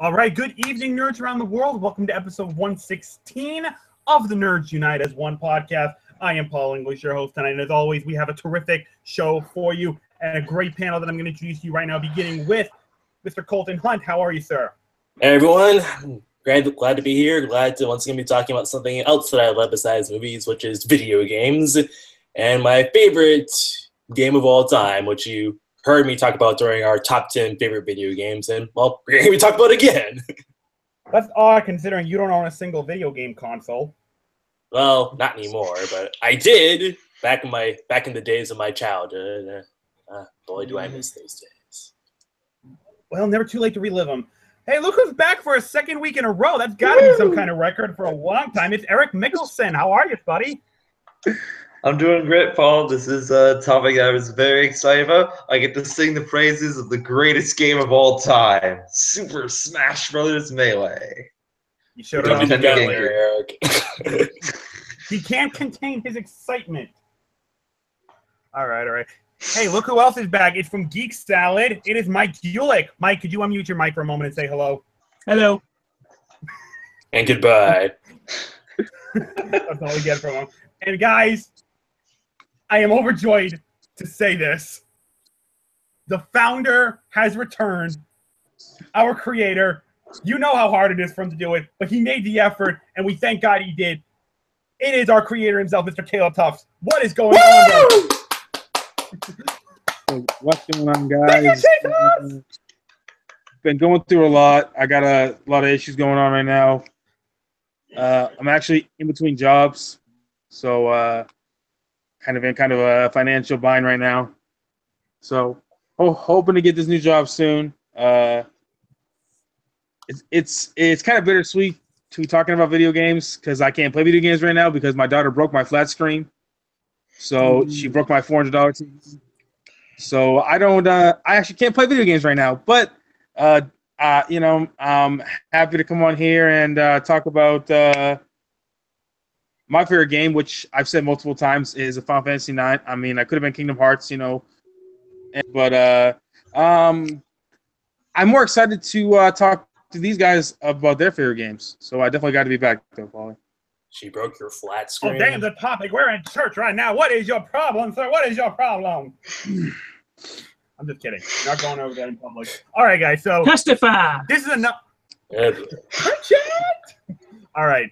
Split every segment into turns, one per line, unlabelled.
All right, good evening, nerds around the world. Welcome to episode 116 of the Nerds Unite as One podcast. I am Paul English, your host tonight, and as always, we have a terrific show for you and a great panel that I'm going to introduce to you right now, beginning with Mr. Colton Hunt. How are you, sir?
Hey, everyone. Glad to be here. Glad to once again be talking about something else that I love besides movies, which is video games. And my favorite game of all time, which you heard me talk about during our top 10 favorite video games, and, well, we're going to talk about it again.
That's odd, considering you don't own a single video game console.
Well, not anymore, but I did back in the days of my childhood. Boy, do I miss those days.
Well, never too late to relive them. Hey, look who's back for a second week in a row. That's got to be some kind of record for a long time. It's Eric Mickelson. How are you, buddy?
I'm doing great, Paul. This is a topic I was very excited about. I get to sing the praises of the greatest game of all time, Super Smash Bros. Melee.
You showed it on
the
Eric. He can't contain his excitement. All right. Hey, look who else is back. It's from Geek Salad. It is Mike Ulick. Mike, could you unmute your mic for a moment and say hello?
Hello.
And goodbye.
That's all we get from him. And guys, I am overjoyed to say this. The founder has returned. Our creator. You know how hard it is for him to do it, but he made the effort, and we thank God he did. It is our creator himself, Mr. Caleb Tufts. What is going on,
So what's going on, guys? Been going through a lot. I got a lot of issues going on right now. I'm actually in between jobs, so kind of in a financial bind right now. So hoping to get this new job soon. It's kind of bittersweet to be talking about video games because I can't play video games right now because my daughter broke my flat screen. So she broke my $400 TV. So I actually can't play video games right now. But I'm happy to come on here and talk about my favorite game, which I've said multiple times is a Final Fantasy IX. I mean, I could have been Kingdom Hearts, but I'm more excited to talk to these guys about their favorite games. So I definitely got to be back though, Paulie.
She broke your flat screen.
Oh, damn the topic. We're in church right now. What is your problem, sir? What is your problem? I'm just kidding. You're not going over there in public. All right, guys. So
Testify.
This is enough. All right.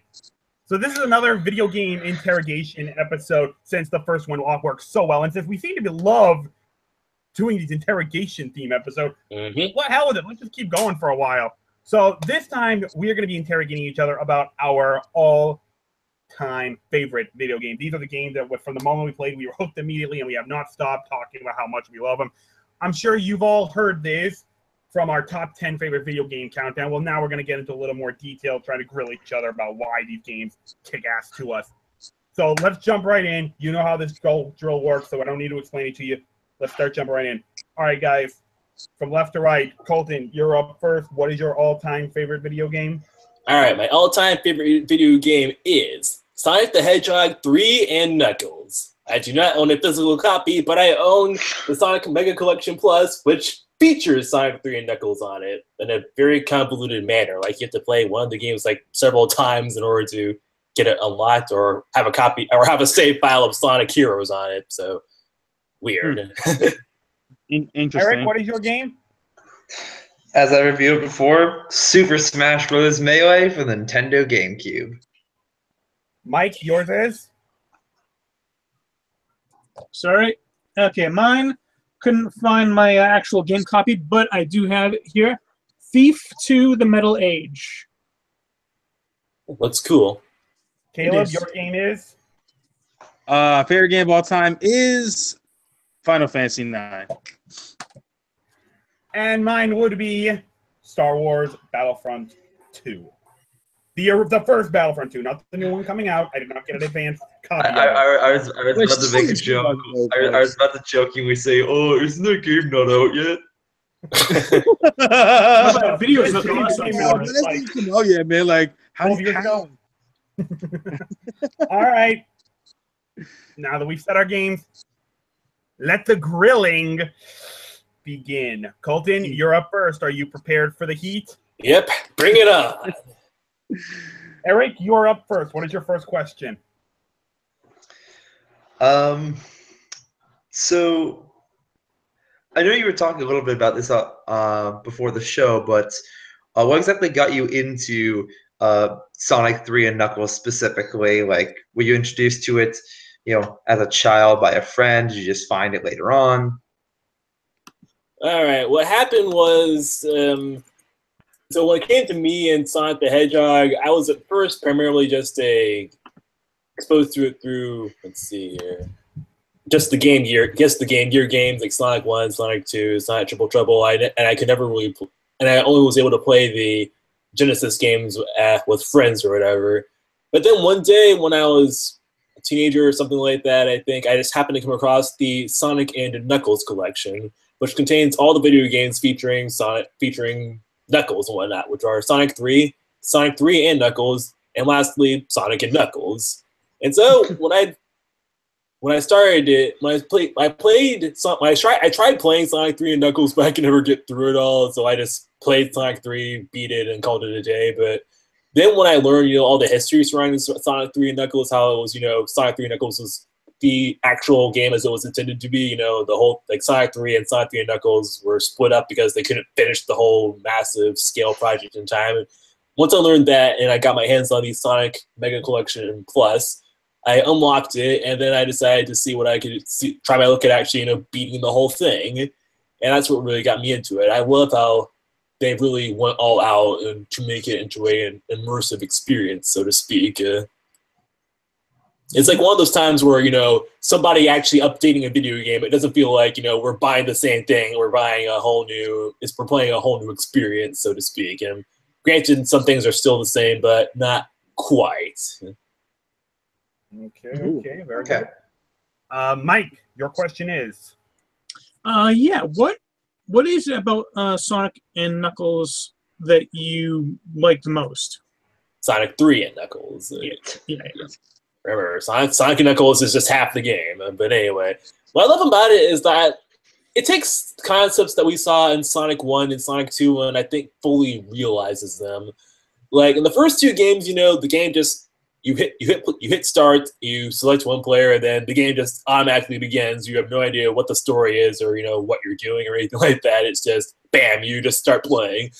So this is another video game interrogation episode since the first one worked so well. And since we seem to love doing these interrogation theme episodes, what hell with it? Let's just keep going for a while. So this time we are going to be interrogating each other about our all-time favorite video games. These are the games that from the moment we played, we were hooked immediately, and we have not stopped talking about how much we love them. I'm sure you've all heard this from our top 10 favorite video game countdown. Well, now we're going to get into a little more detail, trying to grill each other about why these games kick ass to us. So let's jump right in. You know how this drill works, so I don't need to explain it to you. Let's start jumping right in. All right, guys. From left to right, Colton, you're up first. What is your all-time favorite video game?
All right, my all-time favorite video game is Sonic the Hedgehog 3 and Knuckles. I do not own a physical copy, but I own the Sonic Mega Collection Plus, which features Sonic 3 and Knuckles on it in a very convoluted manner. Like, you have to play one of the games like several times in order to get it unlocked or have a copy or have a save file of Sonic Heroes on it. So, weird.
Interesting.
Eric, what is your game?
As I reviewed before, Super Smash Bros. Melee for the Nintendo GameCube.
Mike, yours is?
Sorry. Okay, mine couldn't find my actual game copy, but I do have it here. Thief 2: The Metal Age.
Looks cool.
Caleb, your game is?
Favorite game of all time is Final Fantasy IX.
And mine would be Star Wars Battlefront 2. The first Battlefront 2, not the new one coming out. I did not get an advanced copy of it.
I was about to make a joke. I was about to jokingly say, "Oh, isn't the game not out yet?"
Video's not
Like,
oh yeah, man! Like how
12 years ago. All right. Now that we've set our games, let the grilling begin. Colton, you're up first. Are you prepared for the heat?
Yep, bring it on.
Eric, you're up first. What is your first question?
So I know you were talking a little bit about this before the show, but what exactly got you into Sonic 3 and Knuckles specifically? Like, were you introduced to it, as a child by a friend? Did you just find it later on?
All right, what happened was, so when it came to me and Sonic the Hedgehog, I was at first primarily just exposed to it through, let's see here, just the Game Gear games like Sonic 1, Sonic 2, Sonic Triple Trouble, and I could never really, and I only was able to play the Genesis games with friends or whatever. But then one day when I was a teenager or something like that, I think I just happened to come across the Sonic and Knuckles collection, which contains all the video games featuring Knuckles and whatnot, which are Sonic 3 and Knuckles, and lastly Sonic and Knuckles. And so when I started it, I tried playing Sonic 3 and Knuckles, but I could never get through it all. So I just played Sonic 3, beat it, and called it a day. But then when I learned, all the history surrounding Sonic 3 and Knuckles, how it was, Sonic 3 and Knuckles was the actual game as it was intended to be. The whole Sonic 3 and Sonic 3 and Knuckles were split up because they couldn't finish the whole massive scale project in time. And once I learned that, and I got my hands on the Sonic Mega Collection Plus, I unlocked it, and then I decided to see what I could try my look at actually, beating the whole thing, and that's what really got me into it. I love how they really went all out and to make it into an immersive experience, so to speak. It's like one of those times where, somebody actually updating a video game, it doesn't feel like, we're buying the same thing. We're buying we're playing a whole new experience, so to speak. And granted, some things are still the same, but not quite.
Okay, very good. Mike, your question is?
Yeah, what is it about Sonic and Knuckles that you like the most?
Sonic 3 and Knuckles.
Yeah.
Remember, Sonic and Knuckles is just half the game. But anyway, what I love about it is that it takes concepts that we saw in Sonic 1 and Sonic 2 and I think fully realizes them. Like in the first two games, the game just you hit start, you select one player, and then the game just automatically begins. You have no idea what the story is or what you're doing or anything like that. It's just bam, you just start playing.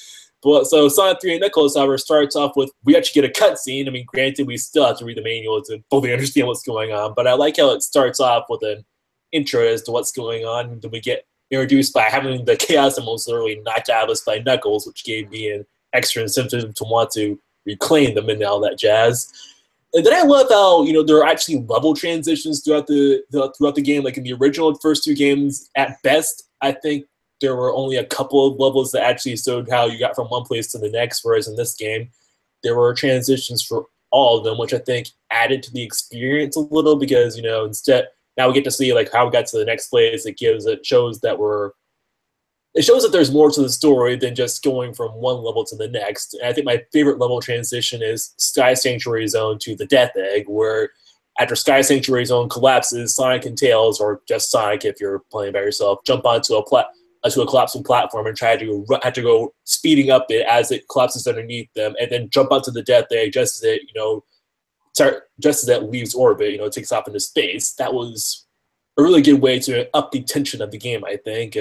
But so Sonic 3 and Knuckles, however, starts off with we actually get a cutscene. I mean, granted, we still have to read the manual to fully understand what's going on, but I like how it starts off with an intro as to what's going on. And then we get introduced by having the Chaos Emeralds literally knocked out of us by Knuckles, which gave me an extra incentive to want to reclaim them and all that jazz. And then I love how there are actually level transitions throughout the game. Like in the original first two games, at best, I think there were only a couple of levels that actually showed how you got from one place to the next. Whereas in this game, there were transitions for all of them, which I think added to the experience a little because instead now we get to see how we got to the next place. It shows that there's more to the story than just going from one level to the next. And I think my favorite level transition is Sky Sanctuary Zone to the Death Egg, where after Sky Sanctuary Zone collapses, Sonic and Tails, or just Sonic if you're playing by yourself, jump onto a collapsing platform and have to go speeding up it as it collapses underneath them, and then jump onto the Death Egg just as it leaves orbit. It takes off into space. That was a really good way to up the tension of the game, I think.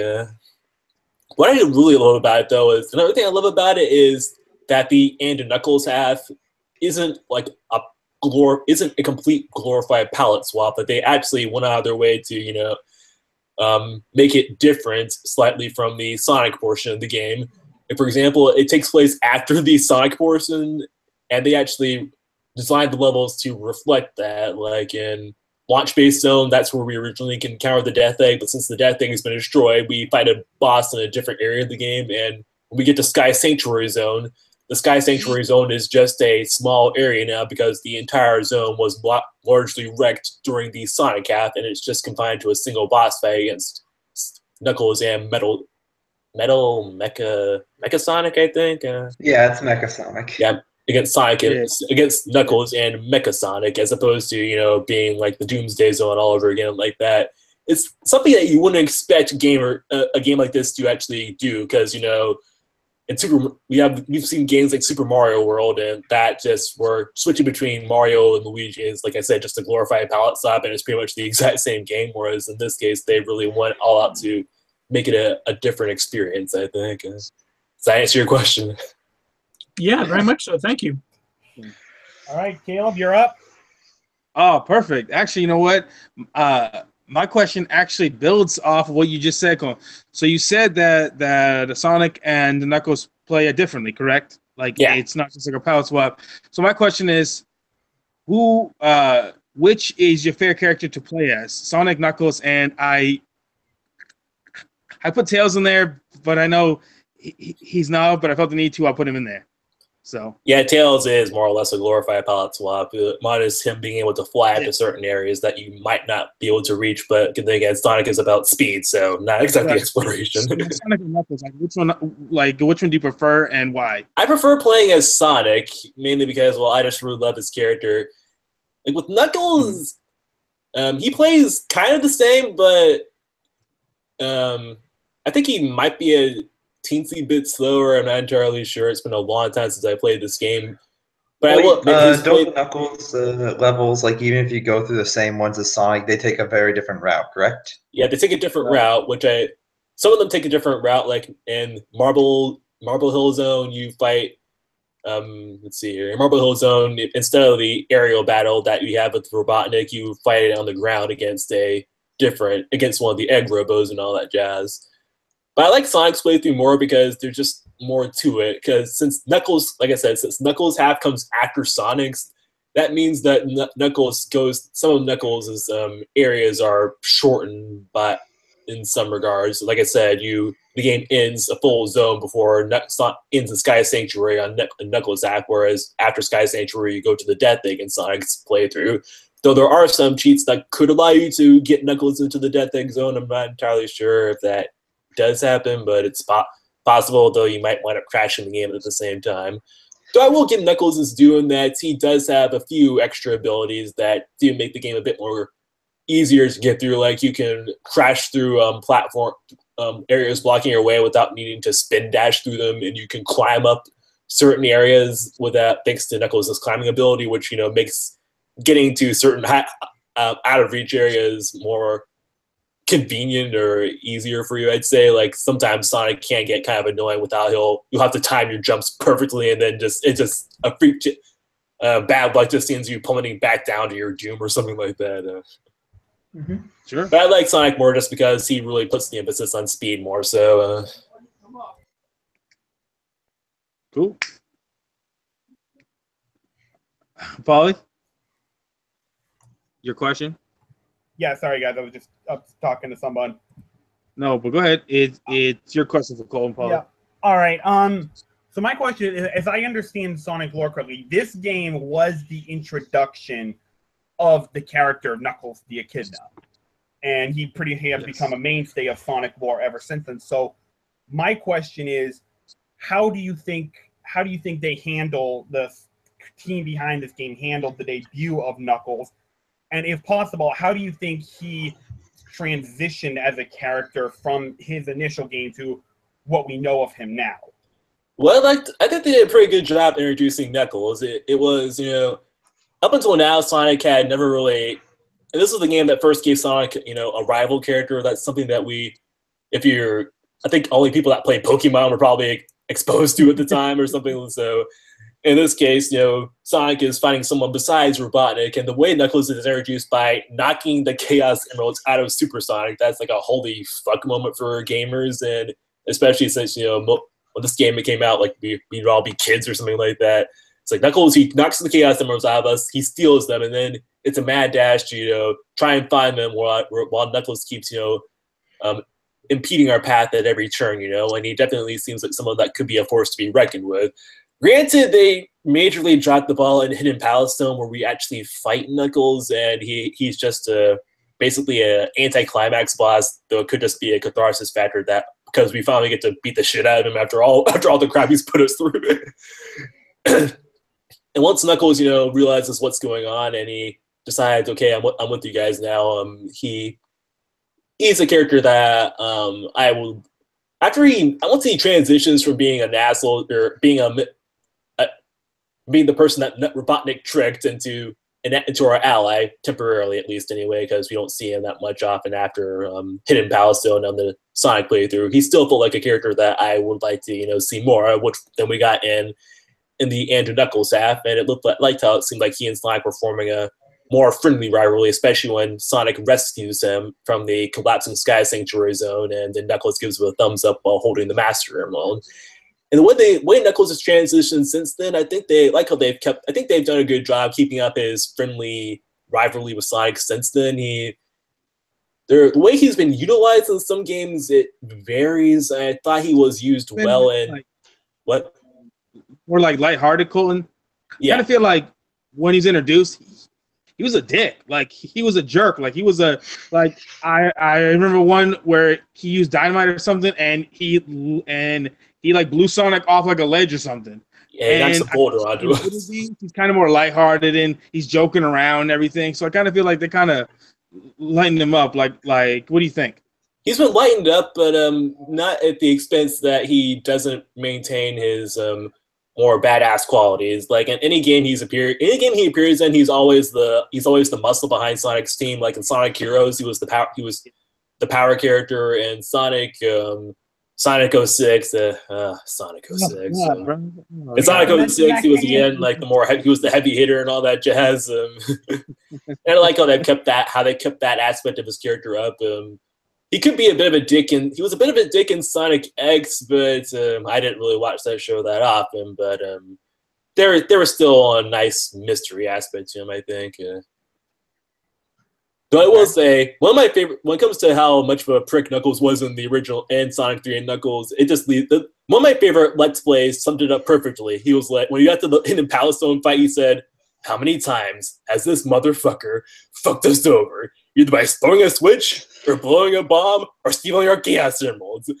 What I really love about it, though, is another thing I love about it is that the And Knuckles half isn't a complete glorified palette swap, but they actually went out of their way to make it different slightly from the Sonic portion of the game. And for example, it takes place after the Sonic portion, and they actually designed the levels to reflect that. Like in Launch Base Zone, that's where we originally encountered the Death Egg, but since the Death Egg has been destroyed, we fight a boss in a different area of the game, and when we get to Sky Sanctuary Zone, the Sky Sanctuary Zone is just a small area now because the entire zone was largely wrecked during the Sonic half, and it's just confined to a single boss fight against Knuckles and Mecha Sonic, I think.
Yeah, it's Mecha Sonic.
Yeah. Against Sonic, against Knuckles and Mecha Sonic, as opposed to being like the Doomsday Zone all over again like that. It's something that you wouldn't expect a game like this to actually do, because we've seen games like Super Mario World, and that just were switching between Mario and Luigi is, like I said, just a glorified palette swap, and it's pretty much the exact same game. Whereas in this case, they really went all out to make it a different experience, I think. Does that answer your question?
Yeah, very much so. Thank you.
All right, Caleb, you're up.
Oh, perfect. Actually, you know what? My question actually builds off of what you just said, Colin. So you said that the Sonic and the Knuckles play differently, correct? Like,
yeah.
It's not just like a palette swap. So my question is, which is your favorite character to play as? Sonic, Knuckles, and I put Tails in there, but I know he's not, but I felt the need to. I'll put him in there. So
yeah, Tails is more or less a glorified palette swap, minus him being able to fly into certain areas that you might not be able to reach. But then again, Sonic is about speed, so not exactly exploration.
Sonic and Knuckles, which one do you prefer and why?
I prefer playing as Sonic mainly because, well, I just really love his character. Like with Knuckles, he plays kind of the same, but I think he might be a teensy bit slower. I'm not entirely sure. It's been a long time since I played this game. But
don't the Knuckles levels, like even if you go through the same ones as Sonic, they take a very different route, correct?
Yeah, they take a different route, some of them take a different route. Like in Marble Hill Zone, you fight. Let's see here. In Marble Hill Zone, instead of the aerial battle that you have with Robotnik, you fight it on the ground against one of the egg robos and all that jazz. But I like Sonic's playthrough more because there's just more to it. Because since Knuckles, like I said, since Knuckles half comes after Sonic's, that means that some of Knuckles' areas are shortened in some regards. Like I said, the game ends a full zone before ends in Sky Sanctuary on Knuckles' half, whereas after Sky Sanctuary, you go to the Death Egg in Sonic's playthrough. Though there are some cheats that could allow you to get Knuckles into the Death Egg zone, I'm not entirely sure if that does happen, but it's possible, though you might wind up crashing the game at the same time. So I will give Knuckles his due in that he does have a few extra abilities that do make the game a bit more easier to get through. Like you can crash through platform areas blocking your way without needing to spin dash through them, and you can climb up certain areas with that thanks to Knuckles' climbing ability, which makes getting to certain out of reach areas more convenient or easier for you, I'd say. Like sometimes Sonic can get kind of annoying without you'll have to time your jumps perfectly, and then it's just a freak bad luck just sends you plummeting back down to your doom or something like that.
Sure.
But I like Sonic more just because he really puts the emphasis on speed more. So
cool. Paulie, your question?
Yeah, sorry guys, I was just up talking to someone.
No, but go ahead. It's your question for Cole and Paulie. Yeah.
All right. So my question is, as I understand Sonic lore correctly, this game was the introduction of the character of Knuckles the Echidna, and he has become a mainstay of Sonic lore ever since then. So my question is, how do you think they handle the team behind this game handled the debut of Knuckles? And if possible, how do you think he transitioned as a character from his initial game to what we know of him now?
Well, I think they did a pretty good job introducing Knuckles. It was, up until now, Sonic had never really, and this was the game that first gave Sonic, a rival character. That's something that I think only people that played Pokemon were probably exposed to at the time or something. So in this case, Sonic is fighting someone besides Robotnik, and the way Knuckles is introduced by knocking the Chaos Emeralds out of Super Sonic, that's like a holy fuck moment for gamers, and especially since, when this game came out, like we'd all be kids or something like that. It's like Knuckles, he knocks the Chaos Emeralds out of us, he steals them, and then it's a mad dash to, try and find them while Knuckles keeps, impeding our path at every turn, and he definitely seems like someone that could be a force to be reckoned with. Granted, they majorly dropped the ball in Hidden Palace Zone where we actually fight Knuckles, and he's just basically an anti-climax boss, though it could just be a catharsis factor that because we finally get to beat the shit out of him after all the crap he's put us through. And once Knuckles, realizes what's going on and he decides, okay, I'm with you guys now. He's a character that I will after once he transitions from being an asshole or being being the person that Robotnik tricked into our ally, temporarily at least anyway, because we don't see him that much often after Hidden Palace Zone on the Sonic playthrough. He still felt like a character that I would like to, see more of, which then we got in the Andrew Knuckles half, and it looked like how it seemed like he and Sonic were forming a more friendly rivalry, especially when Sonic rescues him from the collapsing Sky Sanctuary Zone, and then Knuckles gives him a thumbs up while holding the Master Emerald. And the way Knuckles has transitioned since then, I think they've done a good job keeping up his friendly rivalry with Sonic since then. The way he's been utilized in some games, it varies. I thought he was used well in what?
More like lighthearted, Colton.
Yeah.
I kind of feel like when he's introduced, he was a dick. Like he was a jerk. Like he was I remember one where he used dynamite or something, and he like blew Sonic off like a ledge or something.
Yeah, that's a boulder onto us.
He's kind of more lighthearted and he's joking around and everything. So I kind of feel like they kind of lightened him up. Like what do you think?
He's been lightened up, but not at the expense that he doesn't maintain his more badass qualities. Like in any game he appears in, he's always the muscle behind Sonic's team. Like in Sonic Heroes, he was the power character, and Sonic 06, Sonic 06. In Sonic 06, he was he was the heavy hitter and all that jazz. And I like how they kept that aspect of his character up. He could be a bit of a dick, and he was a bit of a dick in Sonic X, but I didn't really watch that show that often. But there was still a nice mystery aspect to him, I think. Though I will say, one of my favorite, when it comes to how much of a prick Knuckles was in the original and Sonic 3 and Knuckles, one of my favorite Let's Plays summed it up perfectly. He was like, when he got to the Hidden Palace Zone fight, he said, "How many times has this motherfucker fucked us over? Either by throwing a switch, or blowing a bomb, or stealing our Chaos Emeralds.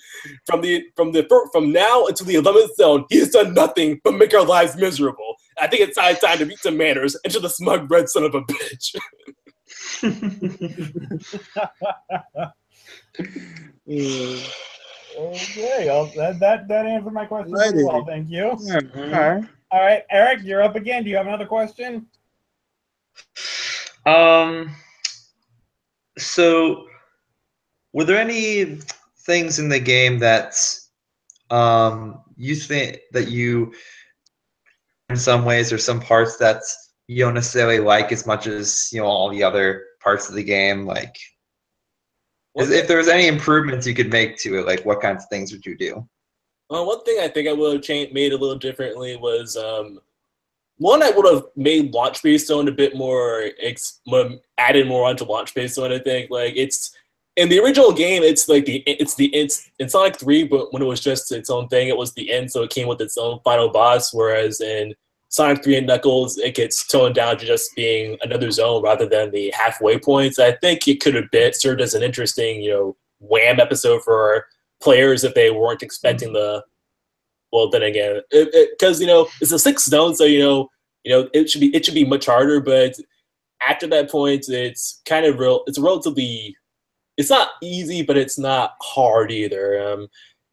From now until the 11th zone, he has done nothing but make our lives miserable. I think it's time to beat some manners and to the smug red son of a bitch."
Okay, that answered my question pretty well. Thank you.
Mm-hmm.
All right, Eric, you're up again. Do you have another question?
So, were there any things in the game that you think that you, in some ways, or some parts that you don't necessarily like as much as all the other parts of the game? Like, if there was any improvements you could make to it, like what kinds of things would you do?
Well, one thing I think I would have made a little differently was one, I would have made Launch Base Zone a bit more, added more onto Launch Base Zone. I think like it's in the original game, it's in Sonic 3, but when it was just its own thing, it was the end, so it came with its own final boss. Whereas in Sonic 3 and Knuckles, it gets toned down to just being another zone rather than the halfway points. I think it could have served as an interesting, wham episode for players if they weren't expecting the. Well, then again, because it's a 6th zone, so it should be much harder. But after that point, it's kind of real. It's relatively. It's not easy, but it's not hard either.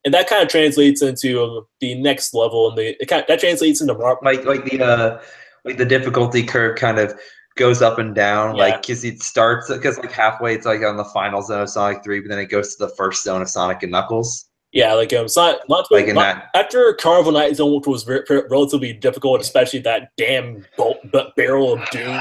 And that kind of translates into the next level, and that translates into
like the difficulty curve kind of goes up and down, like because it starts like halfway it's like on the final zone of Sonic 3, but then it goes to the first zone of Sonic and Knuckles.
Yeah, like after Carnival Night Zone, which was relatively difficult, especially that damn barrel of doom.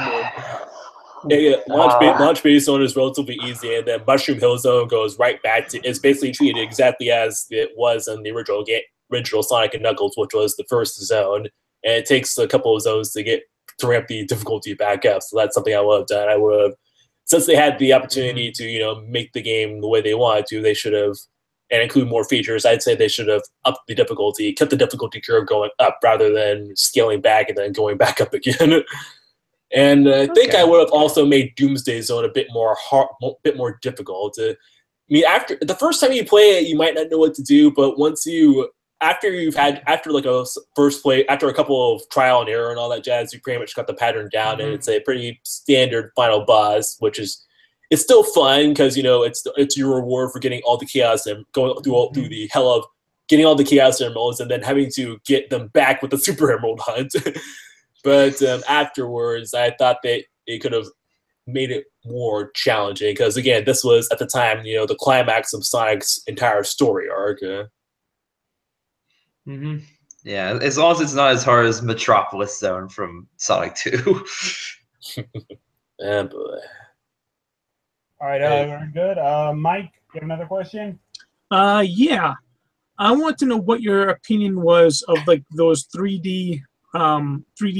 Launch Base Zone is relatively easy, and then Mushroom Hill Zone goes right back to. It's basically treated exactly as it was in the original Sonic and Knuckles, which was the first zone, and it takes a couple of zones to ramp the difficulty back up. So that's something I would have done. I would have, since they had the opportunity to make the game the way they wanted to, they should have, and include more features. I'd say they should have upped the difficulty, kept the difficulty curve going up rather than scaling back and then going back up again. And I think I would have also made Doomsday Zone a bit more difficult. After the first time you play it, you might not know what to do, but after a couple of trial and error and all that jazz, you pretty much got the pattern down, and it's a pretty standard final boss, which is it's still fun because it's your reward for getting all the chaos and going through the hell of getting all the chaos emeralds and then having to get them back with the super emerald hunt. But afterwards, I thought that it could have made it more challenging because again, this was at the time the climax of Sonic's entire story arc.
Yeah, as long as it's not as hard as Metropolis Zone from Sonic 2.
Yeah, boy.
All right, very good. Mike, you have another question?
Yeah. I want to know what your opinion was of like those 3D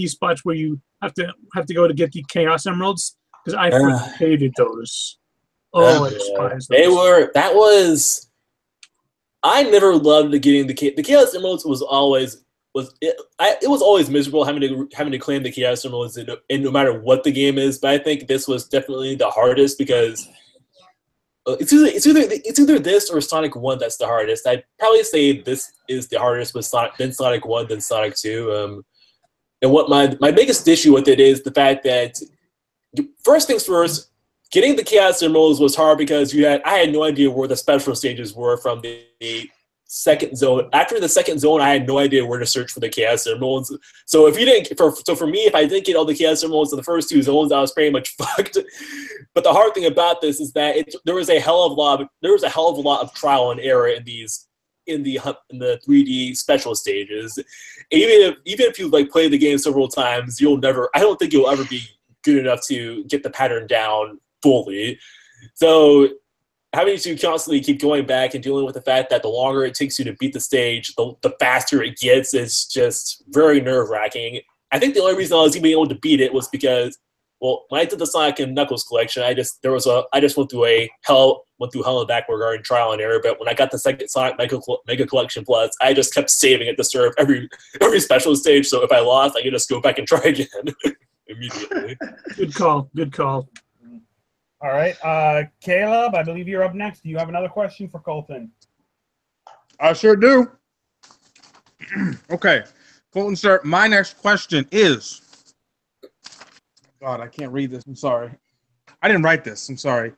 spots where you have to go to get the Chaos Emeralds, because I freaking hated those. Oh, I despise those.
I never loved getting the Chaos Emeralds. Was always miserable having to claim the Chaos Emeralds and no matter what the game is. But I think this was definitely the hardest because it's either this or Sonic 1 that's the hardest. I'd probably say this is the hardest with Sonic, then Sonic 1, then Sonic 2. And what my biggest issue with it is the fact that first things first, getting the Chaos Emeralds was hard because I had no idea where the special stages were from the second zone. After the second zone, I had no idea where to search for the Chaos Emeralds. So for me, if I didn't get all the Chaos Emeralds in the first two zones, I was pretty much fucked. But the hard thing about this is that there was a hell of a lot of trial and error in the 3D special stages. Even if you like play the game several times, I don't think you'll ever be good enough to get the pattern down fully. So having to constantly keep going back and dealing with the fact that the longer it takes you to beat the stage, the faster it gets is just very nerve-wracking. I think the only reason I was even able to beat it was because, well, when I did the Sonic and Knuckles collection, I just went through hell and back regarding trial and error. But when I got the second Sonic Mega Collection Plus, I just kept saving it to serve every special stage. So if I lost, I could just go back and try again immediately.
Good call. Good call.
All right, Caleb, I believe you're up next. Do you have another question for Colton?
I sure do. Okay, Colton, sir, my next question is... God, I can't read this. I'm sorry. I didn't write this. I'm sorry.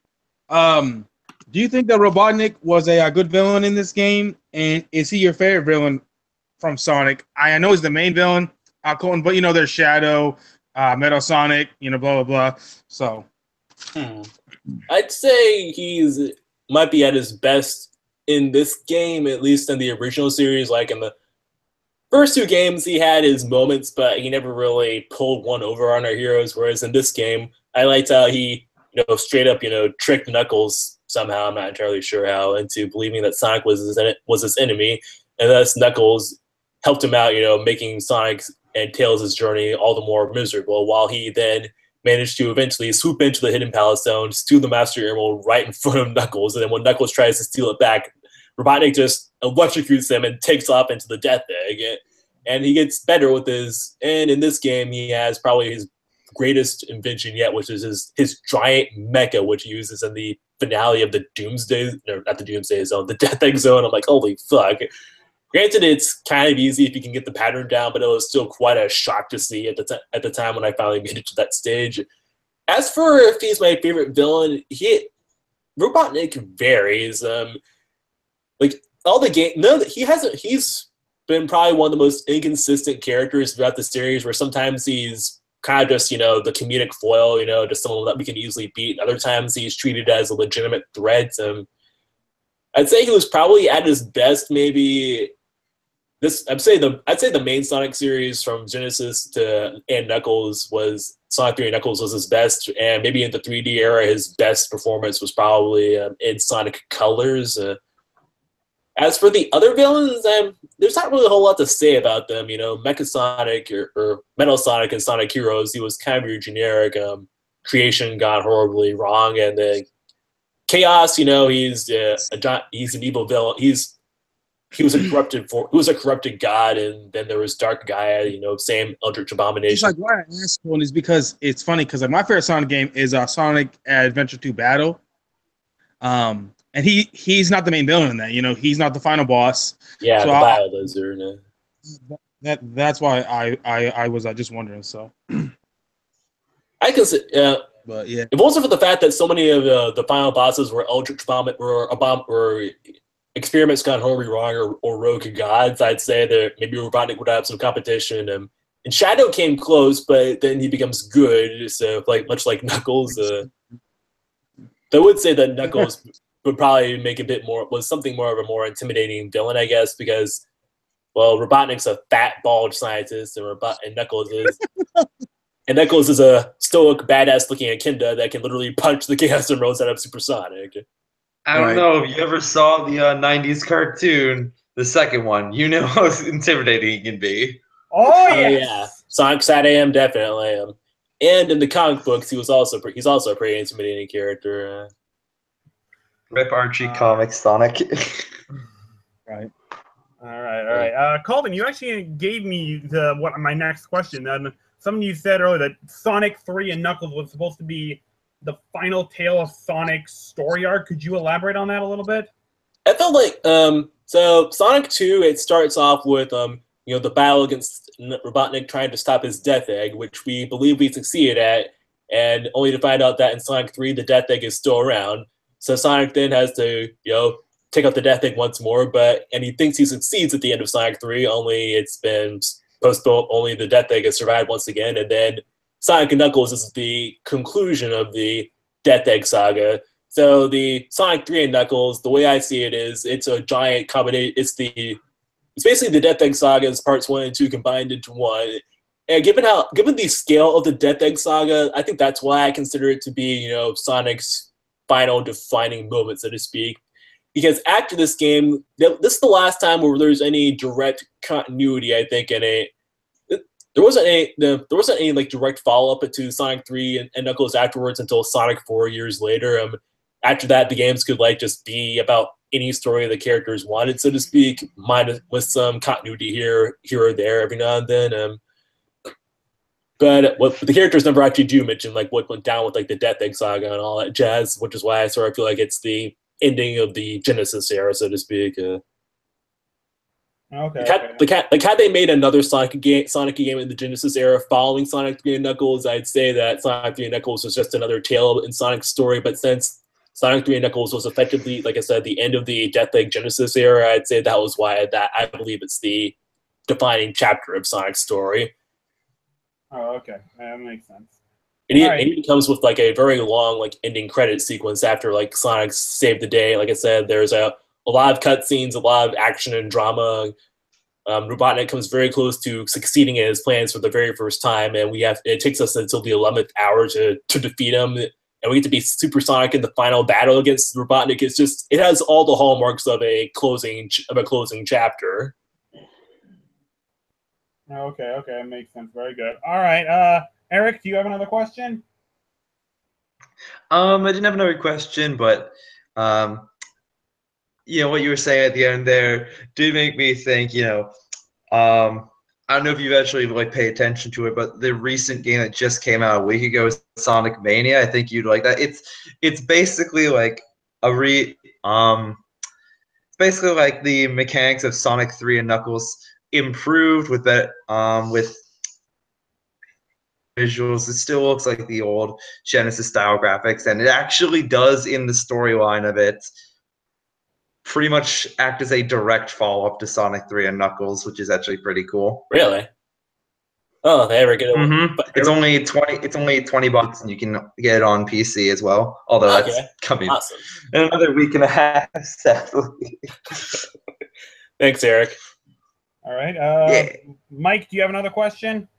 Do you think that Robotnik was a good villain in this game? And is he your favorite villain from Sonic? I know he's the main villain, Colton, but there's Shadow, Metal Sonic, blah, blah, blah. So...
I'd say he's might be at his best in this game, at least in the original series. Like in the first two games, he had his moments, but he never really pulled one over on our heroes. Whereas in this game, I liked how he, straight up, tricked Knuckles somehow. I'm not entirely sure how, into believing that Sonic was his enemy, and thus Knuckles helped him out, making Sonic's and Tails' journey all the more miserable. While he then managed to eventually swoop into the Hidden Palace Zone, steal the Master Emerald right in front of Knuckles, and then when Knuckles tries to steal it back, Robotnik just electrocutes him and takes off into the Death Egg. And he gets better with his... And in this game, he has probably his greatest invention yet, which is his giant mecha, which he uses in the finale of the Doomsday... No, not the Doomsday Zone, the Death Egg Zone. I'm like, holy fuck. Granted, it's kind of easy if you can get the pattern down, but it was still quite a shock to see at the time when I finally made it to that stage. As for if he's my favorite villain, Robotnik varies. Like all the game, he's been probably one of the most inconsistent characters throughout the series. Where sometimes he's kind of just the comedic foil, just someone that we can easily beat. Other times he's treated as a legitimate threat. I'd say he was probably at his best maybe. I'd say the main Sonic series from Genesis and Knuckles was Sonic 3 and Knuckles was his best, and maybe in the 3D era his best performance was probably in Sonic Colors. As for the other villains, there's not really a whole lot to say about them. Mecha Sonic or Metal Sonic and Sonic Heroes, he was kind of your generic creation gone horribly wrong, and then Chaos, he's an evil villain. He was a corrupted god, and then there was Dark Gaia, same Eldritch Abomination.
It's like why I asked one is because it's funny because my favorite Sonic game is Sonic Adventure 2 Battle. And he's not the main villain in that, he's not the final boss.
Yeah,
so
the Bio Lizard.
That's why I was just wondering. So
I can say
But yeah,
if also for the fact that so many of the final bosses were Eldritch Vomit or experiments gone horribly wrong or rogue gods, I'd say that maybe Robotnik would have some competition. And Shadow came close, but then he becomes good. So much like Knuckles, I would say that Knuckles would probably make something more of a more intimidating villain, I guess, because Robotnik's a fat bald scientist, and Knuckles is. And Knuckles is a stoic, badass-looking Echidna that can literally punch the Chaos Emeralds out of Supersonic.
I don't know if you ever saw the 90s cartoon, the second one. You know how intimidating he can be.
Oh,
yeah. Sonic SatAM, definitely. And in the comic books, he's also a pretty intimidating character.
Rip Archie Comics Sonic.
right.
All right. Colton, you actually gave me my next question. Something you said earlier that Sonic 3 and Knuckles was supposed to be the final tale of Sonic's story arc. Could you elaborate on that a little bit?
I felt like so Sonic 2, it starts off with the battle against Robotnik trying to stop his Death Egg, which we believe we succeeded at, and only to find out that in Sonic 3 the Death Egg is still around. So Sonic then has to take out the Death Egg once more, and he thinks he succeeds at the end of Sonic 3, only it's been postponed, only the Death Egg has survived once again, and then Sonic and Knuckles is the conclusion of the Death Egg saga. So the Sonic 3 and Knuckles, the way I see it is, it's a giant combination. It's basically the Death Egg saga is parts 1 and 2 combined into one. And given the scale of the Death Egg saga, I think that's why I consider it to be, Sonic's final defining moment, so to speak. Because after this game, this is the last time where there's any direct continuity, I think, in it. There wasn't any like direct follow-up to Sonic 3 and Knuckles afterwards until Sonic 4 years later. After that, the games could just be about any story the characters wanted, so to speak, with some continuity here or there every now and then. But what the characters never actually do mention, what went down with the Death Egg saga and all that jazz, which is why I sort of feel like it's the ending of the Genesis era, so to speak. Had they made another Sonic game in the Genesis era following Sonic 3 and Knuckles, I'd say that Sonic 3 and Knuckles was just another tale in Sonic's story. But since Sonic 3 and Knuckles was effectively, like I said, the end of the Death Egg Genesis era, I'd say that was why I believe it's the defining chapter of Sonic's story.
Oh, okay. That makes sense.
And it comes with a very long ending credit sequence after Sonic saved the day. Like I said, there's a lot of cutscenes, a lot of action and drama. Robotnik comes very close to succeeding in his plans for the very first time, and it takes us until the 11th hour to defeat him, and we get to be Supersonic in the final battle against Robotnik. It has all the hallmarks of a closing chapter.
Okay, that makes sense. Very good. All right, Eric, do you have another question?
I didn't have another question, but what you were saying at the end there did make me think. I don't know if you've actually pay attention to it, but the recent game that just came out a week ago is Sonic Mania. I think you'd like that. It's basically it's basically the mechanics of Sonic 3 and Knuckles improved with that with visuals. It still looks like the old Genesis style graphics, and it actually does, in the storyline of it, pretty much act as a direct follow-up to Sonic 3 and Knuckles, which is actually pretty cool.
Really? Oh, they ever get it?
Mm-hmm. It's only $20, and you can get it on PC as well. Although that's coming in another week and a half, sadly.
Thanks, Eric.
All right. Mike, do you have another question?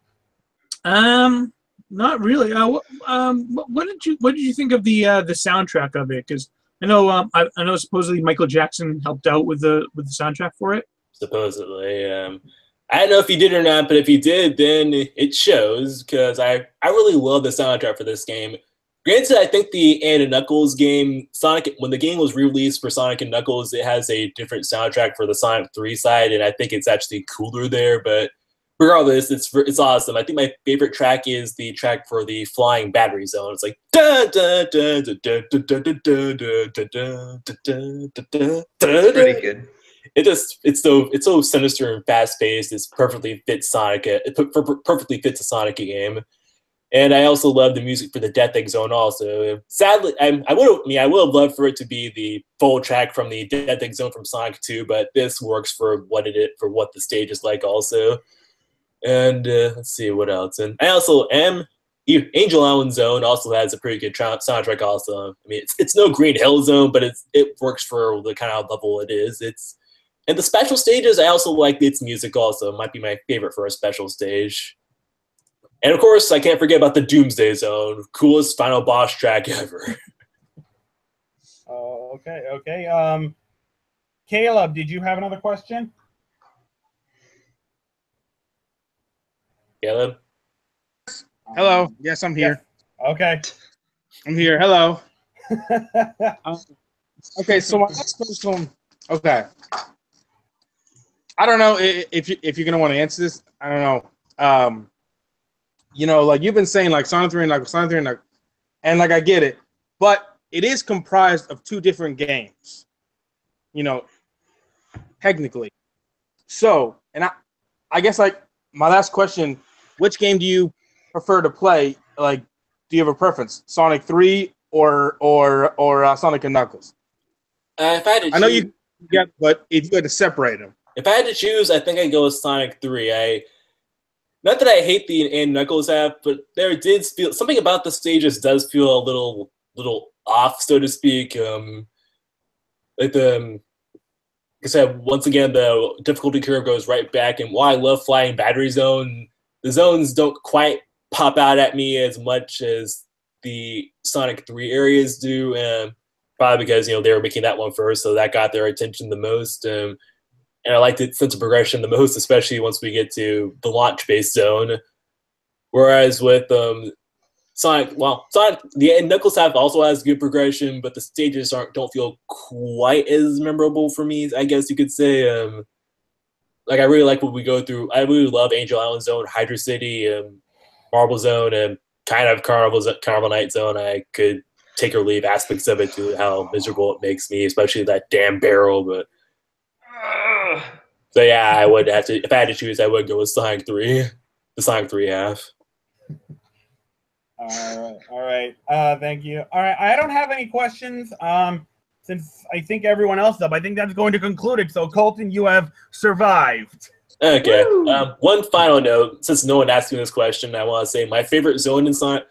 Not really. What did you think of the soundtrack of it? Because I know supposedly Michael Jackson helped out with the soundtrack for it.
Supposedly, I don't know if he did or not, but if he did, then it shows, because I really love the soundtrack for this game. Granted, I think the and Knuckles game, when the game was released for Sonic and Knuckles, it has a different soundtrack for the Sonic 3 side, and I think it's actually cooler there. But regardless, it's awesome. I think my favorite track is the track for the Flying Battery Zone. It's like
pretty good.
It's so sinister and fast paced. It perfectly fits Sonic. It perfectly fits a Sonic game. And I also love the music for the Death Egg Zone. Also, sadly, I would have loved for it to be the full track from the Death Egg Zone from Sonic 2, but this works for what the stage is like. Also, and let's see what else. And I also am Angel Island Zone also has a pretty good soundtrack. Also, I mean, it's no Green Hill Zone, but it works for the kind of level it is. And the special stages, I also like its music. Also, it might be my favorite for a special stage. And of course, I can't forget about the Doomsday Zone, coolest final boss track ever.
Oh, okay. Caleb, did you have another question?
Caleb?
Hello. Yes, I'm here.
Yeah. Okay.
I'm here. Hello. Okay, so my next question. Okay. I don't know if you're gonna want to answer this. I don't know. You know, like you've been saying, like Sonic 3 and Knuckles, Sonic 3 and Knuckles, and like I get it, but it is comprised of two different games. You know, technically. So, and I guess like my last question: which game do you prefer to play? Like, do you have a preference, Sonic 3 or Sonic and Knuckles?
If I had to
I know you get, but if you had to separate them.
If I had to choose, I think I'd go with Sonic 3. Not that I hate the and Knuckles have, but there did feel something about the stages does feel a little off, so to speak. Like I said, once again, the difficulty curve goes right back. And while I love Flying Battery Zone, the zones don't quite pop out at me as much as the Sonic 3 areas do. Probably because they were making that one first, so that got their attention the most. And I liked its sense of progression the most, especially once we get to the launch-based zone. Whereas with Sonic, the Knuckles have also has good progression, but the stages don't feel quite as memorable for me, I guess you could say. Like I really like what we go through. I really love Angel Island Zone, Hydra City, Marble Zone, and kind of Carnival Night Zone. I could take or leave aspects of it to how miserable it makes me, especially that damn barrel, but. So yeah, I would have to. If I had to choose, I would go with Sonic 3, the Sonic 3 half.
All right. Thank you. All right, I don't have any questions. Since I think everyone else does, I think that's going to conclude it. So Colton, you have survived.
Okay. One final note, since no one asked me this question, I want to say my favorite zone in Sonic.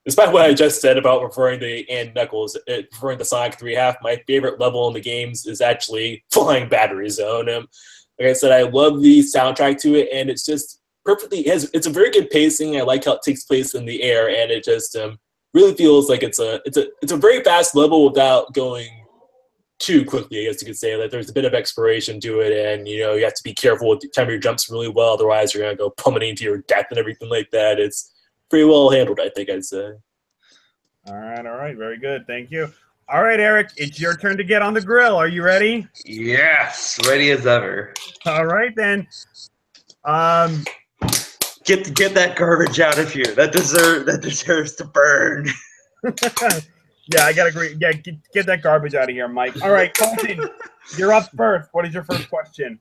Despite what I just said about referring to Knuckles, referring to Sonic 3 half, my favorite level in the games is actually Flying Battery Zone. Like I said, I love the soundtrack to it, and it's just perfectly. It's a very good pacing. I like how it takes place in the air, and it just really feels like it's a very fast level without going too quickly. I guess you could say that there's a bit of exploration to it, and you have to be careful with the time your jumps really well, otherwise you're gonna go plummeting to your death and everything like that. It's pretty well handled, I think I'd say.
All right. Very good. Thank you. All right, Eric, it's your turn to get on the grill. Are you ready?
Yes, ready as ever.
All right, then.
Get that garbage out of here. That deserves to burn.
Yeah, I gotta agree. Yeah, get that garbage out of here, Mike. All right, Colton, you're up first. What is your first question?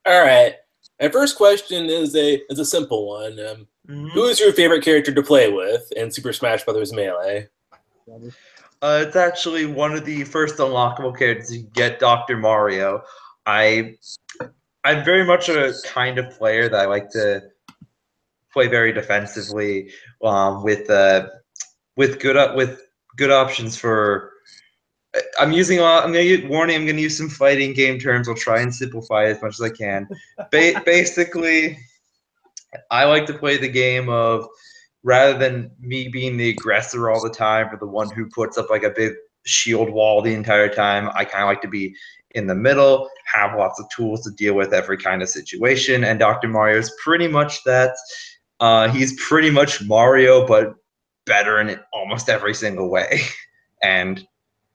All right. My first question is a simple one. Who is your favorite character to play with in Super Smash Bros. Melee?
It's actually one of the first unlockable characters to get, Dr. Mario. I'm very much a kind of player that I like to play very defensively, with good options for. I'm gonna use some fighting game terms. I'll try and simplify it as much as I can. Basically, I like to play the game of, rather than me being the aggressor all the time or the one who puts up like a big shield wall the entire time, I kind of like to be in the middle, have lots of tools to deal with every kind of situation. And Dr. Mario is pretty much that. He's pretty much Mario, but better in almost every single way. And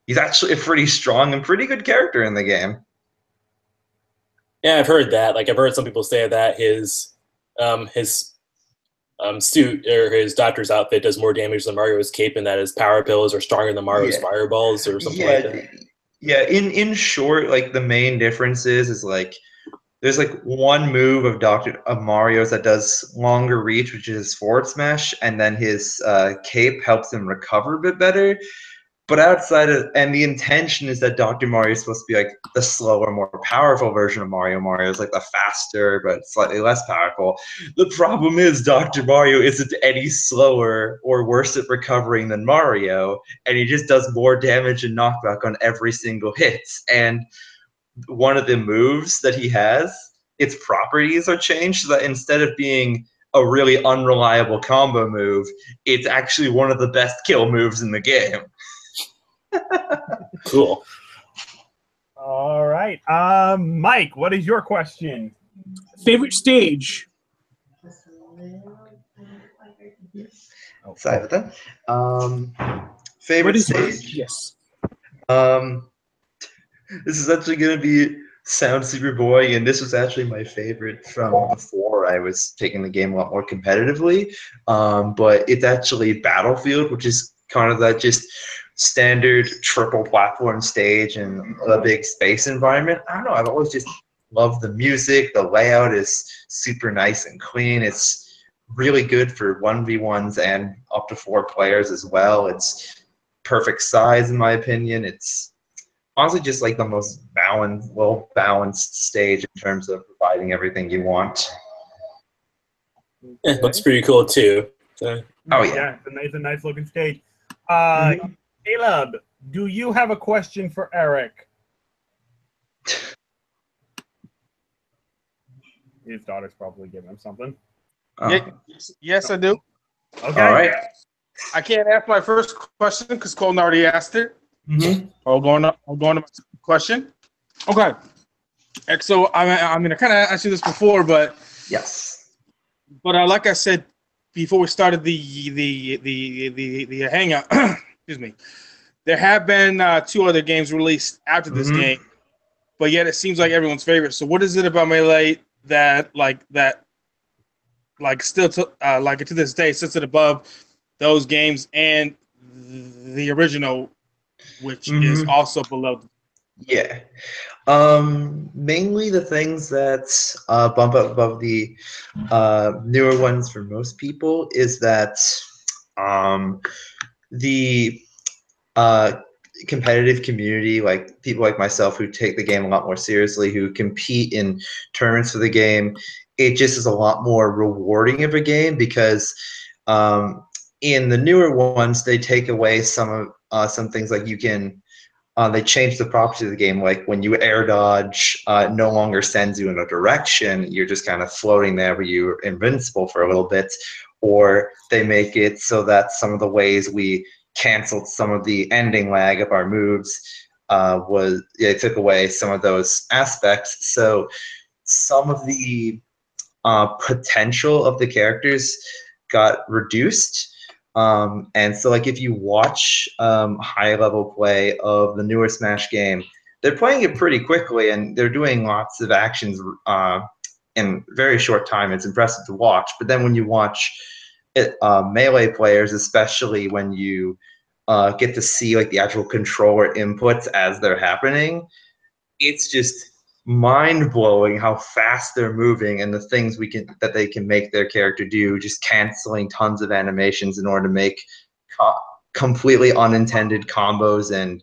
he's actually a pretty strong and pretty good character in the game.
Yeah, I've heard that. Like, I've heard some people say that his suit or his doctor's outfit does more damage than Mario's cape, and that his power pills are stronger than Mario's fireballs or something like that.
Yeah, in short, like the main difference is like there's like one move of Mario's that does longer reach, which is forward smash, and then his cape helps him recover a bit better. But outside of, and the intention is that Dr. Mario is supposed to be like the slower, more powerful version of Mario. Mario is like the faster, but slightly less powerful. The problem is Dr. Mario isn't any slower or worse at recovering than Mario, and he just does more damage and knockback on every single hit. And one of the moves that he has, its properties are changed so that instead of being a really unreliable combo move, it's actually one of the best kill moves in the game.
Cool.
All right. Mike, what is your question?
Favorite stage?
Sorry about that. Favorite stage?
Yes.
This is actually going to be sound super boring, and this was actually my favorite from before I was taking the game a lot more competitively. But it's actually Battlefield, which is kind of that just standard triple platform stage and a big space environment. I don't know. I've always just loved the music. The layout is super nice and clean. It's really good for 1v1s and up to 4 players as well. It's perfect size, in my opinion. It's honestly just like the most well-balanced stage in terms of providing everything you want.
Yeah, looks pretty cool too. So.
Oh yeah,
it's a nice looking stage. Caleb, do you have a question for Eric? His daughter's probably giving him something.
Yes, I do.
Okay.
All right.
I can't ask my first question because Colton already asked it. I'll go on to my question. Okay. So I mean, I kind of asked you this before, but
yes.
But like I said before we started the hangout, excuse me, there have been 2 other games released after this game, but yet it seems like everyone's favorite. So what is it about Melee that still to this day sits it above those games and the original, which is also below?
Yeah. Mainly the things that bump up above the newer ones for most people is that the competitive community, like people like myself who take the game a lot more seriously, who compete in tournaments for the game, it just is a lot more rewarding of a game because in the newer ones they take away some things like you can they change the properties of the game, like when you air dodge no longer sends you in a direction, you're just kind of floating there where you're invincible for a little bit, or they make it so that some of the ways we canceled some of the ending lag of our moves it took away some of those aspects. So some of the potential of the characters got reduced. And so like if you watch high level play of the newer Smash game, they're playing it pretty quickly and they're doing lots of actions in very short time. It's impressive to watch. But then when you watch Melee players, especially when you get to see like the actual controller inputs as they're happening, it's just mind-blowing how fast they're moving and the things that they can make their character do, just canceling tons of animations in order to make completely unintended combos and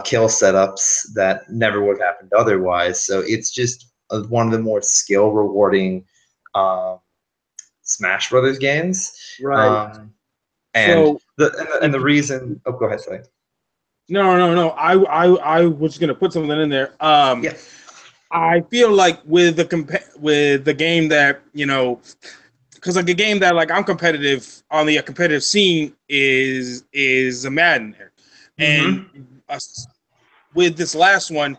kill setups that never would have happened otherwise. So it's just one of the more skill rewarding Smash Brothers games.
Right.
And the reason go ahead, sorry.
No. I was gonna put something in there.
Yeah.
I feel like with the game that, you know, because like a game that like I'm competitive on the competitive scene is a Madden, and with this last one,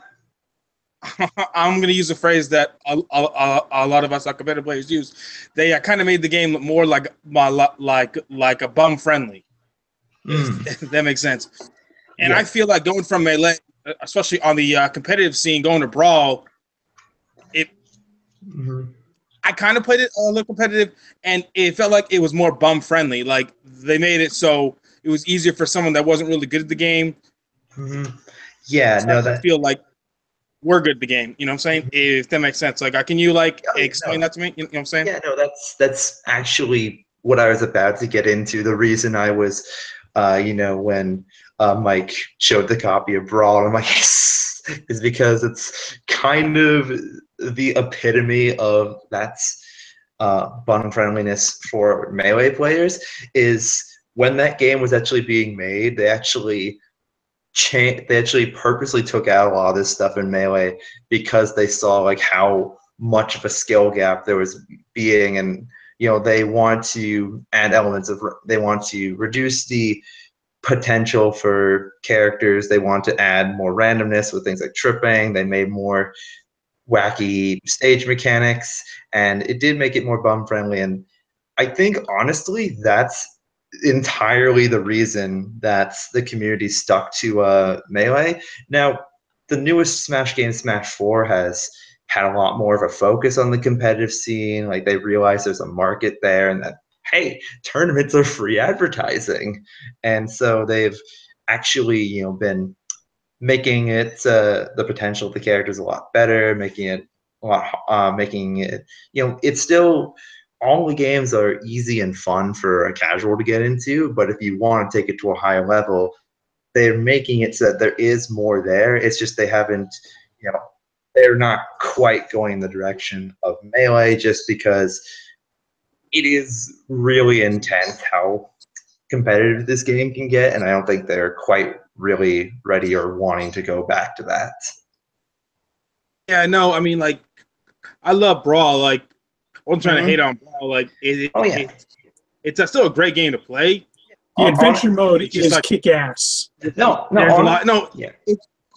I'm gonna use a phrase that a lot of us competitive players use. They kind of made the game more like a bum friendly. If that makes sense. And I feel like going from Melee, especially on the competitive scene, going to Brawl, I kind of played it a little competitive, and it felt like it was more bum friendly. Like they made it so it was easier for someone that wasn't really good at the game.
Yeah,
so I feel like were good at the game. You know what I'm saying? If that makes sense. Like, can you like explain that to me? You know what I'm saying?
Yeah, no, that's actually what I was about to get into. The reason I was, when Mike showed the copy of Brawl, I'm like, yes, is because it's kind of the epitome of that's bun friendliness for Melee players. Is when that game was actually being made, they actually purposely took out a lot of this stuff in Melee because they saw like how much of a skill gap there was being, and they want to add elements of, they want to reduce the potential for characters, they want to add more randomness with things like tripping, they made more wacky stage mechanics, and it did make it more bum friendly. And I think honestly that's entirely the reason that the community stuck to Melee. Now, the newest Smash game, Smash 4, has had a lot more of a focus on the competitive scene. Like, they realize there's a market there, and that, hey, tournaments are free advertising. And so they've actually, been making it the potential of the characters a lot better, making it a lot, making it, it's still, all the games are easy and fun for a casual to get into, but if you want to take it to a higher level, they're making it so that there is more there. It's just they haven't, they're not quite going in the direction of Melee, just because it is really intense how competitive this game can get, and I don't think they're quite really ready or wanting to go back to that.
Yeah, no, I mean, like, I love Brawl. Like, I'm trying to hate on Brawl. Like, it's still a great game to play.
The adventure mode is like kick ass.
No, there's a lot. No, yeah,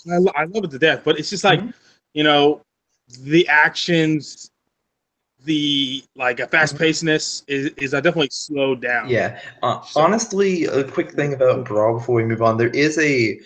I love it to death, but it's just like, the actions, the like a fast pacedness is definitely slowed down.
Yeah. Honestly, a quick thing about Brawl before we move on. There is a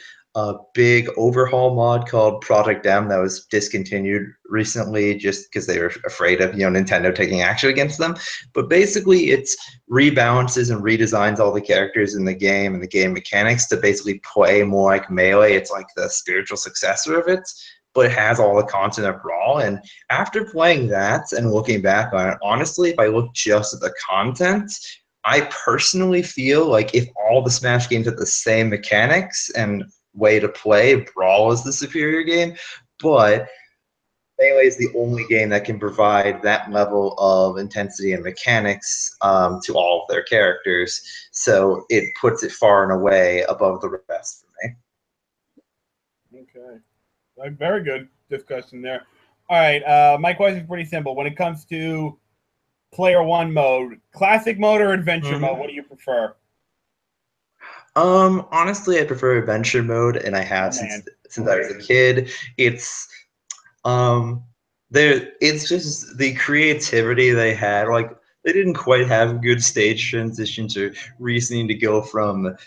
big overhaul mod called Project M that was discontinued recently just because they were afraid of Nintendo taking action against them. But basically, it's rebalances and redesigns all the characters in the game and the game mechanics to basically play more like Melee. It's like the spiritual successor of it, but it has all the content of Brawl. And after playing that and looking back on it, honestly, if I look just at the content, I personally feel like if all the Smash games had the same mechanics and way to play, Brawl is the superior game. But Melee is the only game that can provide that level of intensity and mechanics to all of their characters. So it puts it far and away above the rest for me.
Okay. Very good discussion there. All right. My question is pretty simple. When it comes to player one mode, classic mode or adventure mode, what do you prefer?
Honestly, I prefer adventure mode, and I have since I was a kid. It's it's just the creativity they had. Like, they didn't quite have good stage transitions or reasoning to go from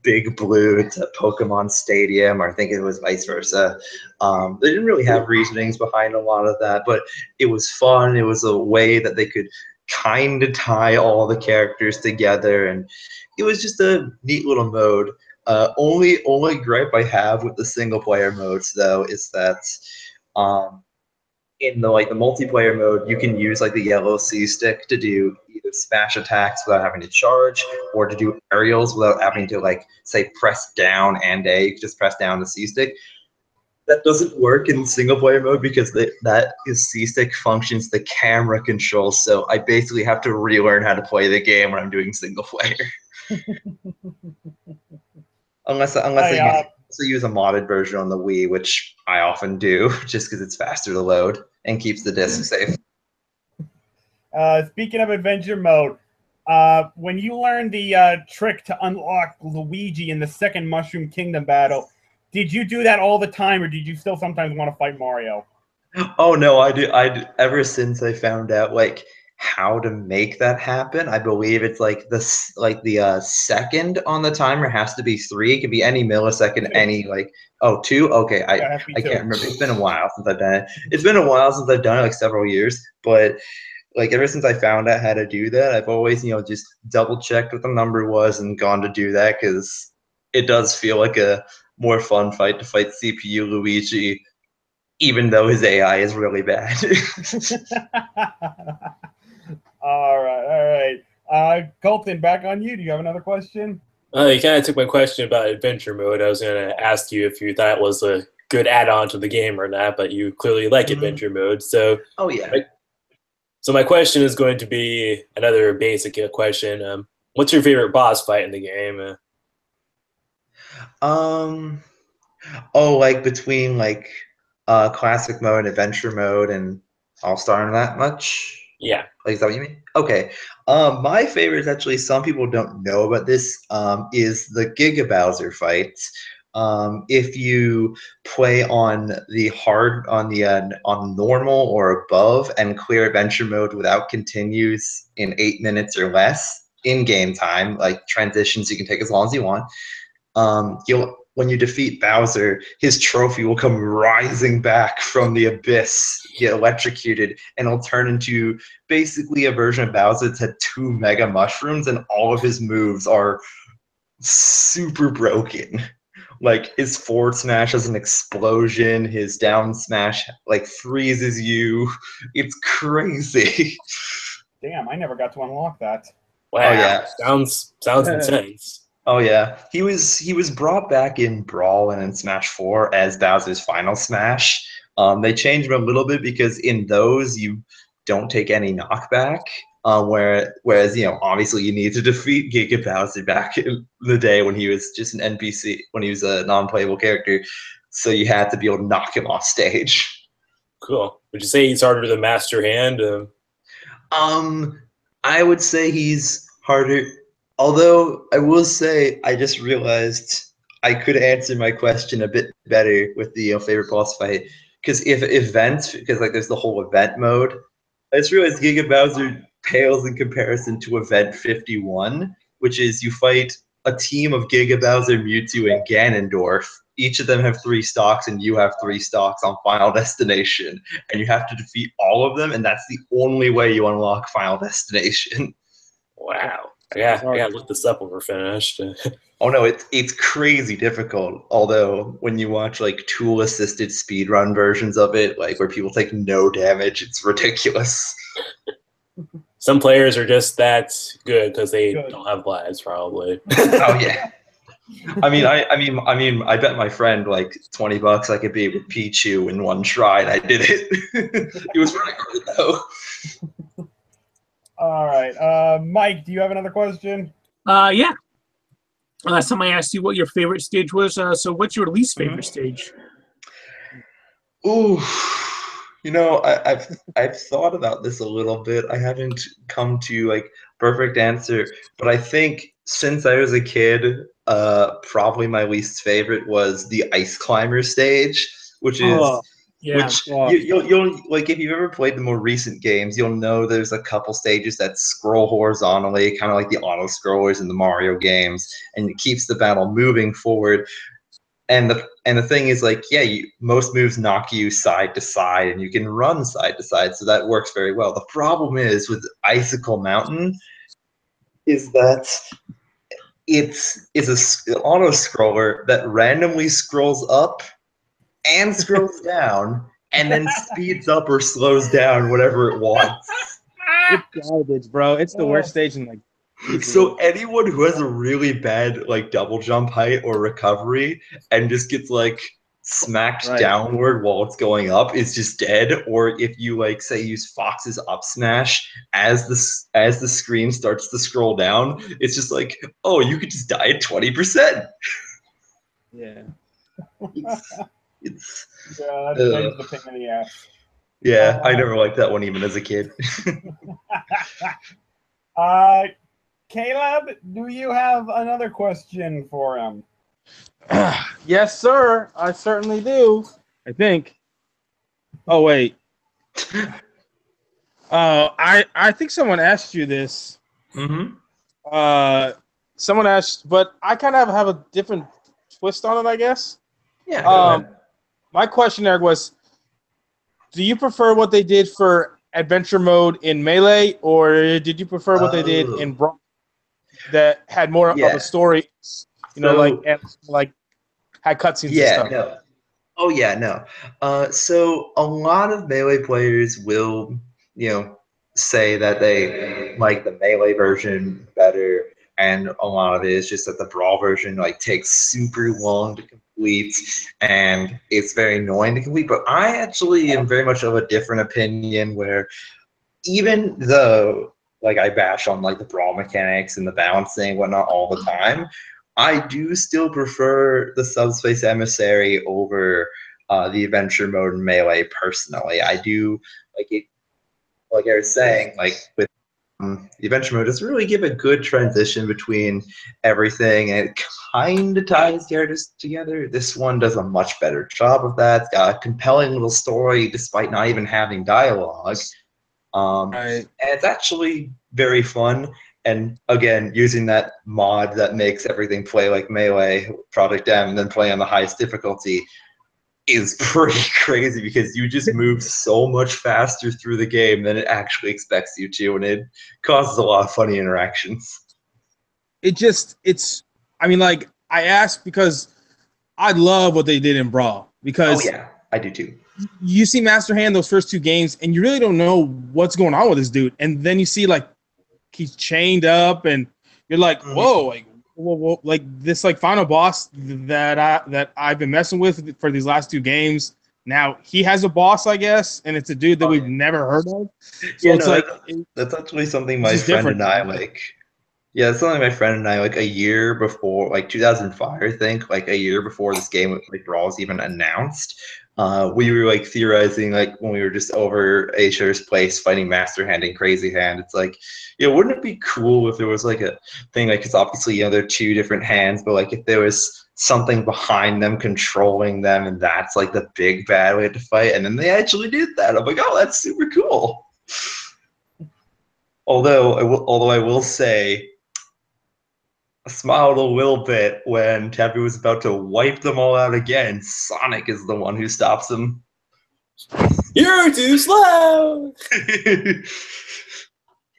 Big Blue to Pokemon Stadium, or I think it was vice versa. They didn't really have reasonings behind a lot of that, but it was fun. It was a way that they could kind of tie all the characters together, and it was just a neat little mode. Only gripe I have with the single player modes though is that in the multiplayer mode, you can use like the yellow C stick to do either smash attacks without having to charge, or to do aerials without having to say press down and A. You can just press down the C stick. That doesn't work in single player mode because that C stick functions the camera control. So I basically have to relearn how to play the game when I'm doing single player. unless I use a modded version on the Wii, which I often do, just because it's faster to load and keeps the disc safe.
Speaking of adventure mode, when you learned the trick to unlock Luigi in the second Mushroom Kingdom battle, did you do that all the time, or did you still sometimes want to fight Mario?
Oh no, I do. Ever since I found out how to make that happen, I believe it's the second on the timer has to be 3. It can be any millisecond, any 2. Okay, I can't remember. It's been a while since I've done it. It's been a while since I've done it, several years. But ever since I found out how to do that, I've always just double checked what the number was and gone to do that, because it does feel like a more fun fight to fight CPU Luigi even though his AI is really bad.
All right. Colton, back on you. Do you have another question?
You kind of took my question about adventure mode. I was going to ask you if you thought it was a good add-on to the game or not, but you clearly like adventure mode. So,
oh yeah.
So my question is going to be another basic question. What's your favorite boss fight in the game?
Like between like classic mode, adventure mode, and all-star and that much?
Yeah.
Like, is that what you mean? Okay. My favorite is actually, some people don't know about this, is the Giga Bowser fight. If you play on the on normal or above and clear adventure mode without continues in 8 minutes or less in game time, like transitions you can take as long as you want, when you defeat Bowser, his trophy will come rising back from the abyss, get electrocuted, and it'll turn into basically a version of Bowser that's had 2 mega mushrooms, and all of his moves are super broken. Like, his forward smash has an explosion, his down smash like freezes you. It's crazy.
Damn, I never got to unlock that.
Wow.
Oh yeah.
Sounds intense.
Oh yeah, he was brought back in Brawl and in Smash 4 as Bowser's final smash. They changed him a little bit because in those you don't take any knockback. Whereas obviously you need to defeat Giga Bowser back in the day when he was just an NPC, when he was a non-playable character. So you had to be able to knock him off stage.
Cool. Would you say he's harder than Master Hand?
I would say he's harder. Although I will say, I just realized I could answer my question a bit better with the favorite boss fight. Because because like there's the whole event mode. I just realized Giga Bowser pales in comparison to Event 51, which is you fight a team of Giga Bowser, Mewtwo, and Ganondorf. Each of them have 3 stocks, and you have 3 stocks on Final Destination. And you have to defeat all of them, and that's the only way you unlock Final Destination.
Wow. I gotta look this up when we're finished.
Oh no, it's crazy difficult. Although when you watch like tool assisted speedrun versions of it, like where people take no damage, it's ridiculous.
Some players are just that good because they don't have lives, probably.
Oh yeah. I mean, I bet my friend like $20 I could be with Pichu in one try, and I did it. It was really hard though.
All right, Mike, do you have another question?
Yeah. Last time I asked you what your favorite stage was. So what's your least favorite stage?
Ooh, I've thought about this a little bit. I haven't come to like perfect answer, but I think since I was a kid, probably my least favorite was the Ice Climber stage, which is you'll like, if you've ever played the more recent games, you'll know there's a couple stages that scroll horizontally, kind of like the auto scrollers in the Mario games, and it keeps the battle moving forward. And the thing is, like, yeah, most moves knock you side to side, and you can run side to side, so that works very well. The problem is with Icicle Mountain is that it's an auto scroller that randomly scrolls up and scrolls down, and then speeds up or slows down whatever it wants.
It's garbage, bro. It's the worst stage in like.
So anyone who has a really bad like double jump height or recovery and just gets like smacked downward while it's going up is just dead. Or if you like say use Fox's up smash as the screen starts to scroll down, it's just like, oh, you could just die at 20%.
Yeah.
It's
yeah, that's the pain in the ass.
Yeah, I never liked that one even as a kid.
Caleb, do you have another question for him?
Yes, sir. I certainly do. I think. Oh wait. I think someone asked you this.
Mm-hmm.
Someone asked, but I kind of have a different twist on it, I guess.
Yeah.
My question there was, do you prefer what they did for adventure mode in Melee, or did you prefer what they did in Brawl that had more of a story? You know, like had cutscenes and stuff.
No. Oh yeah, no. So a lot of Melee players will, say that they like the Melee version better, and a lot of it is just that the Brawl version like takes super long to complete, and it's very annoying to complete. But I actually am very much of a different opinion, where even though like I bash on like the Brawl mechanics and the balancing and whatnot all the time, I do still prefer the Subspace Emissary over the adventure mode in Melee. Personally, I do like it. Like I was saying, like with the adventure mode, doesn't really give a good transition between everything, and it kind of ties characters together. This one does a much better job of that. It's got a compelling little story, despite not even having dialogue.
Right.
And it's actually very fun. And again, using that mod that makes everything play like Melee, Project M, and then play on the highest difficulty is pretty crazy, because you just move so much faster through the game than it actually expects you to, and it causes a lot of funny interactions.
I mean, like, I asked because I love what they did in Brawl, because
Oh yeah, I do too.
you see Master Hand those first two games, and you really don't know what's going on with this dude, and then you see like he's chained up, and you're like, whoa, like, whoa, like this like final boss that I've been messing with for these last two games. Now he has a boss, I guess, and it's a dude that we've never heard of. So it's like
that's actually something
it's
my
just
friend
different.
and I like. Yeah, it's something my friend and I like a year before, like 2005, I think, like a year before this game, like Brawl was even announced. We were like theorizing, like when we were just over Asher's place fighting Master Hand and Crazy Hand. It's like, wouldn't it be cool if there was like a thing, like, it's obviously, they're two different hands, but like if there was something behind them controlling them, and that's like the big bad we had to fight, and then they actually did that. I'm like, oh, that's super cool. Although I will say, I smiled a little bit when Tabby was about to wipe them all out again. Sonic is the one who stops him.
You're too slow!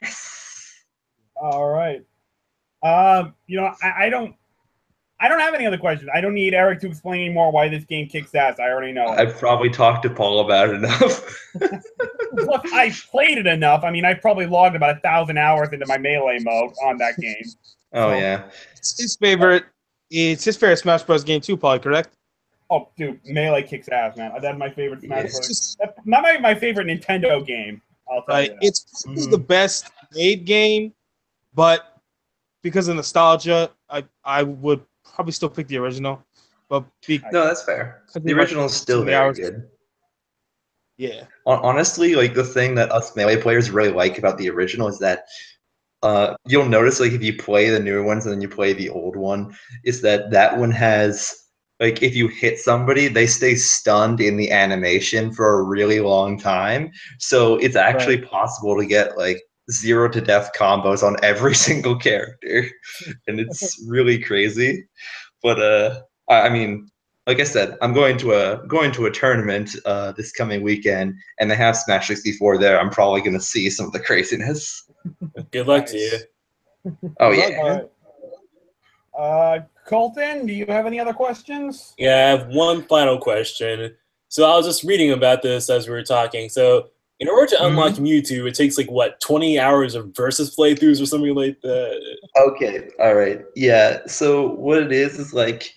Yes.
All right. I don't have any other questions. I don't need Eric to explain anymore why this game kicks ass. I already know.
I've probably talked to Paul about it enough.
Look, I've played it enough. I mean, I've probably logged about 1,000 hours into my Melee mode on that game.
Oh, yeah.
It's his favorite Smash Bros. Game too, Paul, correct?
Oh, dude, Melee kicks ass, man. That's my favorite Smash Bros. That's not my favorite Nintendo game. I'll tell you that.
It's probably the best made game, but because of nostalgia, I would probably still pick the original. But
no, that's fair. The original is still very good.
Yeah.
Honestly, like the thing that us Melee players really like about the original is that you'll notice, like, if you play the newer ones and then you play the old one, is that one has, like, if you hit somebody, they stay stunned in the animation for a really long time. So it's actually possible to get like 0 to death combos on every single character, and it's really crazy. But I mean, like I said, I'm going to a tournament this coming weekend, and they have Smash 64 there. I'm probably going to see some of the craziness.
Good luck to you.
Oh yeah.
Colton, do you have any other questions?
Yeah, I have one final question. So I was just reading about this as we were talking. So in order to unlock Mewtwo, it takes like what, 20 hours of versus playthroughs or something like that?
Okay, all right. Yeah, so what it is like,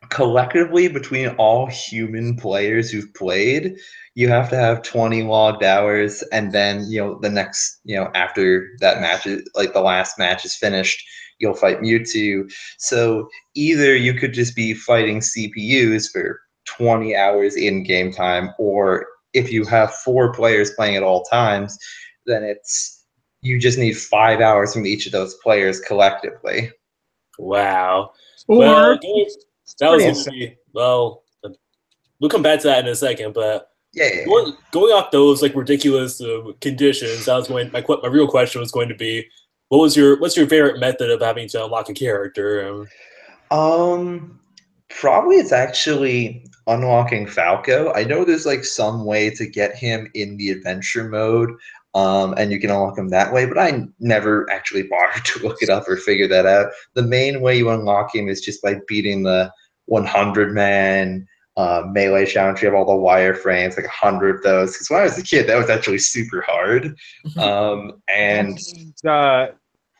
collectively between all human players who've played, you have to have 20 logged hours, and then the next, after that match is, like, the last match is finished, you'll fight Mewtwo. So either you could just be fighting CPUs for 20 hours in game time, or if you have 4 players playing at all times, then you just need 5 hours from each of those players collectively.
Wow.
Or
well, that was going to
insane.
be, well, we'll come back to that in a second, but
Yeah.
Going off those like ridiculous conditions, that was my real question was going to be, what's your favorite method of having to unlock a character?
Probably it's actually unlocking Falco. I know there's like some way to get him in the adventure mode, and you can unlock him that way, but I never actually bothered to look it up or figure that out. The main way you unlock him is just by beating the 100-man Melee challenge. You have all the wireframes, like 100 of those. Because when I was a kid, that was actually super hard. And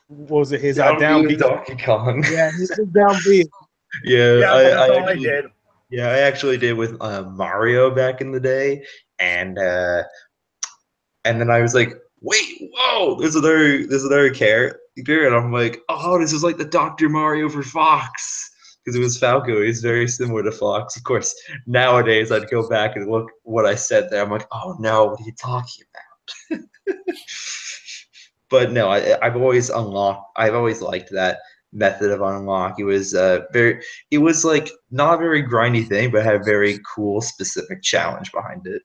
what was it? His
Down
down
B
B.
Donkey Kong.
Yeah, his down B.
Yeah,
Yeah, that's all I did.
Yeah, I actually did with Mario back in the day, and then I was like, wait, whoa, there's another character, and I'm like, oh, this is like the Dr. Mario for Fox, because it was Falco. He's very similar to Fox. Of course, nowadays I'd go back and look what I said there. I'm like, oh no, what are you talking about? But no, I've always liked that method of unlock. It was it was like not a very grindy thing, but had a very cool specific challenge behind it.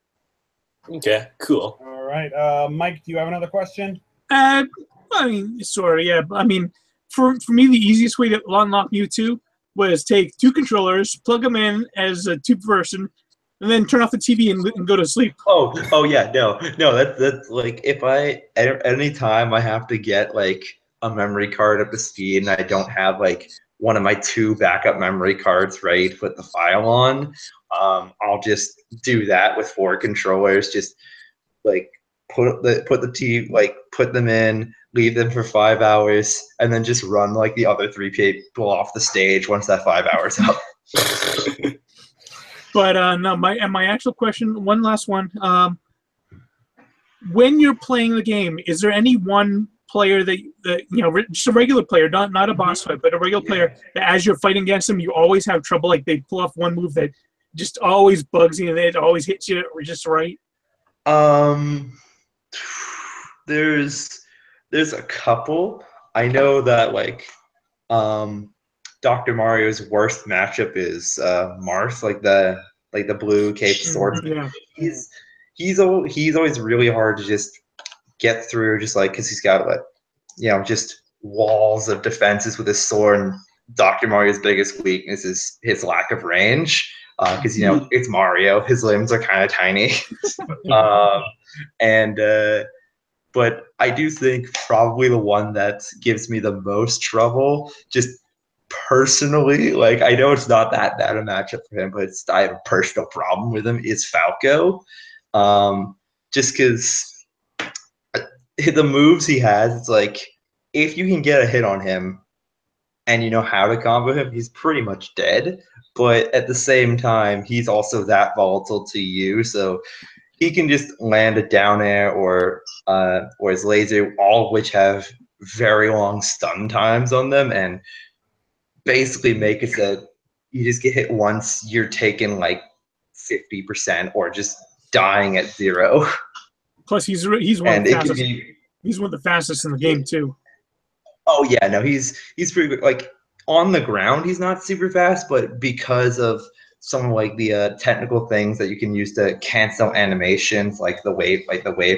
Okay, cool.
All right, Mike, do you have another question?
I mean, sort of, yeah. I mean, for me, the easiest way to unlock Mewtwo was take 2 controllers, plug them in as a 2-person, and then turn off the TV and go to sleep.
Oh yeah, no, that's like if any time I have to get like a memory card up to speed and I don't have like one of my 2 backup memory cards ready to put the file on, I'll just do that with 4 controllers. Just like put the TV, like put them in, leave them for 5 hours, and then just run like the other 3 people off the stage once that 5 hours up.
But no, my actual question, one last one. When you're playing the game, is there any one player that just a regular player, not a boss fight, but a regular player that as you're fighting against them, you always have trouble? Like they pull off one move that just always bugs you and it always hits you just right.
There's a couple. I know that like Dr. Mario's worst matchup is Marth, like the blue cape swordsman.
Yeah.
He's always really hard to just get through, just like because he's got like just walls of defenses with his sword. And Dr. Mario's biggest weakness is his lack of range, because it's Mario. His limbs are kind of tiny, but I do think probably the one that gives me the most trouble, just personally, like I know it's not that bad a matchup for him, but I have a personal problem with him, is Falco. Just because the moves he has, it's like if you can get a hit on him and you know how to combo him, he's pretty much dead. But at the same time, he's also that volatile to you, so he can just land a down air or his laser, all of which have very long stun times on them, and basically make it that you just get hit once, you're taking like 50% or just dying at 0.
Plus, he's one of the fastest. He's one of the fastest in the game too.
Oh yeah, no, he's pretty good. Like on the ground, he's not super fast, but because of some of like the technical things that you can use to cancel animations, like the wave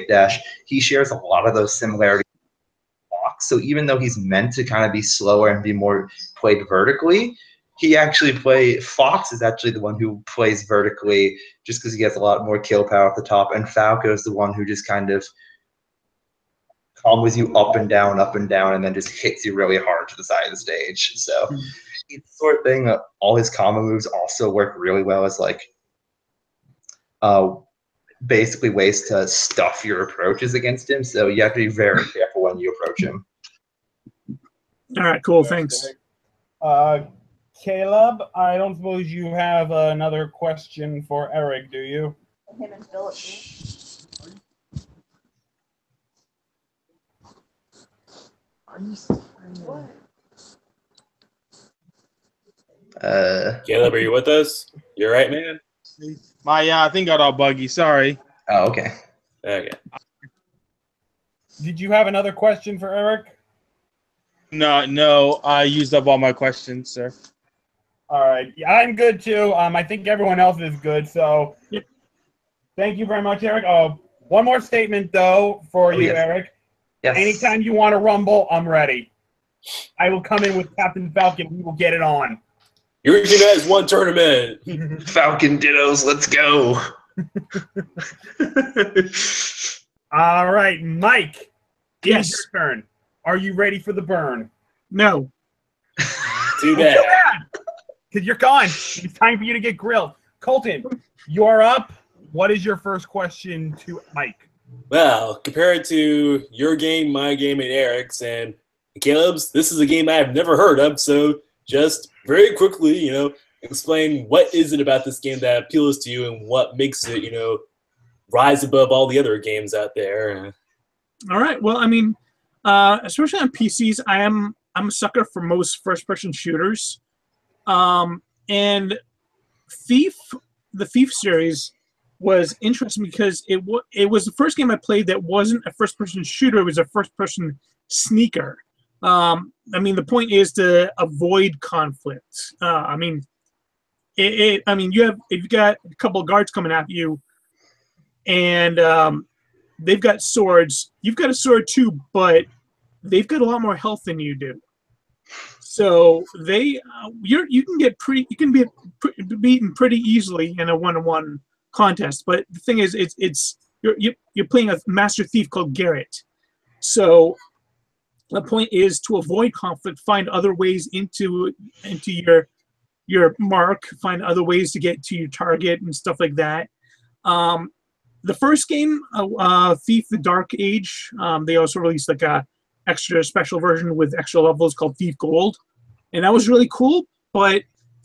dash, he shares a lot of those similarities. So even though he's meant to kind of be slower and be more played vertically, Fox is actually the one who plays vertically just because he has a lot more kill power at the top, and Falco is the one who just kind of combos you up and down, and then just hits you really hard to the side of the stage. So it's the sort of thing that all his combo moves also work really well as like basically ways to stuff your approaches against him. So you have to be very careful when you approach him.
All right, cool, thanks.
Caleb, I don't suppose you have another question for Eric, do you?
Him and Philip. What?
Caleb, are you with us? You all right, man?
My thing got all buggy. Sorry.
Oh, okay.
Okay.
Did you have another question for Eric?
No, I used up all my questions, sir.
All right. Yeah, I'm good too. I think everyone else is good. So thank you very much, Eric. One more statement though for you,
yes.
Eric.
Yes.
Anytime you want to rumble, I'm ready. I will come in with Captain Falcon. We will get it on.
Eurasian has one tournament.
Falcon Dittos, let's go.
All right, Mike.
Yes.
It's your turn. Are you ready for the burn?
No.
Too bad.
Because you're gone. It's time for you to get grilled. Colton, you are up. What is your first question to Mike?
Well, compared to your game, my game, and Eric's and Caleb's, this is a game I've never heard of. So just very quickly, explain what is it about this game that appeals to you and what makes it, rise above all the other games out there.
All right. Well, I mean, especially on PCs, I'm a sucker for most first-person shooters, and the Thief series was interesting because it was the first game I played that wasn't a first-person shooter. It was a first-person sneaker. I mean, the point is to avoid conflict. I mean, if you got a couple of guards coming at you, and they've got swords. You've got a sword too, but they've got a lot more health than you do. So you can be beaten pretty easily in a one-on-one contest. But the thing is, you're playing a master thief called Garrett. So the point is to avoid conflict, find other ways into your mark, find other ways to get to your target and stuff like that. The first game, Thief: The Dark Age, they also released like a extra special version with extra levels called Thief Gold, and that was really cool. But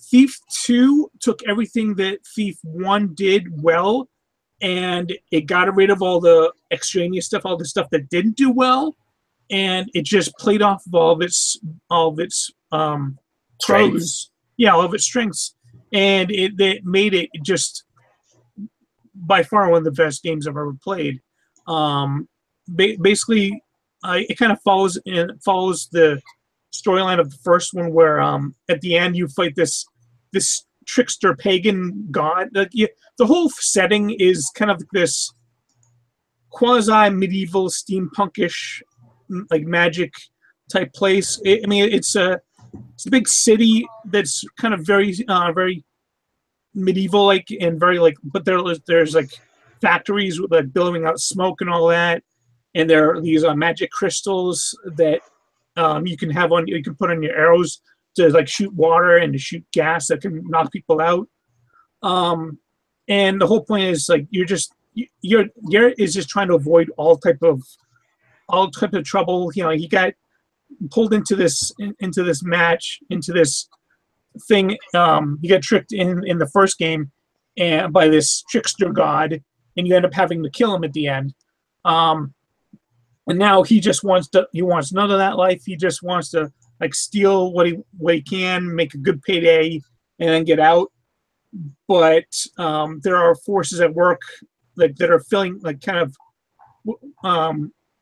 Thief 2 took everything that Thief 1 did well, and it got rid of all the extraneous stuff, all the stuff that didn't do well, and it just played off of all of its pros, all of its strengths, and it made it just by far one of the best games I've ever played. Basically, it kind of follows the storyline of the first one, where at the end you fight this trickster pagan god. The whole setting is kind of this quasi medieval steampunkish like magic type place. It's a big city that's kind of very medieval like, and very like, but there's like factories with like billowing out smoke and all that, and there are these magic crystals that you can put on your arrows to like shoot water and to shoot gas that can knock people out. And the whole point is like Garrett is just trying to avoid all type of trouble. He got pulled into this match, into this thing. You get tricked in the first game and by this trickster god, and you end up having to kill him at the end. And now he wants none of that life. He just wants to like steal what he can, make a good payday, and then get out. But there are forces at work like that are feeling like kind of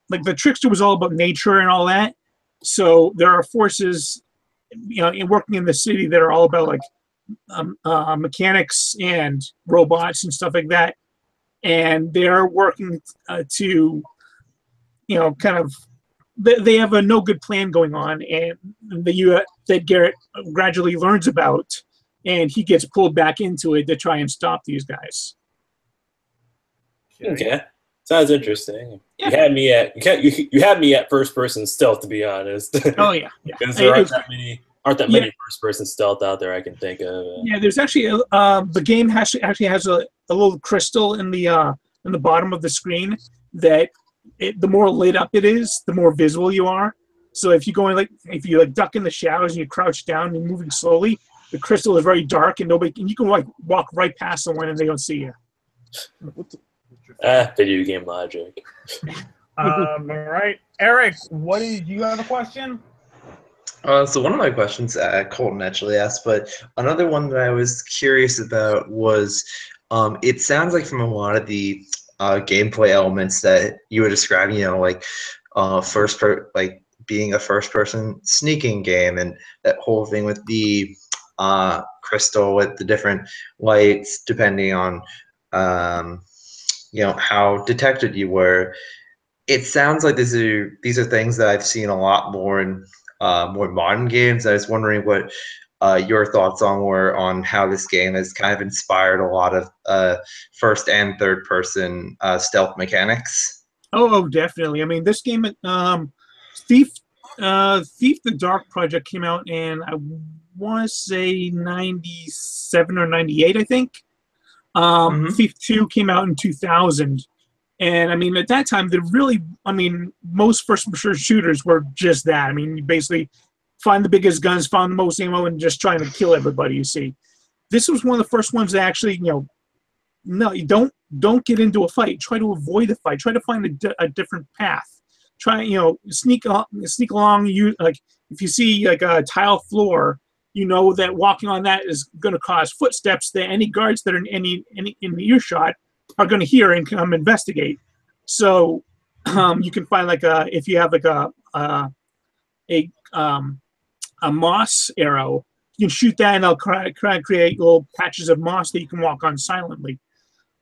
like the trickster was all about nature and all that. So there are forces, working in the city that are all about like mechanics and robots and stuff like that, and they're working to, kind of, they have a no good plan going on, and that Garrett gradually learns about, and he gets pulled back into it to try and stop these guys.
Okay. Sounds interesting.
Yeah.
You had me at first person stealth, to be honest.
Oh yeah.
Because there aren't that many first person stealth out there I can think of.
Yeah, there's actually the game actually has a little crystal in the bottom of the screen that the more lit up it is, the more visible you are. So if you duck in the shadows and you crouch down and you're moving slowly, the crystal is very dark and you can like walk right past someone and they don't see you.
Video game logic.
All right, Eric, you have a question?
So one of my questions, Colton actually asked, but another one that I was curious about was, it sounds like from a lot of the gameplay elements that you were describing, being a first-person sneaking game, and that whole thing with the crystal with the different lights, depending on how detected you were. It sounds like these are things that I've seen a lot more in more modern games. I was wondering what your thoughts were on how this game has kind of inspired a lot of first and third person stealth mechanics.
Oh, definitely. I mean, this game, Thief the Dark Project came out in, I want to say 97 or 98, I think. Thief 2 came out in 2000. And, I mean, at that time, most first-person shooters were just that. I mean, you basically find the biggest guns, find the most ammo, and just trying to kill everybody, you see. This was one of the first ones that actually, no, you don't get into a fight. Try to avoid a fight. Try to find a different path. Try, sneak along. If you see, like, a tile floor, you know that walking on that is going to cause footsteps that any guards that are in the earshot are going to hear and come investigate. So you can find if you have a moss arrow, you can shoot that and it'll create little patches of moss that you can walk on silently.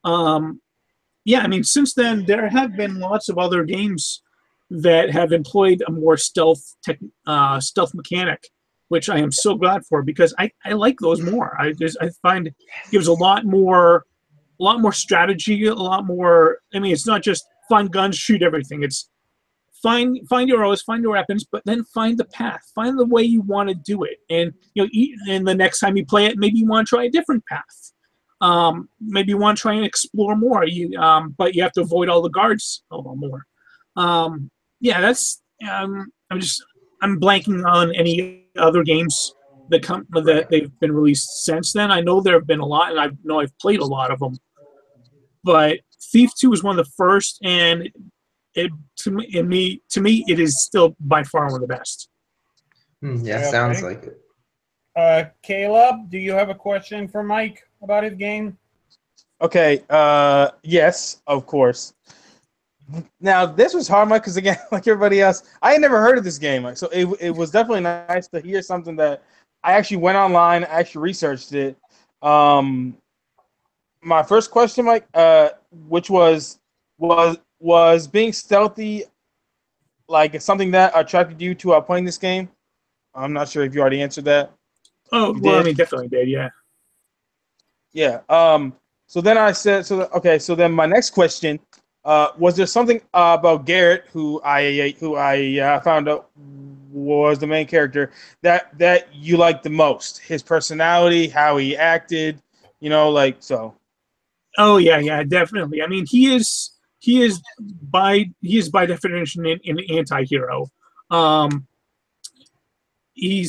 Yeah, I mean, since then there have been lots of other games that have employed a more stealth mechanic, which I am so glad for, because I like those more. I find it gives a lot more strategy, a lot more. I mean, it's not just find guns, shoot everything. It's find your arrows, find your weapons, but then find the path, find the way you want to do it. And and the next time you play it, maybe you want to try a different path. Maybe you want to try and explore more. But you have to avoid all the guards a little more. Yeah, that's. I'm blanking on any other games that they've been released since then. I know there have been a lot, and I know I've played a lot of them. But Thief 2 is one of the first, and to me, it is still by far one of the best.
Yeah, okay. Sounds like it.
Caleb, do you have a question for Mike about his game?
Okay. Yes, of course. Now, this was hard, Mike, because, again, like everybody else, I had never heard of this game. So it was definitely nice to hear something that I actually went online, actually researched it. My first question, Mike, which was being stealthy, like, something that attracted you to playing this game? I'm not sure if you already answered that.
Oh, well, I mean, definitely did, yeah.
Yeah. So then I said, so then my next question, was there something about Garrett, who I found out was the main character, that you liked the most? His personality, how he acted, so. Oh
yeah, definitely. I mean, he is by definition an anti-hero. He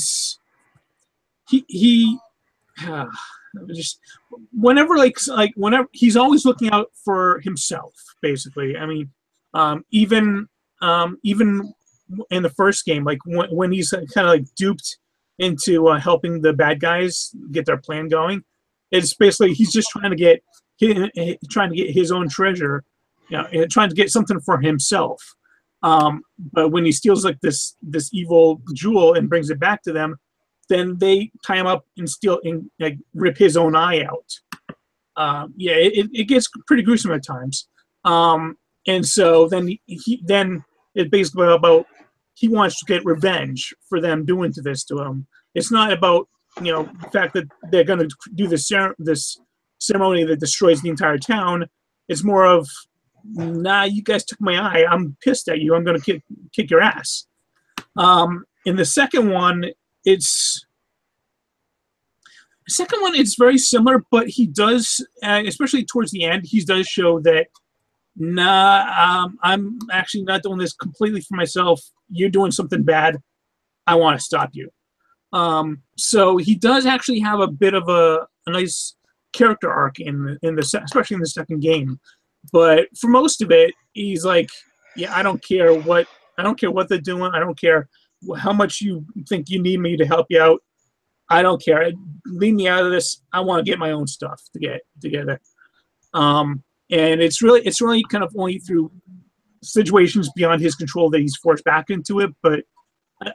just whenever he's always looking out for himself, basically. I mean, even in the first game, like when he's kind of duped into helping the bad guys get their plan going, it's basically he's just trying to get his own treasure, trying to get something for himself. But when he steals this evil jewel and brings it back to them, then they tie him up and steal and rip his own eye out. Yeah, it gets pretty gruesome at times. And so then it's basically about he wants to get revenge for them doing this to him. It's not about the fact that they're going to do this ceremony that destroys the entire town. It's more of, nah, you guys took my eye. I'm pissed at you. I'm going to kick your ass. In the second one, it's very similar, but he does, especially towards the end, he does show that, I'm actually not doing this completely for myself. You're doing something bad. I want to stop you. So he does actually have a bit of a nice character arc especially in the second game. But for most of it, he's like, yeah, I don't care what they're doing. I don't care how much you think you need me to help you out. I don't care. Leave me out of this. I want to get my own stuff to get together. And it's really kind of only through situations beyond his control that he's forced back into it. But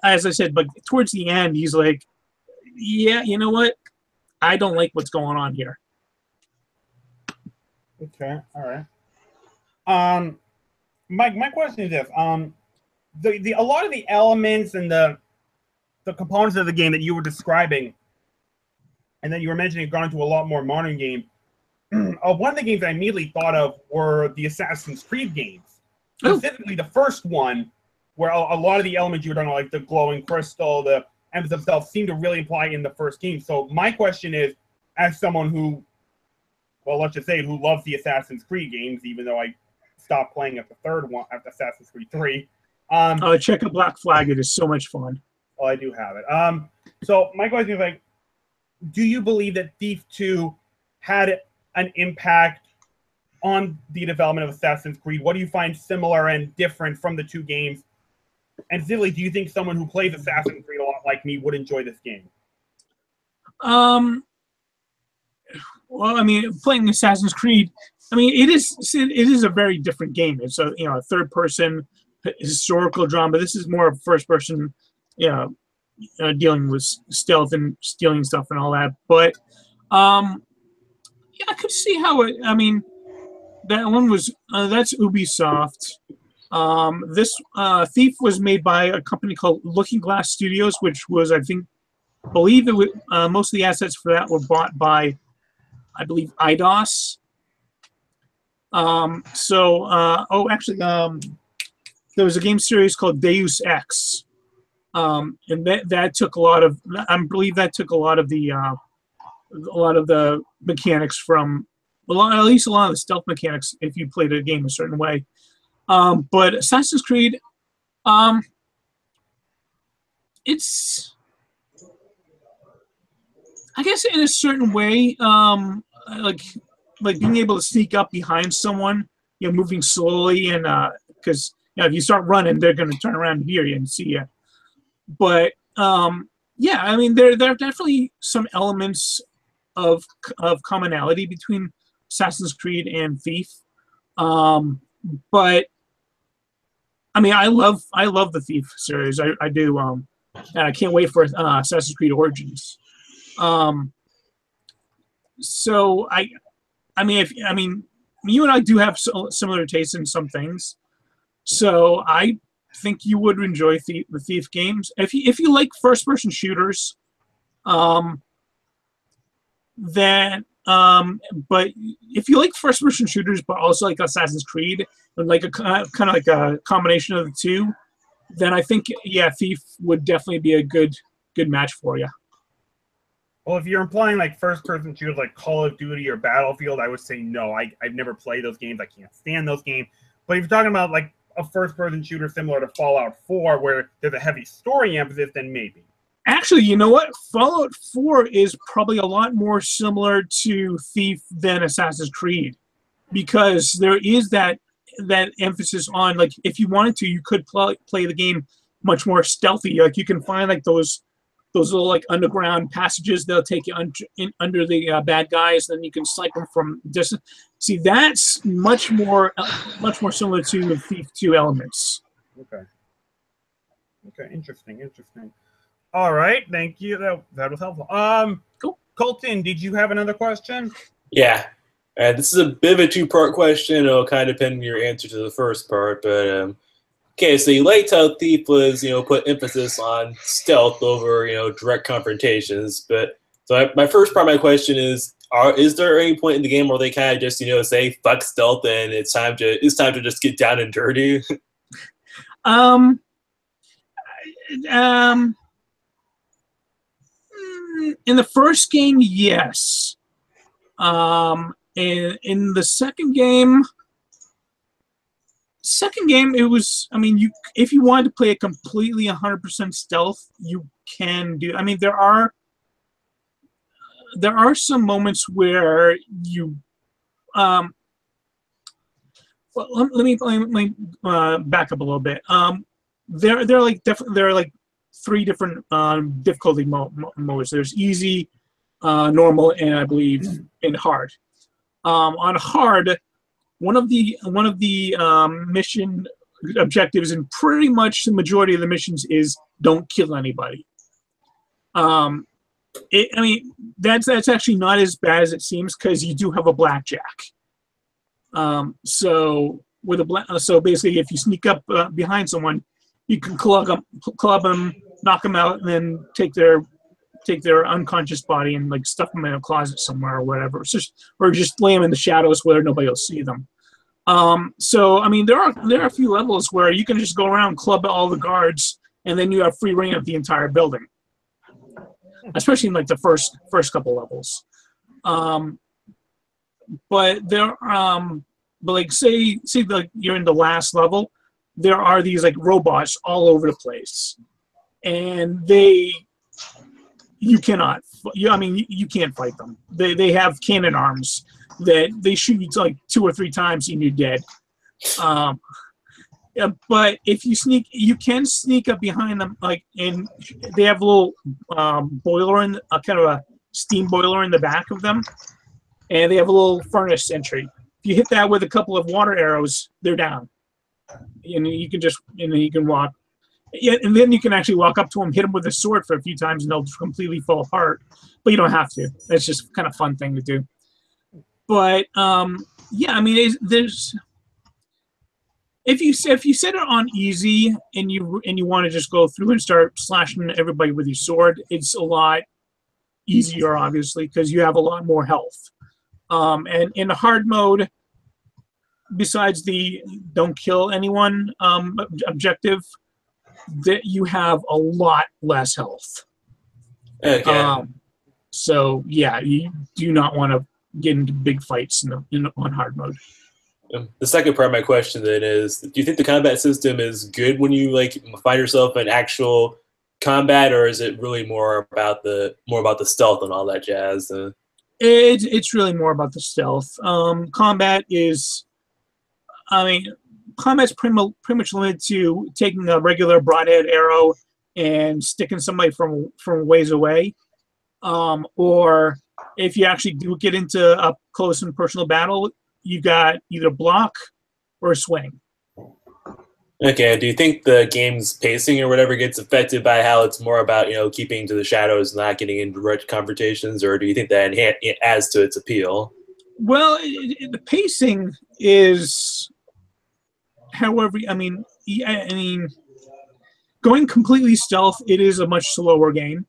as I said, but towards the end, he's like, yeah, you know what? I don't like what's going on here.
Okay, all right. Mike, my question is this: a lot of the elements and the components of the game that you were describing, and then you were mentioning have gone into a lot more modern game. One of the games I immediately thought of were the Assassin's Creed games, specifically the first one, where a lot of the elements you were talking about, like the glowing crystal, the emblems themselves, seem to really apply in the first game. So my question is, as someone who well, let's just say, who loves the Assassin's Creed games, even though I stopped playing at the third one after Assassin's Creed 3.
Check out Black Flag. It is so much fun.
Oh, I do have it. So my question is, like, do you believe that Thief 2 had an impact on the development of Assassin's Creed? What do you find similar and different from the two games? And Zilly, do you think someone who plays Assassin's Creed a lot like me would enjoy this game?
Well, I mean, playing Assassin's Creed, I mean, it is a very different game. It's a a third person historical drama. This is more of first person, dealing with stealth and stealing stuff and all that. But I could see how it. I mean, that one was that's Ubisoft. This Thief was made by a company called Looking Glass Studios, which was, I believe it was, most of the assets for that were bought by, I believe, IDOS. There was a game series called Deus Ex, and that took a lot of, I believe that took a lot of the mechanics from, at least a lot of the stealth mechanics if you played a game a certain way. But Assassin's Creed, it's, I guess in a certain way, like being able to sneak up behind someone, moving slowly, and because if you start running, they're going to turn around and hear you and see you. But yeah, I mean, there are definitely some elements of commonality between Assassin's Creed and Thief. But I mean, I love the Thief series. I do. And I can't wait for Assassin's Creed Origins. So I mean, you and I do have similar tastes in some things. So I think you would enjoy the Thief games if you like first person shooters. Then but if you like first person shooters, but also like Assassin's Creed, and like a kind of like a combination of the two, then I think Thief would definitely be a good match for you.
Well, if you're implying like first-person shooters like Call of Duty or Battlefield, I would say no. I've never played those games. I can't stand those games. But if you're talking about like a first-person shooter similar to Fallout 4, where there's a heavy story emphasis, then maybe.
Actually, you know what? Fallout 4 is probably a lot more similar to Thief than Assassin's Creed, because there is that emphasis on, like, if you wanted to, you could play the game much more stealthy. Like, you can find like those little like underground passages. They'll take you under the bad guys, then you can snipe them from distance. See, that's much more similar to the Thief 2 elements.
Okay, interesting. All right, thank you. That was helpful.
Cool.
Colton, did you have another question?
Yeah. This is a bit of a two-part question. It'll kind of depend on your answer to the first part, but okay, so you liked how Thief was, put emphasis on stealth over, direct confrontations. But so my first part of my question is there any point in the game where they kind of just, say fuck stealth and it's time to just get down and dirty?
In the first game, yes. And in the second game, it was, I mean, if you wanted to play it completely 100% stealth, you can do. I mean, there are some moments where you well, let me back up a little bit. There are like three different difficulty modes. There's easy, normal, and I believe in hard. On hard, one of the mission objectives, and pretty much the majority of the missions, is don't kill anybody. I mean, that's actually not as bad as it seems, because you do have a blackjack. So basically, if you sneak up behind someone, you can club them, knock them out, and then take their unconscious body and like stuff them in a closet somewhere or whatever. Or just lay them in the shadows where nobody will see them. So I mean, there are a few levels where you can just go around, club all the guards, and then you have free reign of the entire building. Especially in like the first couple levels. but but like say like you're in the last level, there are these like robots all over the place, and you can't fight them. They have cannon arms that they shoot you like 2 or 3 times and you're dead. But if you can sneak up behind them, like, and they have a little boiler in kind of a steam boiler in the back of them, and they have a little furnace entry. If you hit that with a couple of water arrows, they're down, and you can walk. Yeah, and then you can actually walk up to them, hit them with a sword for a few times, and they'll completely fall apart. But you don't have to. That's just kind of fun thing to do. But yeah, I mean, there's if you set it on easy and you want to just go through and start slashing everybody with your sword, it's a lot easier, obviously, because you have a lot more health. And in the hard mode, besides the don't kill anyone objective, that you have a lot less health.
Okay.
So yeah, you do not want to get into big fights on hard mode.
The second part of my question then is: do you think the combat system is good when you like find yourself in actual combat, or is it really more about the stealth and all that jazz?
It's really more about the stealth. Combat is, I mean, combat's pretty much limited to taking a regular broadhead arrow and sticking somebody from ways away, or if you actually do get into a close and personal battle, you got either block or swing.
Okay. Do you think the game's pacing or whatever gets affected by how it's more about keeping to the shadows, not getting into direct confrontations, or do you think that it adds to its appeal?
Well, the pacing is, however, I mean, going completely stealth, it is a much slower game.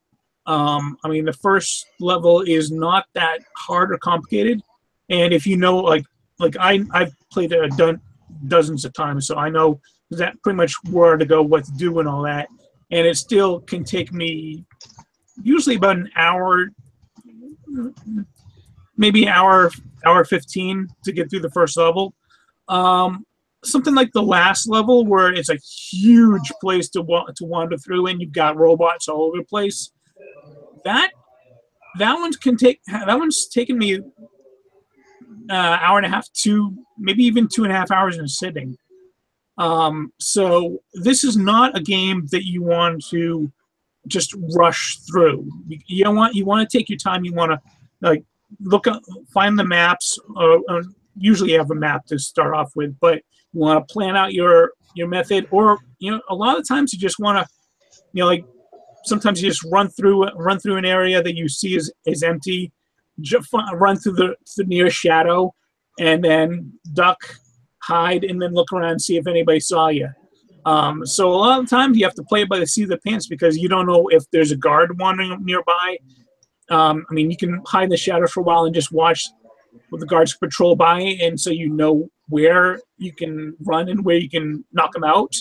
I mean, the first level is not that hard or complicated, and if you know, like I've played it dozens of times, so I know that pretty much where to go, what to do, and all that. And it still can take me usually about an hour, maybe hour 15 to get through the first level. Something like the last level, where it's a huge place to wander through, and you've got robots all over the place. That one's taken me hour and a half to maybe even 2.5 hours in a sitting. So this is not a game that you want to just rush through. You want to take your time. You want to like look up, find the maps. Usually you have a map to start off with, but you want to plan out your method, or a lot of times you just want to like sometimes you just run through an area that you see is empty, run through the nearest shadow, and then duck, hide, and then look around and see if anybody saw you. So a lot of times you have to play it by the seat of the pants, because you don't know if there's a guard wandering nearby. I mean, you can hide in the shadows for a while and just watch the guards patrol by, and so you know where you can run and where you can knock them out.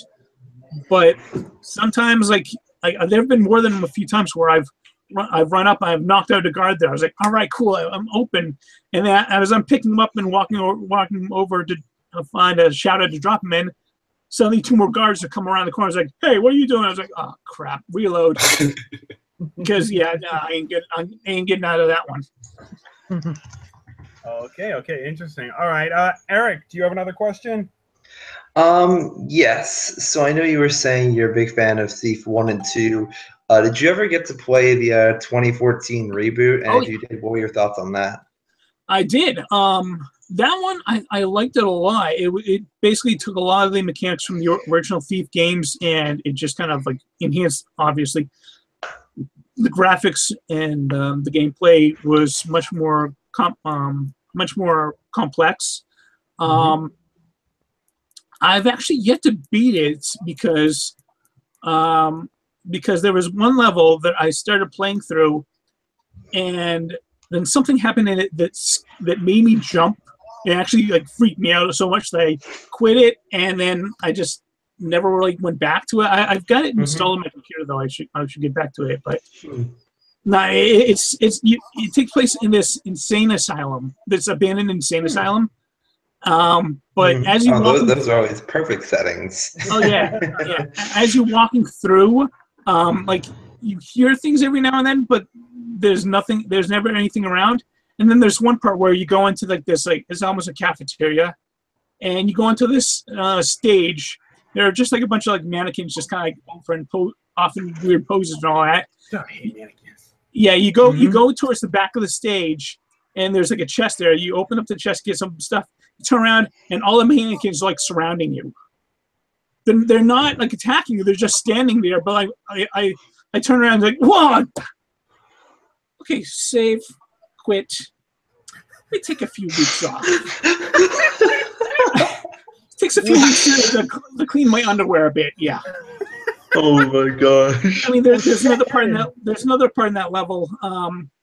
But sometimes, like there have been more than a few times where I've run up, I've knocked out a guard there. I was like, all right, cool, I'm open. And then as I'm picking them up and walking over to find a shadow to drop them in, suddenly 2 more guards that come around the corner. I was like, hey, what are you doing? I was like, oh, crap, reload. Because, yeah, I ain't getting out of that one.
Okay, interesting. All right, Eric, do you have another question?
Yes. So I know you were saying you're a big fan of Thief 1 and 2. Did you ever get to play the 2014 reboot? And if you did, what were your thoughts on that?
I did. That one, I liked it a lot. It basically took a lot of the mechanics from the original Thief games, and it just kind of like enhanced, obviously. The graphics and the gameplay was much more complex. I've actually yet to beat it because there was one level that I started playing through, and then something happened in it that made me jump. It actually like freaked me out so much that I quit it, and then I just never really went back to it. I've got it installed on my computer though. I should get back to it, but No, it takes place in this insane asylum, this abandoned insane asylum. But as you
those are always perfect settings.
Oh yeah, yeah. As you're walking through, like you hear things every now and then, but there's nothing. There's never anything around. And then there's one part where you go into like this, like it's almost a cafeteria, and you go into this stage. There are just like a bunch of like mannequins, just kind of like often weird poses and all that.
I hate mannequins.
Yeah, you go towards the back of the stage, and there's like a chest there. You open up the chest, get some stuff. You turn around, and all the mannequins are like surrounding you. They're not like attacking you; they're just standing there. But I turn around and like, whoa! Okay, save, quit. Let me take a few weeks off. Takes a few weeks to clean my underwear a bit. Yeah.
Oh my gosh.
I mean, there's another part in that. There's another part in that level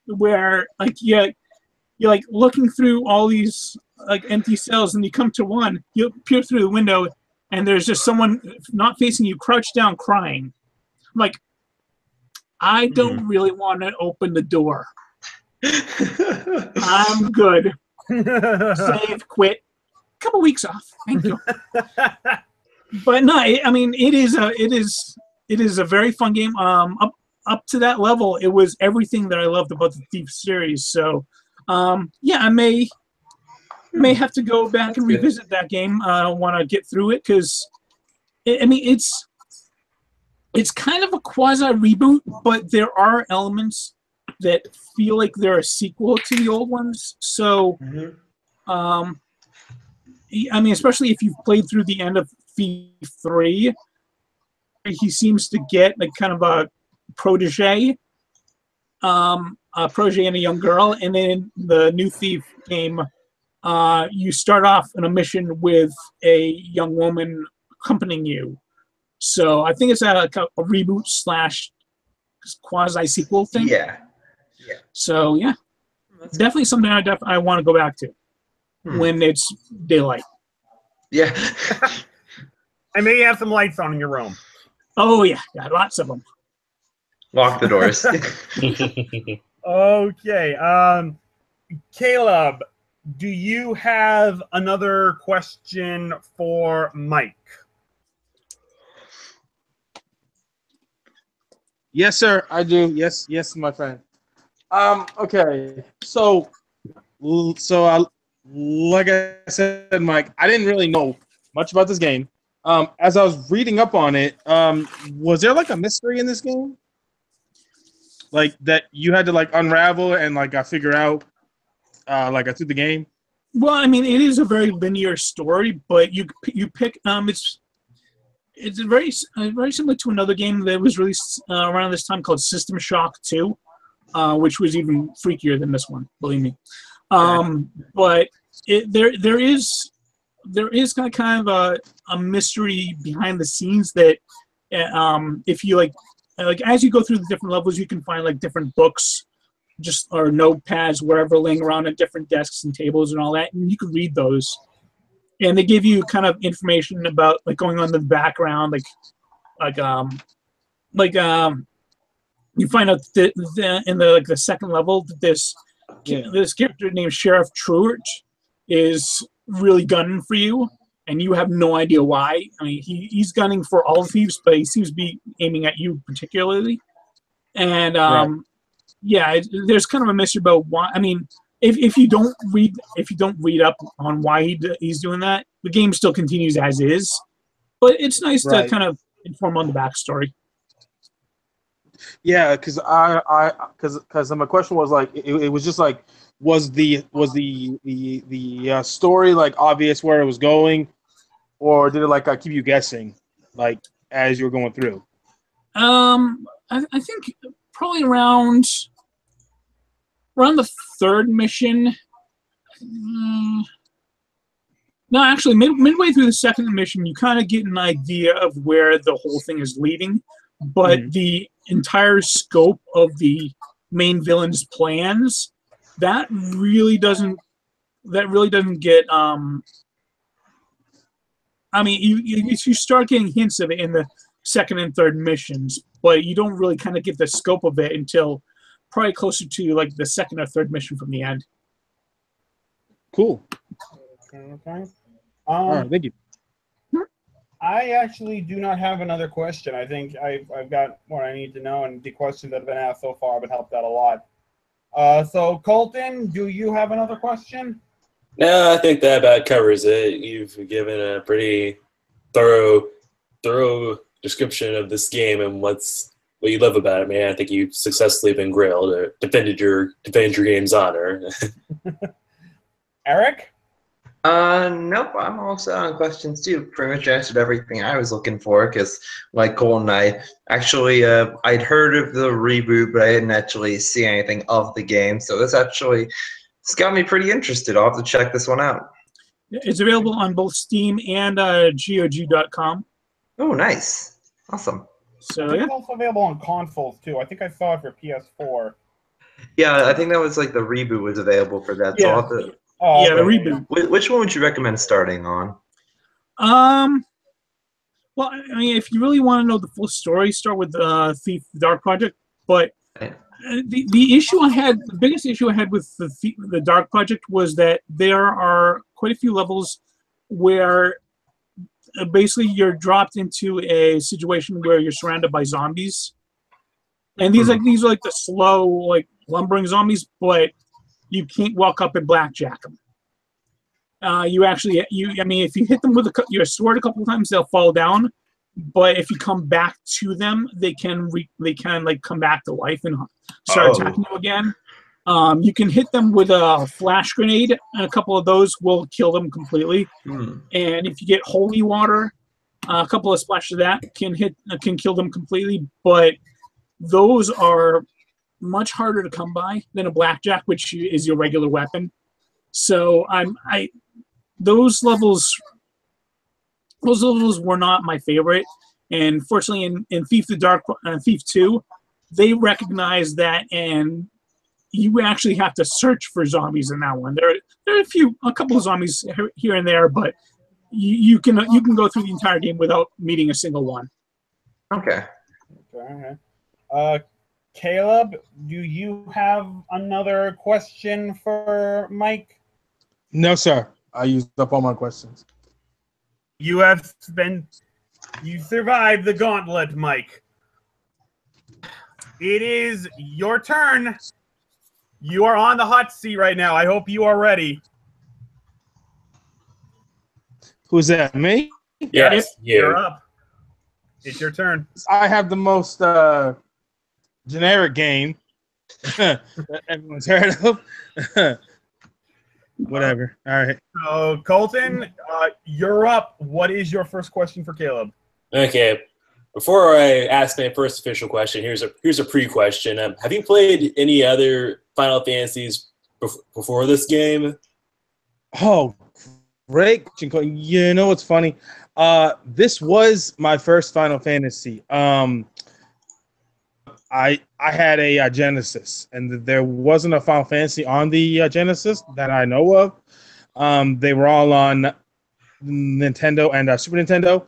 where like you're like looking through all these like empty cells, and you come to one. You peer through the window, and there's just someone not facing you, crouched down, crying. I'm like, I don't really want to open the door. I'm good. Save, quit. Couple weeks off. Thank you. But no, I mean, it is a very fun game. Up to that level, it was everything that I loved about the Thief series. So, yeah, I may have to go back and revisit that game. I want to get through it because, I mean, it's kind of a quasi reboot, but there are elements that feel like they're a sequel to the old ones. So, I mean, especially if you've played through the end of Thief 3, he seems to get like kind of a protege and a young girl, and then the new Thief game, you start off on a mission with a young woman accompanying you. So I think it's a reboot / quasi sequel thing.
Yeah.
So yeah, definitely something I want to go back to when it's daylight.
Yeah.
I may have some lights on in your room.
Oh yeah, lots of them.
Lock the doors.
Okay. Caleb, do you have another question for Mike?
Yes, sir, I do. Yes, my friend. Okay. So like I said, Mike, I didn't really know much about this game. As I was reading up on it, was there like a mystery in this game? Like that you had to like unravel and like figure out like through the game?
Well, I mean, it is a very linear story, but you pick it's very similar to another game that was released around this time called System Shock 2, which was even freakier than this one, believe me. But there is kind of a mystery behind the scenes that if you like as you go through the different levels, you can find like different books or notepads wherever laying around at different desks and tables and all that, and you can read those, and they give you kind of information about like going on in the background, you find out that in the second level that this character named Sheriff Truart is really gunning for you, and you have no idea why. I mean, he's gunning for all thieves, but he seems to be aiming at you particularly. And yeah, there's kind of a mystery about why. I mean, if you don't read up on why he's doing that, the game still continues as is. But it's nice to kind of inform on the backstory.
Yeah, because because my question was like it was just like was the story like obvious where it was going, or did it like keep you guessing like as you were going through?
I think probably around the third mission. No, actually, midway through the second mission, you kind of get an idea of where the whole thing is leading, but the entire scope of the main villain's plans that really doesn't get. I mean, you start getting hints of it in the second and third missions, but you don't really kind of get the scope of it until probably closer to like the second or third mission from the end.
Cool.
Okay.
All right, thank you.
I actually do not have another question. I think I've got what I need to know, and the questions that have been asked so far have been helped out a lot. So, Colton, do you have another question?
No, I think that about covers it. You've given a pretty thorough description of this game and what you love about it, man. I think you've successfully been grilled or defended your game's honor.
Eric?
Nope, I'm all set on questions too. Pretty much answered everything I was looking for because, like Cole and I, actually, I'd heard of the reboot, but I didn't actually see anything of the game. So it's got me pretty interested. I'll have to check this one out.
It's available on both Steam and GOG.com.
Oh, nice. Awesome.
So,
It's also available on consoles too. I think I saw it for PS4.
Yeah, I think that was like the reboot was available for that. So
Yeah.
I'll have to,
Yeah, the reboot.
which one would you recommend starting on?
Well, I mean, if you really want to know the full story, start with Thief Dark Project. But the issue I had, the biggest issue I had with the Dark Project was that there are quite a few levels where basically you're dropped into a situation where you're surrounded by zombies, and these are like the slow, like lumbering zombies, but you can't walk up and blackjack them. I mean, if you hit them with your sword a couple of times, they'll fall down. But if you come back to them, they can like come back to life and start attacking you again. You can hit them with a flash grenade, and a couple of those will kill them completely. And if you get holy water, a couple of splashes of that can kill them completely. But those are much harder to come by than a blackjack, which is your regular weapon. So those levels were not my favorite. And fortunately, in Thief 2, they recognize that, and you actually have to search for zombies in that one. There are a couple of zombies here and there, but you can go through the entire game without meeting a single one.
Okay.
Caleb, do you have another question for Mike?
No, sir. I used up all my questions.
You survived the gauntlet, Mike. It is your turn. You are on the hot seat right now. I hope you are ready.
Who's that? Me?
Yes,
you're up. It's your turn.
I have the most generic game that everyone's heard of. Whatever. All right.
So, Colton, you're up. What is your first question for Caleb?
Okay. Before I ask my first official question, here's a pre-question. Have you played any other Final Fantasies before this game?
Oh, great question. You know what's funny? This was my first Final Fantasy. I had a Genesis, and there wasn't a Final Fantasy on the Genesis that I know of. They were all on Nintendo and Super Nintendo,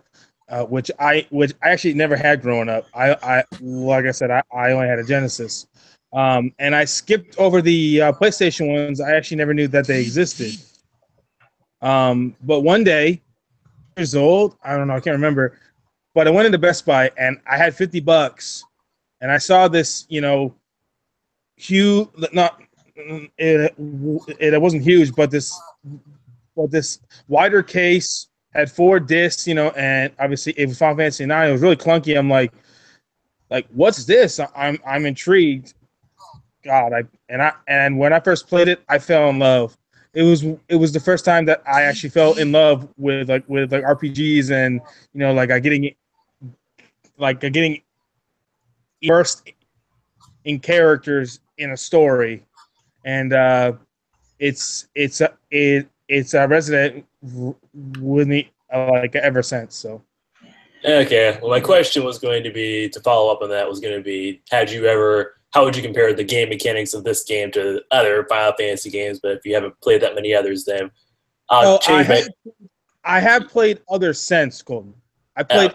which I actually never had growing up. I like I said, I only had a Genesis, and I skipped over the PlayStation ones. I actually never knew that they existed. But one day, years old, I don't know, I can't remember, but I went into Best Buy and I had $50. And I saw this, huge, it wasn't huge, but this wider case had 4 discs, and obviously it was Final Fantasy 9. It was really clunky. I'm like, what's this? I'm intrigued. God, and when I first played it, I fell in love. It was the first time that I actually fell in love with RPGs and getting immersed in characters in a story, and it's a resident with me ever since. So
okay, well, my question was going to be, to follow up on that, was going to be, how would you compare the game mechanics of this game to other Final Fantasy games? But if you haven't played that many others, then I'll change
I have played others since, Colton. I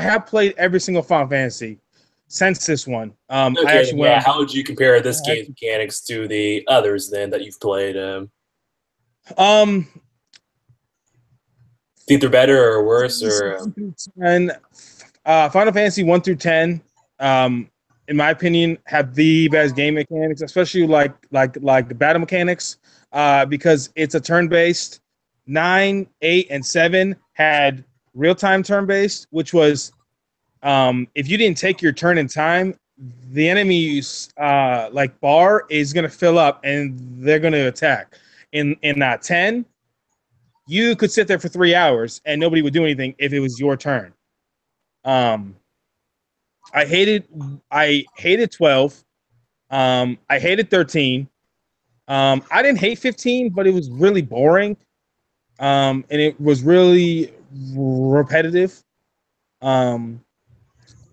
have played every single Final Fantasy since this one.
Okay,
I actually
yeah. How would you compare this game's mechanics to the others then that you've played? Think they're better or worse, or?
And Final Fantasy 1 through 10, in my opinion, have the best game mechanics, especially like the battle mechanics, because it's a turn-based. 9, 8, and 7 had real-time turn-based, which was if you didn't take your turn in time, the enemy's like bar is gonna fill up and they're gonna attack. In 10, you could sit there for 3 hours and nobody would do anything if it was your turn. I hated 12. I hated 13. I didn't hate 15, but it was really boring. And it was really repetitive.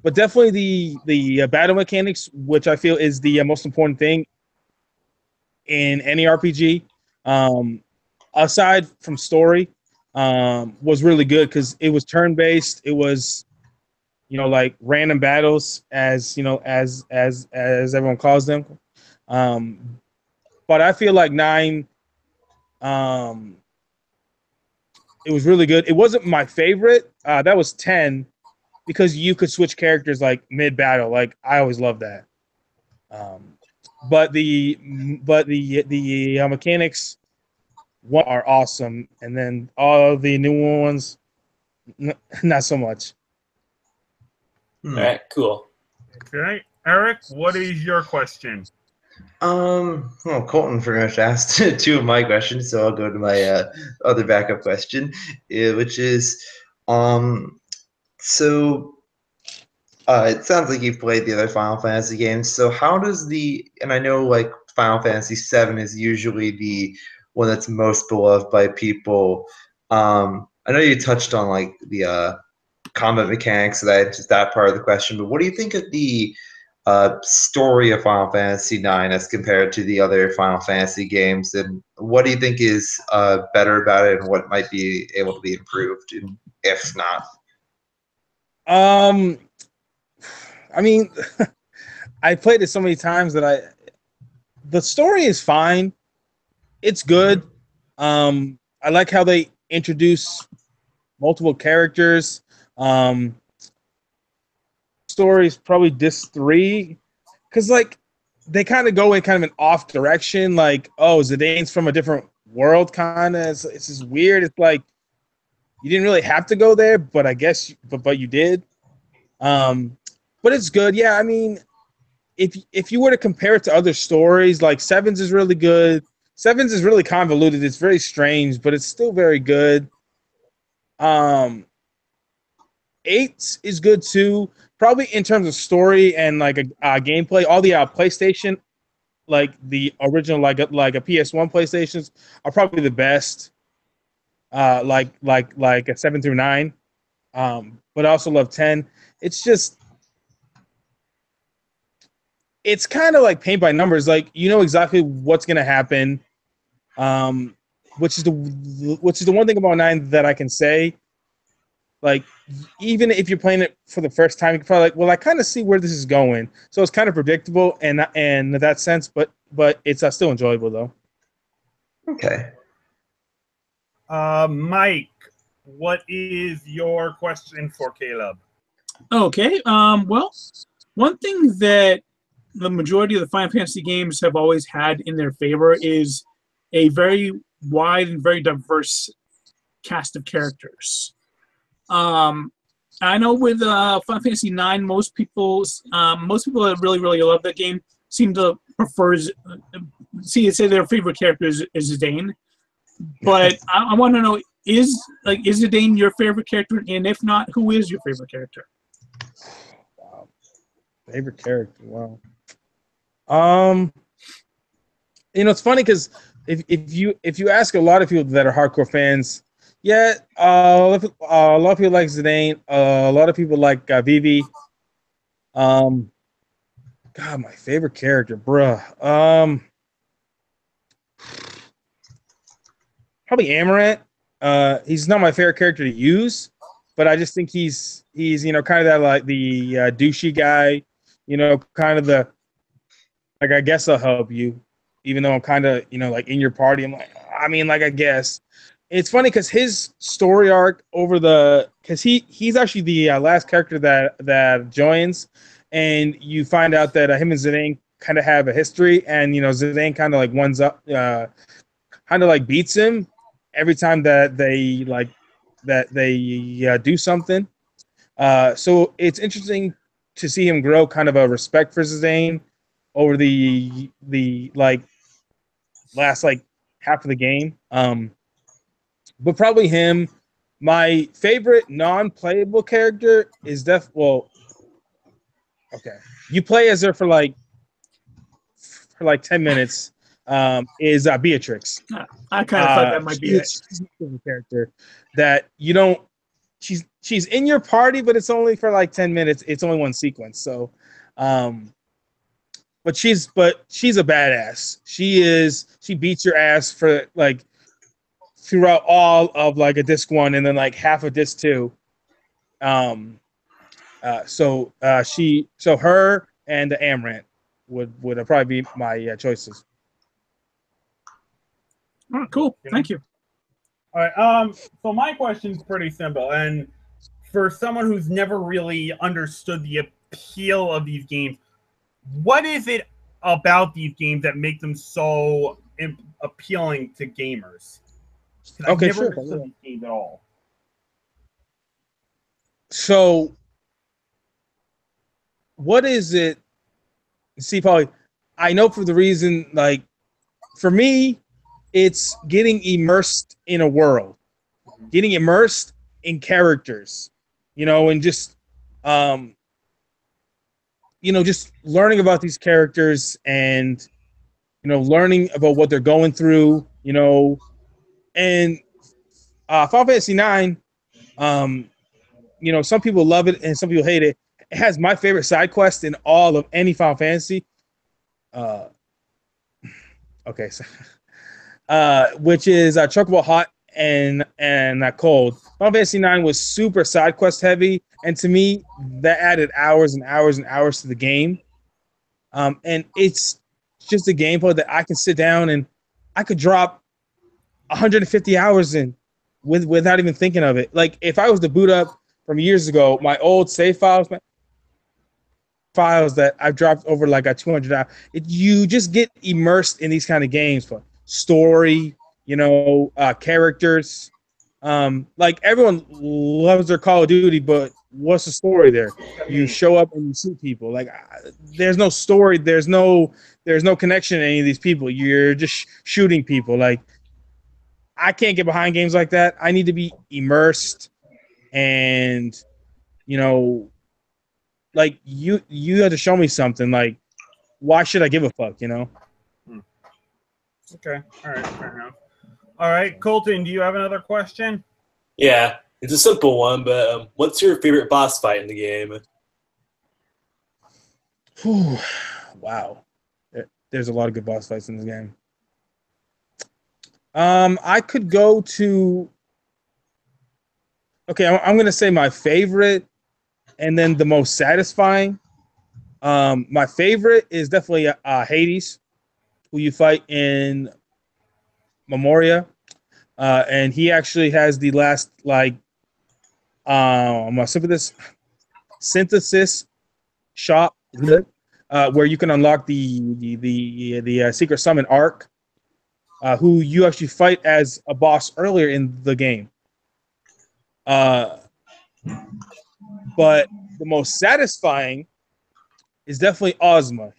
But definitely the battle mechanics, which I feel is the most important thing in any RPG, aside from story, was really good because it was turn based. It was, like random battles, as as everyone calls them. But I feel like 9, it was really good. It wasn't my favorite. That was 10. Because you could switch characters like mid battle, like I always love that. But the mechanics are awesome, and then all the new ones, not so much.
All right, cool.
Okay, Eric, what is your question?
Well, Colton pretty much asked 2 of my questions, so I'll go to my other backup question, which is, so it sounds like you've played the other Final Fantasy games. So how does and I know like Final Fantasy VII is usually the one that's most beloved by people. I know you touched on like the combat mechanics, so that's just that part of the question. But what do you think of the story of Final Fantasy IX as compared to the other Final Fantasy games, and what do you think is better about it, and what might be able to be improved, if not?
I mean, I played it so many times that the story is fine. It's good. I like how they introduce multiple characters. Story is probably disc 3, because like they kind of go in kind of an off direction. Like, oh, Zidane's from a different world, kind of. It's just weird. It's like you didn't really have to go there, but I guess, but you did. But it's good. Yeah, I mean, if you were to compare it to other stories, like Sevens is really good. Sevens is really convoluted. It's very strange, but it's still very good. 8 is good too. Probably in terms of story and like a gameplay. All the PlayStation, like the original, like a PS1 PlayStations, are probably the best. Like a 7 through 9. But I also love 10. It's just, it's kind of like paint by numbers. Like, you know exactly what's gonna happen. Which is the one thing about 9 that I can say. Like, even if you're playing it for the first time, you're probably like, well, I kind of see where this is going. So it's kind of predictable and in that sense, but it's still enjoyable though.
Okay.
Mike, what is your question for Caleb?
Okay. Well, one thing that the majority of the Final Fantasy games have always had in their favor is a very wide and very diverse cast of characters. I know with Final Fantasy IX, most people that really love that game seem to say their favorite character is Zidane. But I want to know, is Zidane your favorite character? And if not, who is your favorite character?
Wow. Favorite character? Wow. It's funny because if you ask a lot of people that are hardcore fans, yeah, a lot of people like Zidane. A lot of people like Vivi. God, my favorite character, bruh. Probably Amaranth. He's not my favorite character to use, but I just think he's kind of that like the douchey guy kind of the, like, I guess I'll help you, even though I'm kind of, like in your party. I'm like, I mean, like, I guess. It's funny because his story arc because he's actually the last character that joins, and you find out that him and Zidane kind of have a history, and Zidane kind of like kind of like beats him every time that they do something. So it's interesting to see him grow kind of a respect for Zidane over the like last like half of the game. But probably him. My favorite non-playable character is okay. You play as her for like 10 minutes. Is Beatrix.
I kind of thought that might be it.
She's a character that you don't. She's in your party, but it's only for like 10 minutes. It's only one sequence. So, but she's a badass. She beats your ass for like throughout all of like a disc 1 and then like half of disc 2. So her and the Amaranth would probably be my choices.
Oh, cool. Thank you.
All right. So my question's pretty simple, and for someone who's never really understood the appeal of these games, what is it about these games that make them so appealing to gamers?
Okay,
I've never
sure.
understood these games at all.
So, what is it? See, Paulie, I know for the reason, like, for me, it's getting immersed in a world, getting immersed in characters, and just, just learning about these characters and, learning about what they're going through, and Final Fantasy IX, some people love it and some people hate it. It has my favorite side quest in all of any Final Fantasy. Okay, so, which is Chocobo Hot and Cold. Final Fantasy IX was super side quest heavy, and to me, that added hours and hours and hours to the game. And it's just a gameplay that I can sit down and I could drop 150 hours in without even thinking of it. Like if I was to boot up from years ago, my old save files that I've dropped over like a 200 hours, you just get immersed in these kind of games for story, characters. Like everyone loves their Call of Duty, but what's the story there? You show up and you shoot people. Like there's no story. There's no connection to any of these people. You're just shooting people. Like I can't get behind games like that. I need to be immersed, and like you have to show me something. Like why should I give a fuck?
Okay. All right. Fair enough. All right, Colton, do you have another question?
Yeah, it's a simple one, but what's your favorite boss fight in the game?
Whew, wow, there's a lot of good boss fights in this game. I could go to. Okay, I'm going to say my favorite, and then the most satisfying. My favorite is definitely Hades, who you fight in Memoria, and he actually has the last synthesis shop where you can unlock the secret summon arc, who you actually fight as a boss earlier in the game. But the most satisfying is definitely Ozma.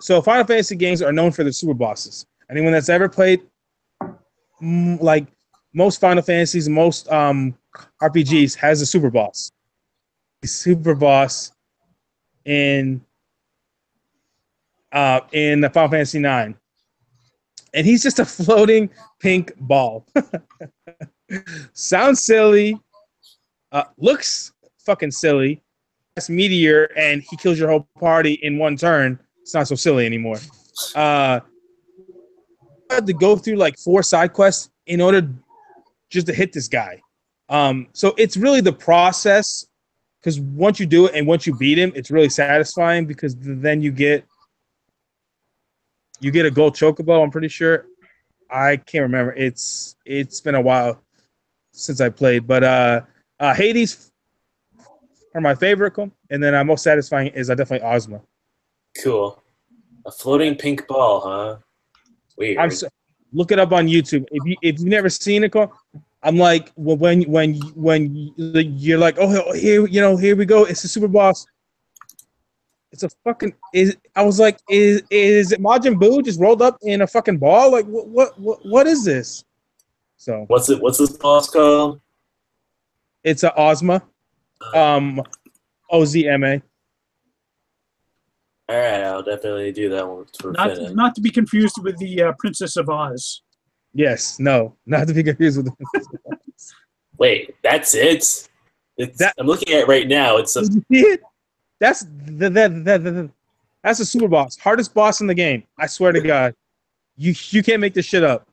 So Final Fantasy games are known for their super bosses. Anyone that's ever played like most Final Fantasies, most RPGs has a super boss. The super boss in the Final Fantasy IX. And he's just a floating pink ball. Sounds silly. Looks fucking silly. That's Meteor, and he kills your whole party in one turn. It's not so silly anymore. I had to go through like 4 side quests in order just to hit this guy. So it's really the process because once you do it and once you beat him, it's really satisfying because then you get a gold chocobo. I'm pretty sure. I can't remember. It's been a while since I played, but Hades are my favorite, and then most satisfying is definitely Ozma.
Cool. A floating pink ball, huh? Weird.
Look it up on YouTube. If you've never seen it, I'm like when you're like, oh, here we go. It's a super boss. It's a fucking. I was like, is it Majin Buu just rolled up in a fucking ball? Like what is this? So
what's this boss called?
It's a Ozma, Ozma.
All right, I'll definitely do that one for
not to be confused with the Princess of Oz.
Yes, no, not to be confused with the Princess of Oz.
Wait, that's it? I'm looking at it right now. It's
Did you see it? That's that's a super boss, hardest boss in the game. I swear to God, you can't make this shit up.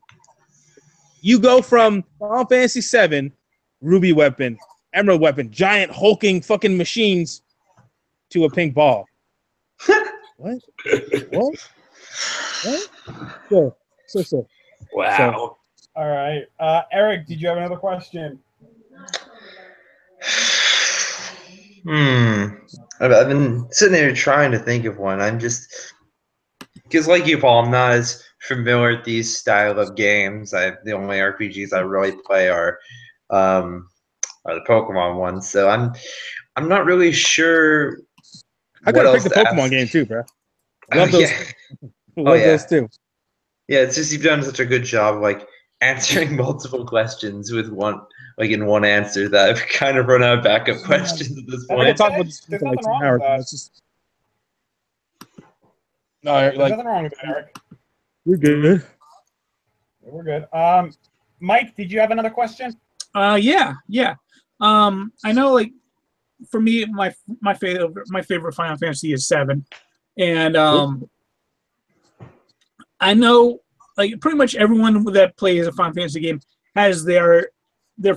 You go from Final Fantasy VII, ruby weapon, emerald weapon, giant hulking fucking machines, to a pink ball. What? So.
Wow.
All right. Eric, did you have another question?
I've been sitting there trying to think of one. I'm just because, like you, Paul, I'm not as familiar with these style of games. The only RPGs I really play are the Pokemon ones. So I'm not really sure.
I gotta pick the Pokemon game too, bro. Love those. Love those too.
Yeah, it's just you've done such a good job, like answering multiple questions with one, like in one answer, that I've kind of run out of backup questions at this point.
I talk about this for like 10 hours. It's just no,
There's nothing wrong with that, Eric.
We're good.
We're good. Mike, did you have another question?
Yeah. I know, like, for me, my favorite Final Fantasy is 7, and I know, like, pretty much everyone that plays a Final Fantasy game has their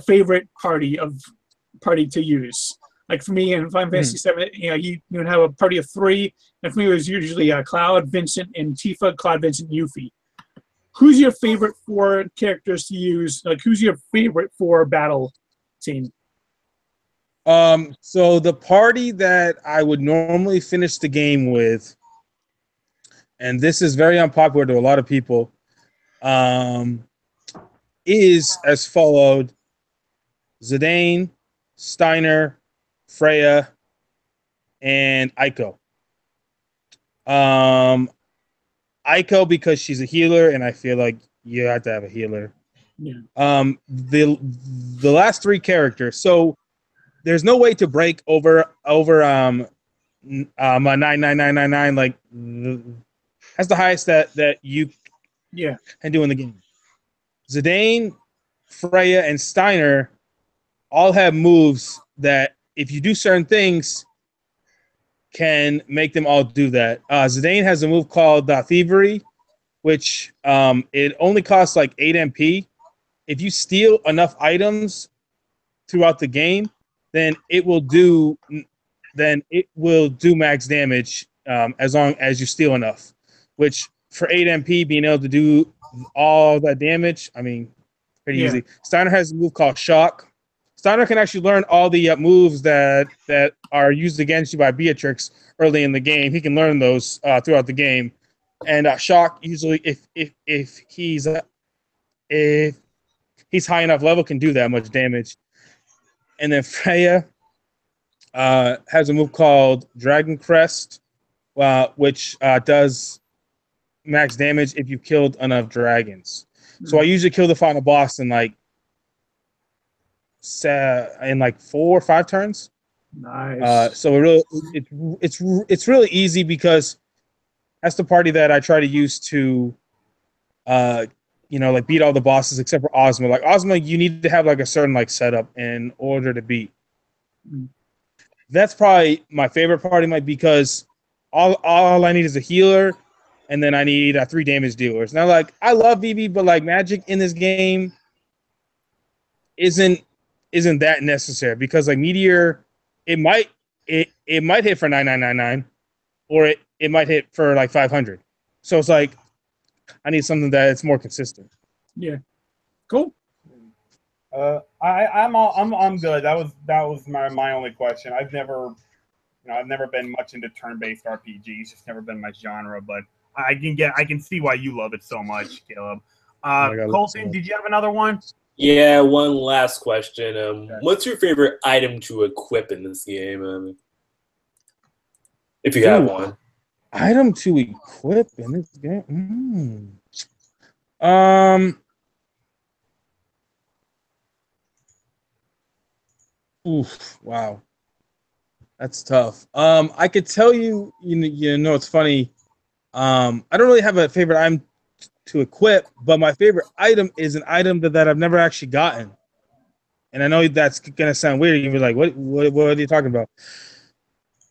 favorite party to use. Like for me in Final Fantasy 7, you would have a party of 3, and for me it was usually Cloud, Vincent, and Tifa. Cloud, Vincent, Yuffie. Who's your favorite 4 characters to use? Like, who's your favorite 4 battle team?
So the party that I would normally finish the game with, and this is very unpopular to a lot of people, is as followed: Zidane, Steiner, Freya, and Aiko. Aiko because she's a healer, and I feel like you have to have a healer.
Yeah.
The last 3 characters. So there's no way to break over 99999. Like that's the highest that you can do in the game. Zidane, Freya, and Steiner all have moves that if you do certain things can make them all do that. Zidane has a move called Thievery, which it only costs like 8 MP. If you steal enough items throughout the game, then it will do max damage as long as you steal enough. Which for 8 MP, being able to do all that damage, I mean, pretty easy. Steiner has a move called Shock. Steiner can actually learn all the moves that are used against you by Beatrix early in the game. He can learn those throughout the game. And Shock usually, if he's high enough level, can do that much damage. And then Freya has a move called Dragon Crest, which does max damage if you've killed enough dragons. So I usually kill the final boss in like 4 or 5 turns.
Nice.
So it's really easy because that's the party that I try to use to like beat all the bosses except for Ozma. Like Ozma, you need to have like a certain like setup in order to beat. That's probably my favorite party, because all I need is a healer, and then I need 3 damage dealers. Now, like, I love Vivi, but like magic in this game isn't that necessary, because like Meteor it might hit for 9999, or it might hit for like 500. So it's like I need something that's more consistent.
Yeah. Cool.
I'm good. That was my only question. I've never been much into turn-based RPGs. It's just never been my genre, but I can see why you love it so much, Caleb. Colton, did you have another one?
Yeah, one last question. What's your favorite item to equip in this game? If you have one.
Item to equip in this game? Oof, wow. That's tough. I could tell you, it's funny. I don't really have a favorite item to equip, but my favorite item is an item that I've never actually gotten. And I know that's gonna sound weird. You'll be like, what are you talking about?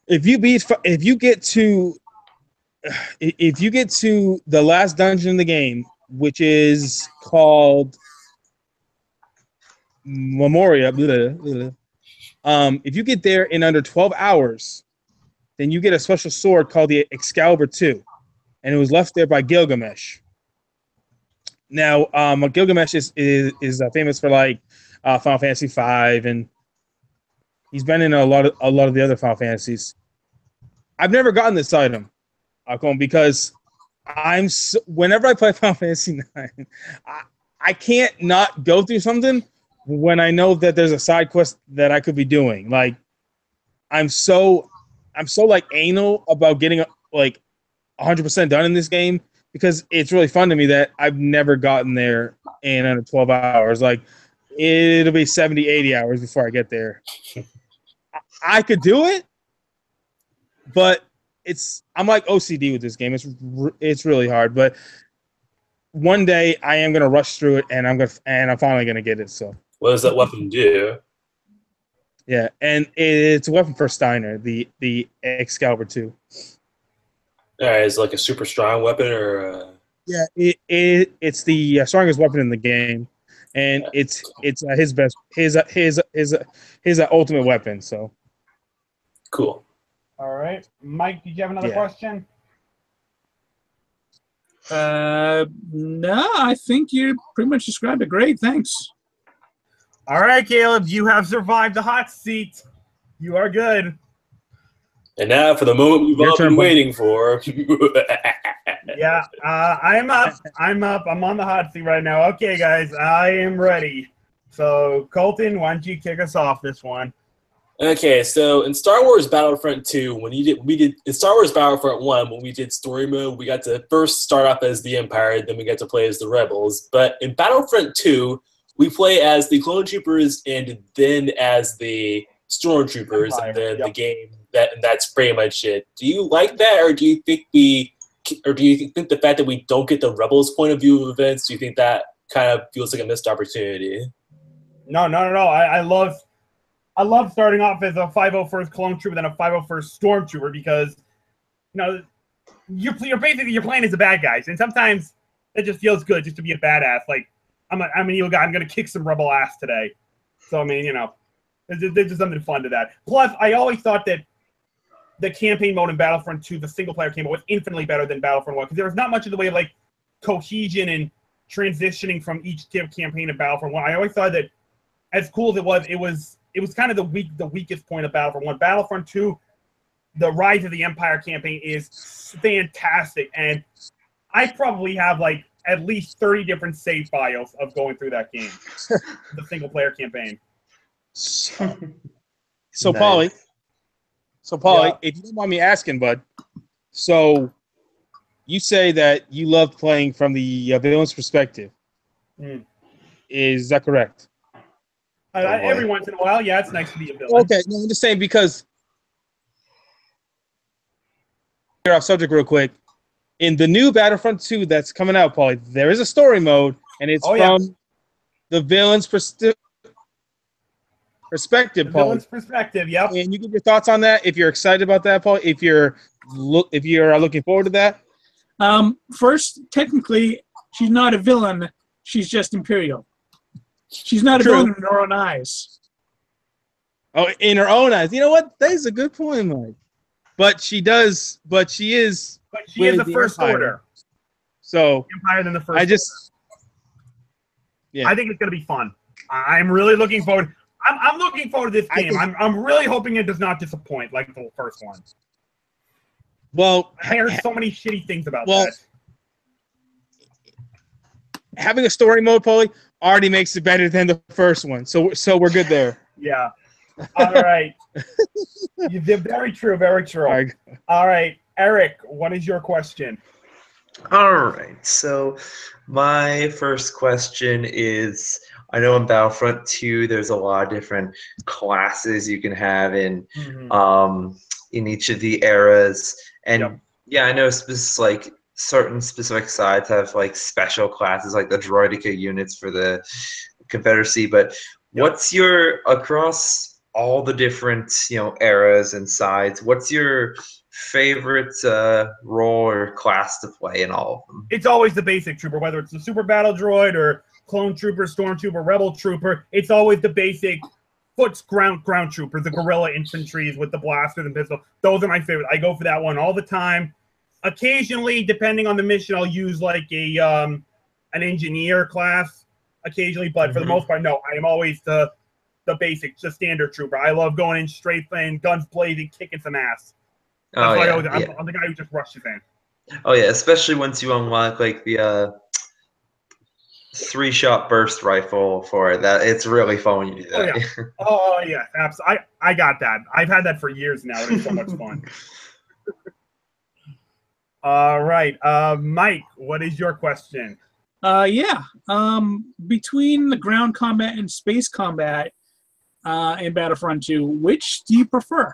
If you get to the last dungeon in the game, which is called Memoria, if you get there in under 12 hours, then you get a special sword called the Excalibur 2, and it was left there by Gilgamesh. Now, Gilgamesh is famous for like Final Fantasy V, and he's been in a lot of the other Final Fantasies. I've never gotten this item, because whenever I play Final Fantasy IX, I can't not go through something when I know that there's a side quest that I could be doing. Like, I'm so like anal about getting like 100% done in this game, because it's really fun to me that I've never gotten there in under 12 hours. Like, it'll be 70, 80 hours before I get there. I could do it, but I'm like OCD with this game. It's really hard, but one day I am gonna rush through it, and I'm finally gonna get it. So,
what does that weapon do?
Yeah, and it's a weapon for Steiner, the Excalibur 2.
All right, is it like a super strong weapon, or?
Yeah, it's the strongest weapon in the game, and it's his best his ultimate weapon. So
cool.
All right, Mike, did you have another question?
No, I think you pretty much described it great. Thanks.
All right, Caleb, you have survived the hot seat. You are good.
And now for the moment we've all been waiting for.
Yeah, I'm up. I'm on the hot seat right now. Okay, guys, I am ready. So, Colton, why don't you kick us off this one?
Okay, so in Star Wars Battlefront 2, in Star Wars Battlefront 1, when we did story mode, we got to first start off as the Empire, then we got to play as the Rebels. But in Battlefront 2, we play as the Clone Troopers and then as the Stormtroopers,
Empire,
and then
yep.
the game. That's pretty much it. Do you like that, or do you think the fact that we don't get the Rebels' point of view of events, do you think that kind of feels like a missed opportunity?
No. I love starting off as a 501st Clone Trooper than a 501st Stormtrooper, because you're playing as the bad guys, and sometimes it just feels good just to be a badass. Like, I'm an evil guy. I'm gonna kick some rebel ass today. So I mean, there's just something fun to that. Plus, I always thought that the campaign mode in Battlefront 2, the single-player campaign, was infinitely better than Battlefront 1, because there was not much in the way of like cohesion and transitioning from each campaign in Battlefront 1. I always thought that, as cool as it was kind of the weakest point of Battlefront 1. Battlefront 2, the Rise of the Empire campaign is fantastic, and I probably have like at least 30 different save files of going through that game, the single-player campaign.
So
Nice.
Paulie, if you don't mind me asking, bud, so you say that you love playing from the villain's perspective. Is that correct?
Every once in a while, yeah, it's nice to be a villain.
Okay, no, I'm just saying, because off subject real quick. In the new Battlefront 2 that's coming out, Paulie, there is a story mode, and it's from the villain's perspective, Paul.
Villain's perspective, yep.
And you give your thoughts on that, if you're excited about that, Paul, if you're looking forward to that.
First, technically, she's not a villain. She's just Imperial. She's not a villain in her own eyes.
Oh, in her own eyes. You know what? That is a good point, Mike. But she is.
But she is the First Order.
So
Empire than the First Order.
Yeah.
I think it's going to be fun. I'm really looking forward. I'm looking forward to this game. I'm really hoping it does not disappoint like the first one.
Well,
I heard so many shitty things about that.
Having a story mode, Paulie, already makes it better than the first one. So we're good there.
Yeah. All right. Very true. Very true. All right, Eric, what is your question?
All right. So my first question is, I know in Battlefront 2 there's a lot of different classes you can have in each of the eras, and I know like certain specific sides have like special classes like the droideka units for the Confederacy, but what's your, across all the different eras and sides, what's your favorite role or class to play in all of them?
It's always the basic trooper, whether it's the super battle droid or clone trooper, stormtrooper, rebel trooper. It's always the basic foot's ground trooper, the guerrilla infantries with the blasters and pistol. Those are my favorite. I go for that one all the time. Occasionally, depending on the mission, I'll use like a an engineer class occasionally, but for the most part, no. I am always the basic, the standard trooper. I love going in straight and guns blazing, kicking some ass. I'm the guy who just rushes in.
Oh yeah, especially once you unlock like the 3-shot burst rifle for it. That it's really fun when you do that.
Oh yeah, absolutely. I got that. I've had that for years now. It's so much fun. All right, Mike, what is your question?
Between the ground combat and space combat in Battlefront 2, which do you prefer?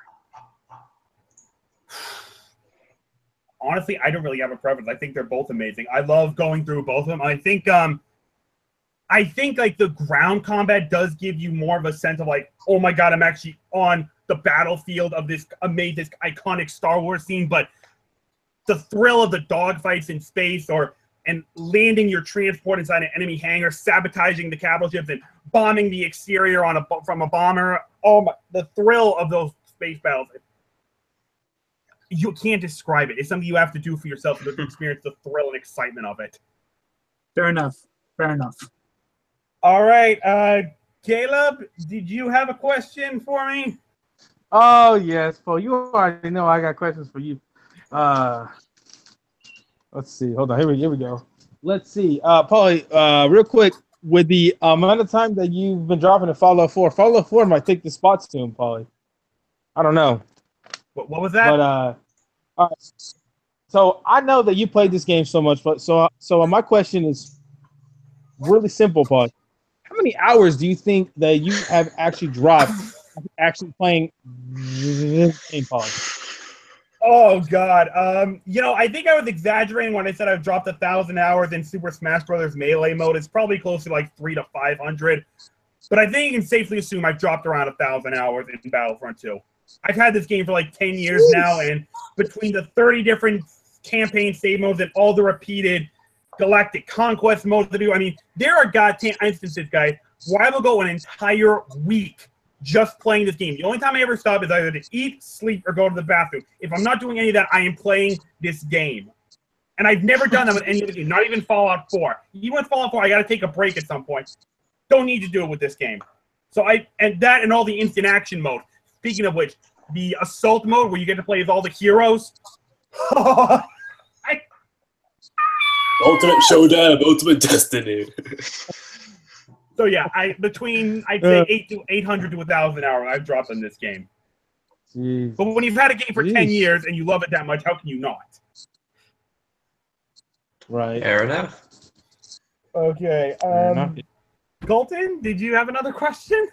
Honestly, I don't really have a preference. I think they're both amazing. I love going through both of them. I think like the ground combat does give you more of a sense of like, oh my god, I'm actually on the battlefield of this iconic Star Wars scene. But the thrill of the dogfights in space and landing your transport inside an enemy hangar, sabotaging the capital ships, and bombing the exterior from a bomber. Oh my! The thrill of those space battles. You can't describe it. It's something you have to do for yourself to experience the thrill and excitement of it.
Fair enough.
All right, Caleb, did you have a question for me?
Oh yes, Paul. You already know I got questions for you. Let's see. Hold on. Here we go. Let's see. Paulie, real quick, with the amount of time that you've been dropping in Fallout 4 might take the spots to him, Paulie. I don't know.
What was that?
But so I know that you played this game so much, but so my question is really simple, Paul. How many hours do you think that you have actually dropped actually playing this game, Paul?
Oh God, I think I was exaggerating when I said I've dropped 1,000 hours in Super Smash Bros. Melee mode. It's probably close to like 300 to 500, but I think you can safely assume I've dropped around 1,000 hours in Battlefront 2. I've had this game for like 10 years now, and between the 30 different campaign save modes and all the repeated galactic conquest modes to do, I mean, there are goddamn instances, guys, where I will go an entire week just playing this game. The only time I ever stop is either to eat, sleep, or go to the bathroom. If I'm not doing any of that, I am playing this game. And I've never done that with any of the games, not even Fallout 4. Even with Fallout 4, I got to take a break at some point. Don't need to do it with this game. So and all the instant action mode. Speaking of which, the assault mode where you get to play as all the heroes.
Ultimate Showdown, Ultimate Destiny.
So yeah, I'd say 800 to 1,000 hours I've dropped in this game.
Jeez.
But when you've had a game for 10 years and you love it that much, how can you not?
Right.
Fair enough.
Okay. Colton, did you have another question?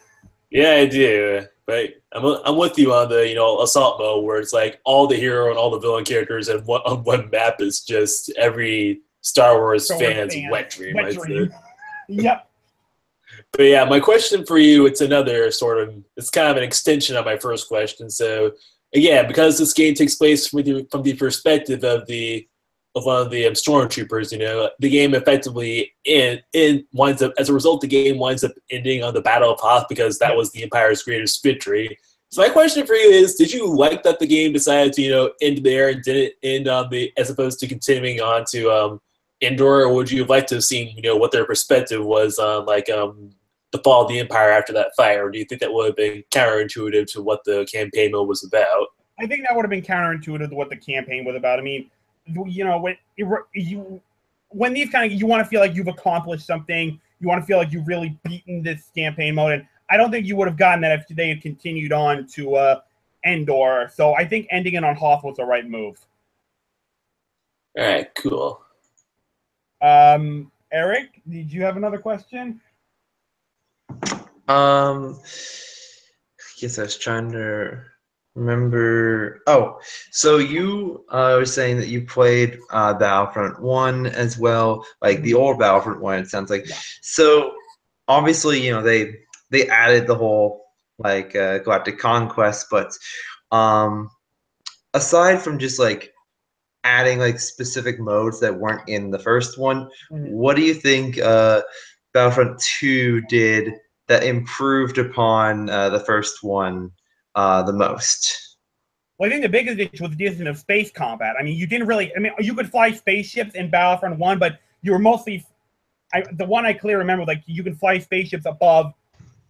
Yeah, I do. But I'm with you on the assault mode where it's like all the hero and all the villain characters on one map is just every Star Wars fan's wet dream.
Yep.
But yeah, my question for you, it's kind of an extension of my first question. So again, because this game takes place from the perspective of the one of the stormtroopers. You know, the game effectively winds up, as a result, the game winds up ending on the Battle of Hoth because that was the Empire's greatest victory. So my question for you is: did you like that the game decided to end there and didn't end on as opposed to continuing on to Endor, or would you have liked to have seen what their perspective was on the fall of the Empire after that fight, or do you think that would have been counterintuitive to what the campaign mode was about?
I think that would have been counterintuitive to what the campaign was about. I mean, when these kind of, you want to feel like you've accomplished something, you want to feel like you've really beaten this campaign mode, and I don't think you would have gotten that if they had continued on to Endor. So I think ending it on Hoth was the right move.
All right, cool.
Eric, did you have another question?
I guess I was trying to remember. Oh, so you were saying that you played Battlefront 1 as well, like the old Battlefront 1, it sounds like.
Yeah.
So obviously, they added the whole Galactic Conquest, but aside from just adding specific modes that weren't in the first one, what do you think Battlefront 2 did that improved upon the first one the most?
Well, I think the biggest issue was the addition of space combat. I mean, you didn't really. I mean, you could fly spaceships in Battlefront 1, but you were mostly. The one I clearly remember, you can fly spaceships above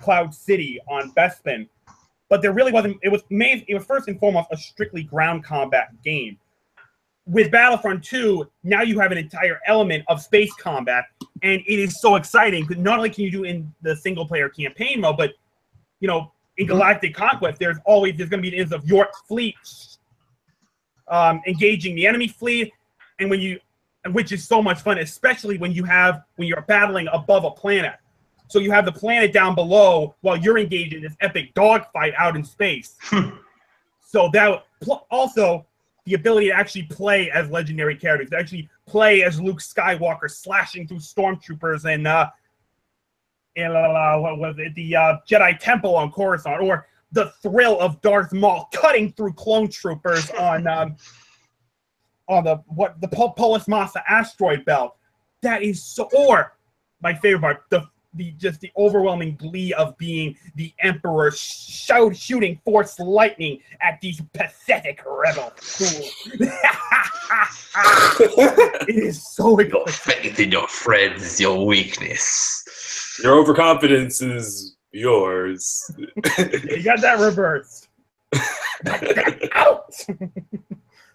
Cloud City on Bespin, but there really wasn't. It was first and foremost a strictly ground combat game. With Battlefront 2, now you have an entire element of space combat, and it is so exciting because not only can you do it in the single-player campaign mode, but in Galactic Conquest, there's going to be an instance of your fleet engaging the enemy fleet, and which is so much fun, especially when you're battling above a planet. So you have the planet down below while you're engaged in this epic dogfight out in space. So that also the ability to actually play as legendary characters, to actually play as Luke Skywalker slashing through stormtroopers and what was it, the Jedi Temple on Coruscant, or the thrill of Darth Maul cutting through clone troopers on the Polis Massa asteroid belt. That is so. Or my favorite part, the overwhelming glee of being the Emperor shooting Force lightning at these pathetic rebels. It is so
Your faith in your friends is your weakness.
Your overconfidence is yours.
You got that reversed. Out.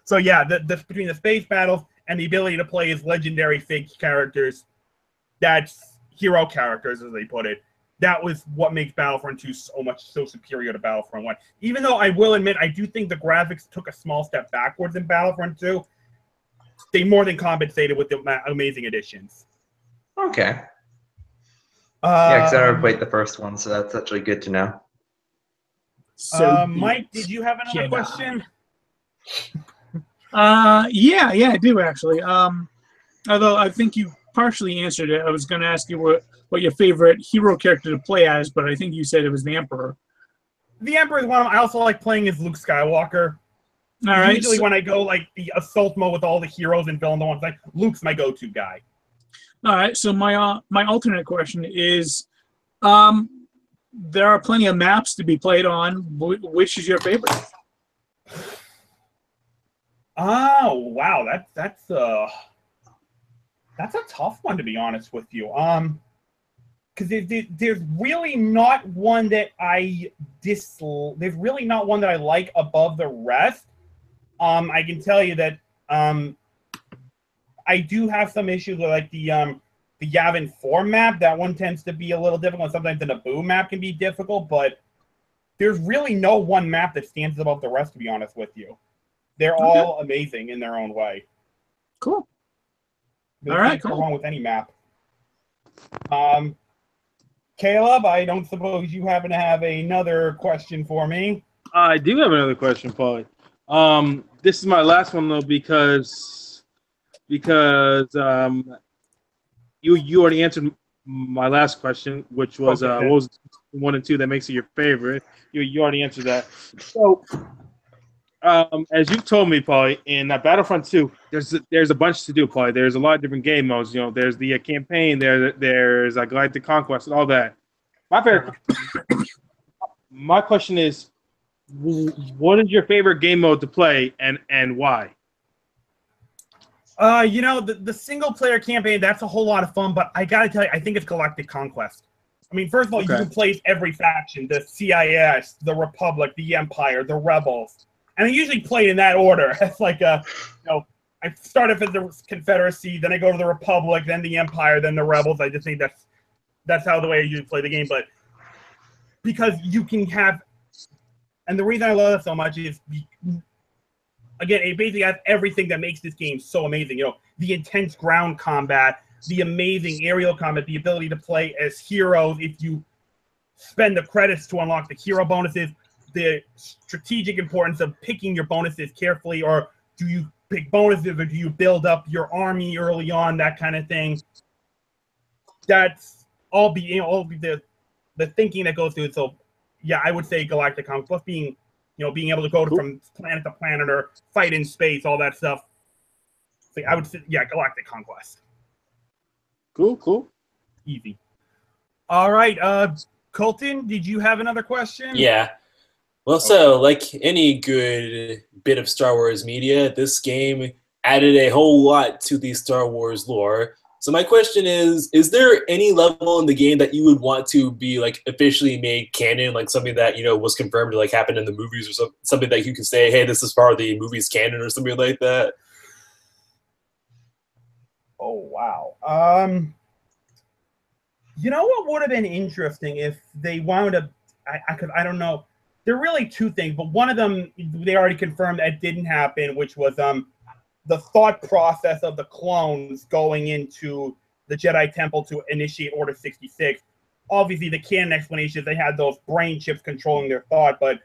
So yeah, between the space battles and the ability to play as legendary fake characters, that's hero characters, as they put it, that was what makes Battlefront 2 so superior to Battlefront 1. Even though I will admit, I do think the graphics took a small step backwards in Battlefront 2, they more than compensated with the amazing additions.
Okay. Yeah, because I never played the first one, so that's actually good to know.
So,
Mike, did you have another question?
Yeah, I do actually. Although I think you partially answered it. I was going to ask you what your favorite hero character to play as, but I think you said it was the Emperor.
The Emperor is one. I also like playing as Luke Skywalker.
All right.
Usually when I go the assault mode with all the heroes and villains, Luke's my go-to guy.
All right. So my alternate question is, there are plenty of maps to be played on. Which is your favorite?
Oh wow, that's a tough one, to be honest with you. Because there's really not one that I there's really not one that I like above the rest. I can tell you that I do have some issues with the Yavin 4 map. That one tends to be a little difficult. Sometimes the Naboo map can be difficult, but there's really no one map that stands above the rest, to be honest with you. They're all amazing in their own way.
Cool.
All right, cool. Wrong with any map. Caleb, I don't suppose you happen to have another question for me?
I do have another question, Paulie. This is my last one though, because you already answered my last question, which was what was 1 and 2 that makes it your favorite. You already answered that. So as you told me, Paulie, in Battlefront 2, there's a bunch to do, Paulie. There's a lot of different game modes. You know, there's the campaign, there's Galactic Conquest, and all that. My question is, what is your favorite game mode to play, and why?
You know, the single player campaign, that's a whole lot of fun, but I gotta tell you, I think it's Galactic Conquest. I mean, first of all, you can play every faction, the CIS, the Republic, the Empire, the Rebels. And I usually play in that order. It's like, you know, I start off with the Confederacy, then I go to the Republic, then the Empire, then the Rebels. I just think that's how the way I usually play the game. But because you can have, and the reason I love it so much is, again, it basically has everything that makes this game so amazing. You know, the intense ground combat, the amazing aerial combat, the ability to play as heroes if you spend the credits to unlock the hero bonuses, the strategic importance of picking your bonuses carefully, or do you pick bonuses or do you build up your army early on, that kind of thing. That's all the thinking that goes through it. So yeah, I would say Galactic Conquest, plus being able to go from planet to planet or fight in space, all that stuff. So I would say, yeah, Galactic Conquest.
Cool.
Easy. All right, Colton, did you have another question?
Yeah. Well, so like any good bit of Star Wars media, this game added a whole lot to the Star Wars lore. So my question is there any level in the game that you would want to be like officially made canon, like something that, you know, was confirmed to like happen in the movies, or something that you can say, hey, this is part of the movie's canon, or something like that?
Oh, wow. You know what would have been interesting if they wound up, I don't know. There are really two things, but one of them they already confirmed that didn't happen, which was the thought process of the clones going into the Jedi Temple to initiate Order 66. Obviously, the canon explanation is they had those brain chips controlling their thought, but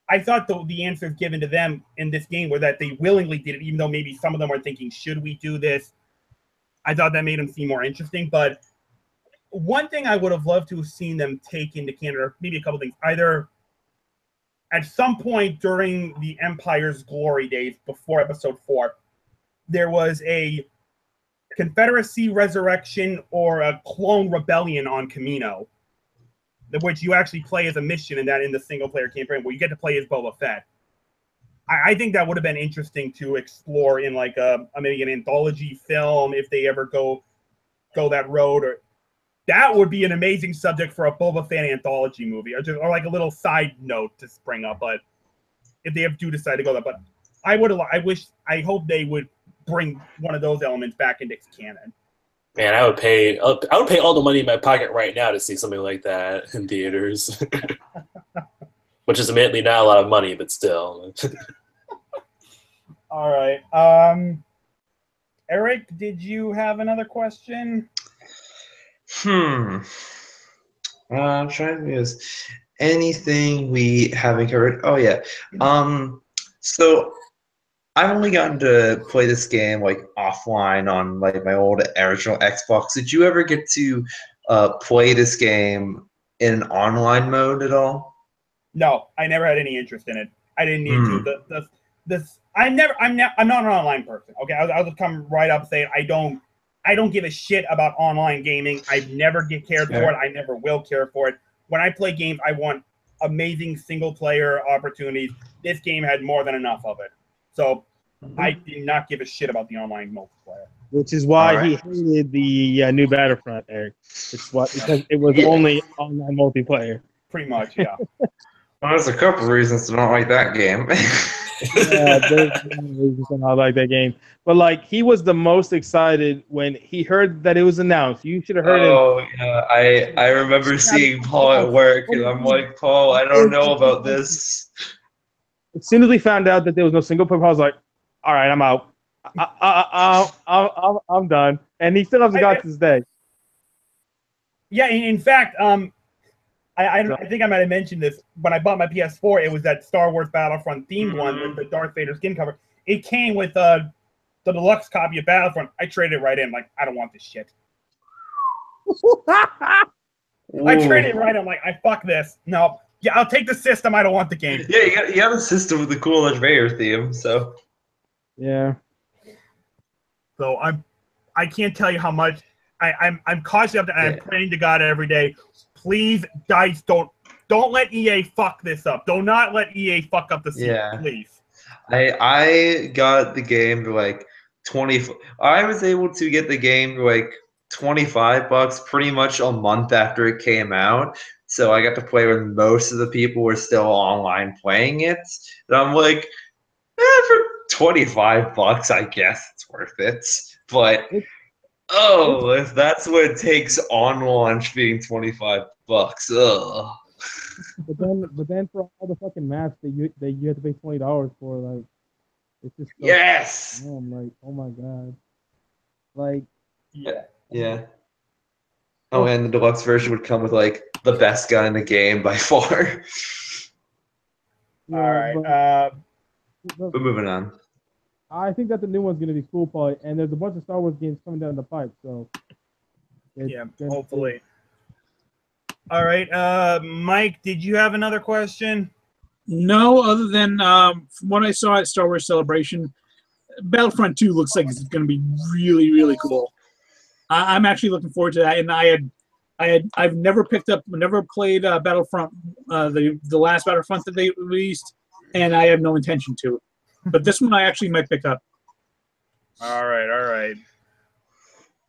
I thought the answers given to them in this game were that they willingly did it, even though maybe some of them were thinking, should we do this? I thought that made them seem more interesting, but one thing I would have loved to have seen them take into canon, or maybe a couple things, either at some point during the Empire's glory days before Episode 4, there was a Confederacy resurrection or a clone rebellion on Kamino, which you actually play as a mission in the single-player campaign, where you get to play as Boba Fett. I think that would have been interesting to explore in like maybe an anthology film if they ever go that road, or that would be an amazing subject for a Boba Fett anthology movie, or like a little side note to spring up. But if they do decide to go that, but I hope they would bring one of those elements back into canon.
Man, I would pay all the money in my pocket right now to see something like that in theaters, which is admittedly not a lot of money, but still.
All right, Eric, did you have another question?
I'm trying to use anything we haven't covered. Oh yeah. So I've only gotten to play this game like offline on like my old original Xbox. Did you ever get to play this game in online mode at all?
No, I never had any interest in it. I didn't need to. I'm not an online person. Okay, I'll just come right up saying I don't give a shit about online gaming. I've never cared for it. I never will care for it. When I play games, I want amazing single-player opportunities. This game had more than enough of it. So I did not give a shit about the online multiplayer.
Which is why he hated the new Battlefront, Eric. Because it was only online multiplayer.
Pretty much, yeah.
Well, there's a couple reasons I don't like that game.
Yeah, there's reasons I like that game. But like, he was the most excited when he heard that it was announced. You should have heard him.
Oh yeah, I remember seeing Paul at work, and I'm like, Paul, I don't know about this.
As soon as we found out that there was no single player, I was like, all right, I'm out. I'm done. And he still hasn't got to this day.
Yeah, in fact, I think I might have mentioned this. When I bought my PS4, it was that Star Wars Battlefront themed one with the Darth Vader skin cover. It came with the deluxe copy of Battlefront. I traded it right in. Like, I don't want this shit. I traded it right in. I'm like, fuck this. No, Yeah, I'll take the system. I don't want the game.
Yeah, you got a system with the cool Darth Vader theme, so.
Yeah.
So I can't tell you how much I'm cautious of that. And I'm praying to God every day. Please, guys, don't let EA fuck this up. Do not let EA fuck up the sequel, please.
I got the game for like 20. I was able to get the game for like $25 pretty much a month after it came out. So I got to play when most of the people were still online playing it. And I'm like, for $25, I guess it's worth it. But if that's what it takes on launch being $25, ugh.
But then for all the fucking maps that you have to pay $20 for, like, it's just so
yes.
I'm like, oh my god, like
yeah. Oh, and the deluxe version would come with like the best gun in the game by far.
All right.
But moving on.
I think that the new one's gonna be cool, probably, and there's a bunch of Star Wars games coming down the pipe, so
hopefully. All right, Mike, did you have another question?
No, other than from what I saw at Star Wars Celebration, Battlefront 2 looks like it's going to be really, really cool. I'm actually looking forward to that. And I've never played Battlefront, the last Battlefront that they released, and I have no intention to. But this one I actually might pick up.
All right.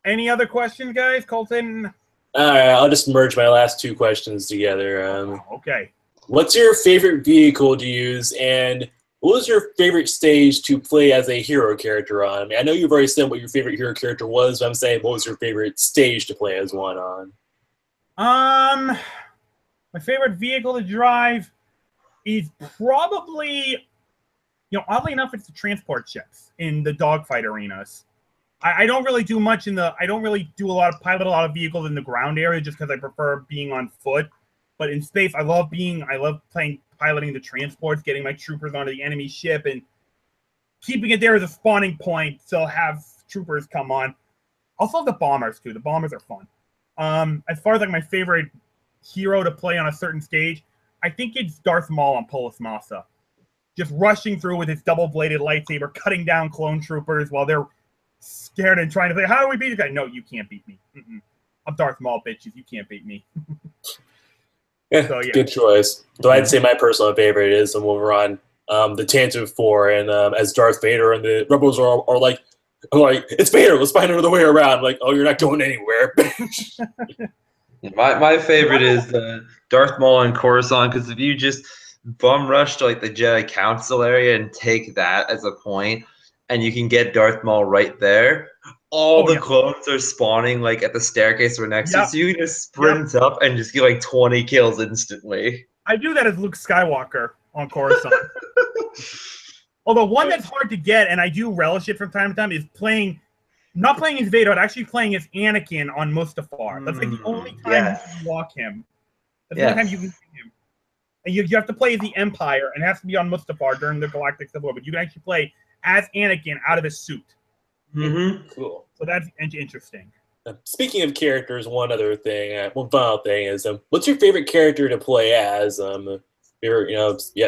Any other questions, guys? Colton?
All right, I'll just merge my last two questions together.
Okay.
What's your favorite vehicle to use, and what was your favorite stage to play as a hero character on? I mean, I know you've already said what your favorite hero character was, but I'm saying what was your favorite stage to play as one on?
My favorite vehicle to drive is probably, oddly enough, it's the transport ships in the dogfight arenas. I don't really do much I don't really do pilot a lot of vehicles in the ground area just because I prefer being on foot. But in space, I love piloting the transports, getting my troopers onto the enemy ship and keeping it there as a spawning point. So have troopers come on. Also the bombers too. The bombers are fun. As far as like my favorite hero to play on a certain stage, I think it's Darth Maul on Polis Massa. Just rushing through with his double-bladed lightsaber, cutting down clone troopers while they're scared and trying to say, how do we beat this guy? No, you can't beat me. I'm Darth Maul, bitches. You can't beat me.
Yeah, so, yeah, good choice. Though I'd say my personal favorite is when we're on the Tantive 4 and as Darth Vader and the Rebels are like, it's Vader, let's find another way around. I'm like, oh, you're not going anywhere.
my favorite is Darth Maul and Coruscant, because if you just bum rush to like the Jedi Council area and take that as a point, and you can get Darth Maul right there. All the clones are spawning like at the staircase or next to you, so you can just sprint up and just get like 20 kills instantly.
I do that as Luke Skywalker on Coruscant. Although one that's hard to get, and I do relish it from time to time, is not playing as Vader, but actually playing as Anakin on Mustafar. That's like the only time you can walk him. That's the only time you can see him. And you have to play as the Empire, and it has to be on Mustafar during the Galactic Civil War, but you can actually play as Anakin out of his suit.
Cool.
So that's interesting.
Speaking of characters, one final thing is, what's your favorite character to play as?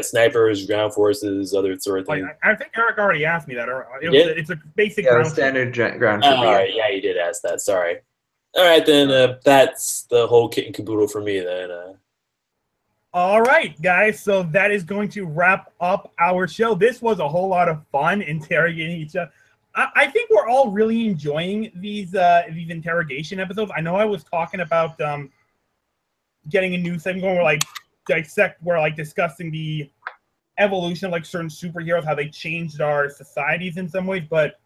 Snipers, ground forces, other sort of thing.
I think Eric already asked me that. It's a basic ground
standard ground.
All right, yeah, you did ask that. Sorry. All right, then that's the whole kit and caboodle for me. Then.
All right, guys. So that is going to wrap up our show. This was a whole lot of fun interrogating each other. I think we're all really enjoying these interrogation episodes. I know I was talking about getting a new segment where we're discussing the evolution of like certain superheroes, how they changed our societies in some ways, but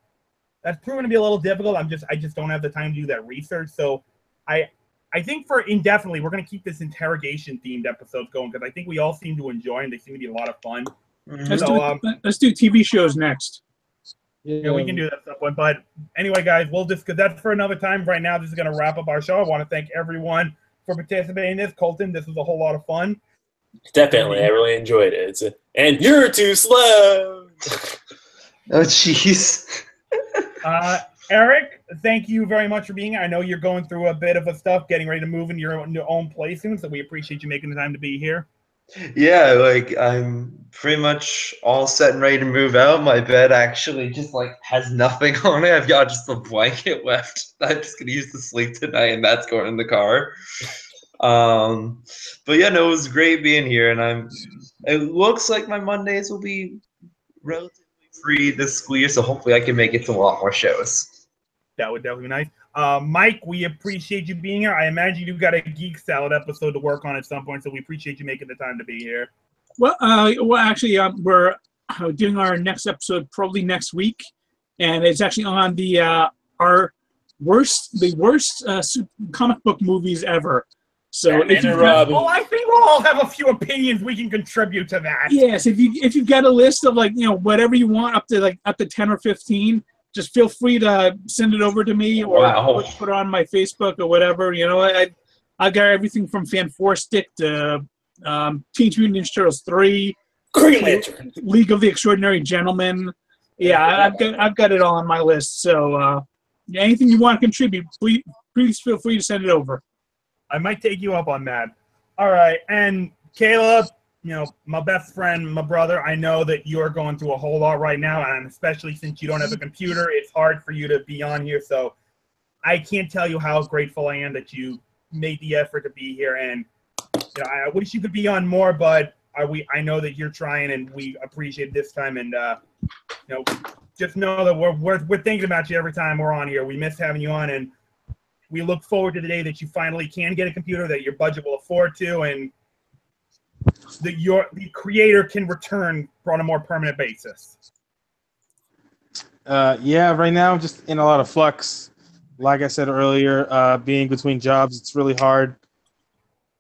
that's proven to be a little difficult. I just don't have the time to do that research. So I think for indefinitely we're going to keep this interrogation themed episodes going because I think we all seem to enjoy and they seem to be a lot of fun.
Let's do TV shows next.
Yeah, we can do that at some point. But anyway, guys, because that's for another time. Right now, this is going to wrap up our show. I want to thank everyone for participating in this. Colton, this was a whole lot of fun.
Definitely. I really enjoyed it. And you're too slow.
Oh, jeez.
Eric, thank you very much for being here. I know you're going through a bit of a stuff, getting ready to move in your own place soon, so we appreciate you making the time to be here.
Yeah, like I'm pretty much all set and ready to move out. My bed actually just like has nothing on it. I've got just a blanket left. I'm just gonna use to sleep tonight, and that's going in the car. But yeah, no, it was great being here, and it looks like my Mondays will be relatively free this school year, so hopefully I can make it to a lot more shows.
That would definitely be nice. Mike, we appreciate you being here. I imagine you've got a Geek Salad episode to work on at some point, so we appreciate you making the time to be here.
Well, actually, we're doing our next episode probably next week, and it's actually on the worst comic book movies ever. So
Batman and Robin.
Well, I think we'll all have a few opinions we can contribute to that.
Yes, if you've got a list of whatever you want up to 10 or 15, just feel free to send it over to me or put it on my Facebook or whatever. I've got everything from Fanforstic to Teenage Mutant Ninja Turtles 3,
Green Lantern,
League of the Extraordinary Gentlemen. Yeah, I've got it all on my list. So anything you want to contribute, please feel free to send it over.
I might take you up on that. All right, and Caleb, my best friend, my brother, I know that you're going through a whole lot right now, and especially since you don't have a computer, it's hard for you to be on here. So I can't tell you how grateful I am that you made the effort to be here, and I wish you could be on more, but I know that you're trying, and we appreciate this time, and just know that we're thinking about you every time we're on here. We miss having you on, and we look forward to the day that you finally can get a computer that your budget will afford to, and that the creator can return on a more permanent basis.
Yeah, right now I'm just in a lot of flux. Like I said earlier, being between jobs, it's really hard.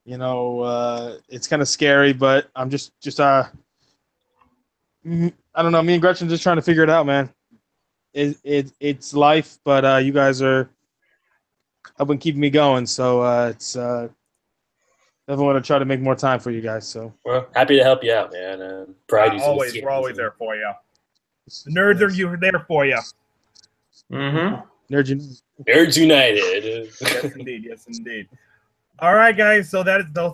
It's kind of scary, but I'm just I don't know. Me and Gretchen just trying to figure it out, man. It's life, but you guys are helping keep me going, so it's definitely want to try to make more time for you guys. So
we're happy to help you out, man.
We're always there for you. The nerds are there for you.
Mm-hmm.
Nerds United.
Yes, indeed. All right, guys. So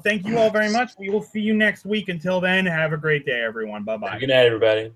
thank you all very much. We will see you next week. Until then, have a great day, everyone. Bye-bye.
Good night, everybody.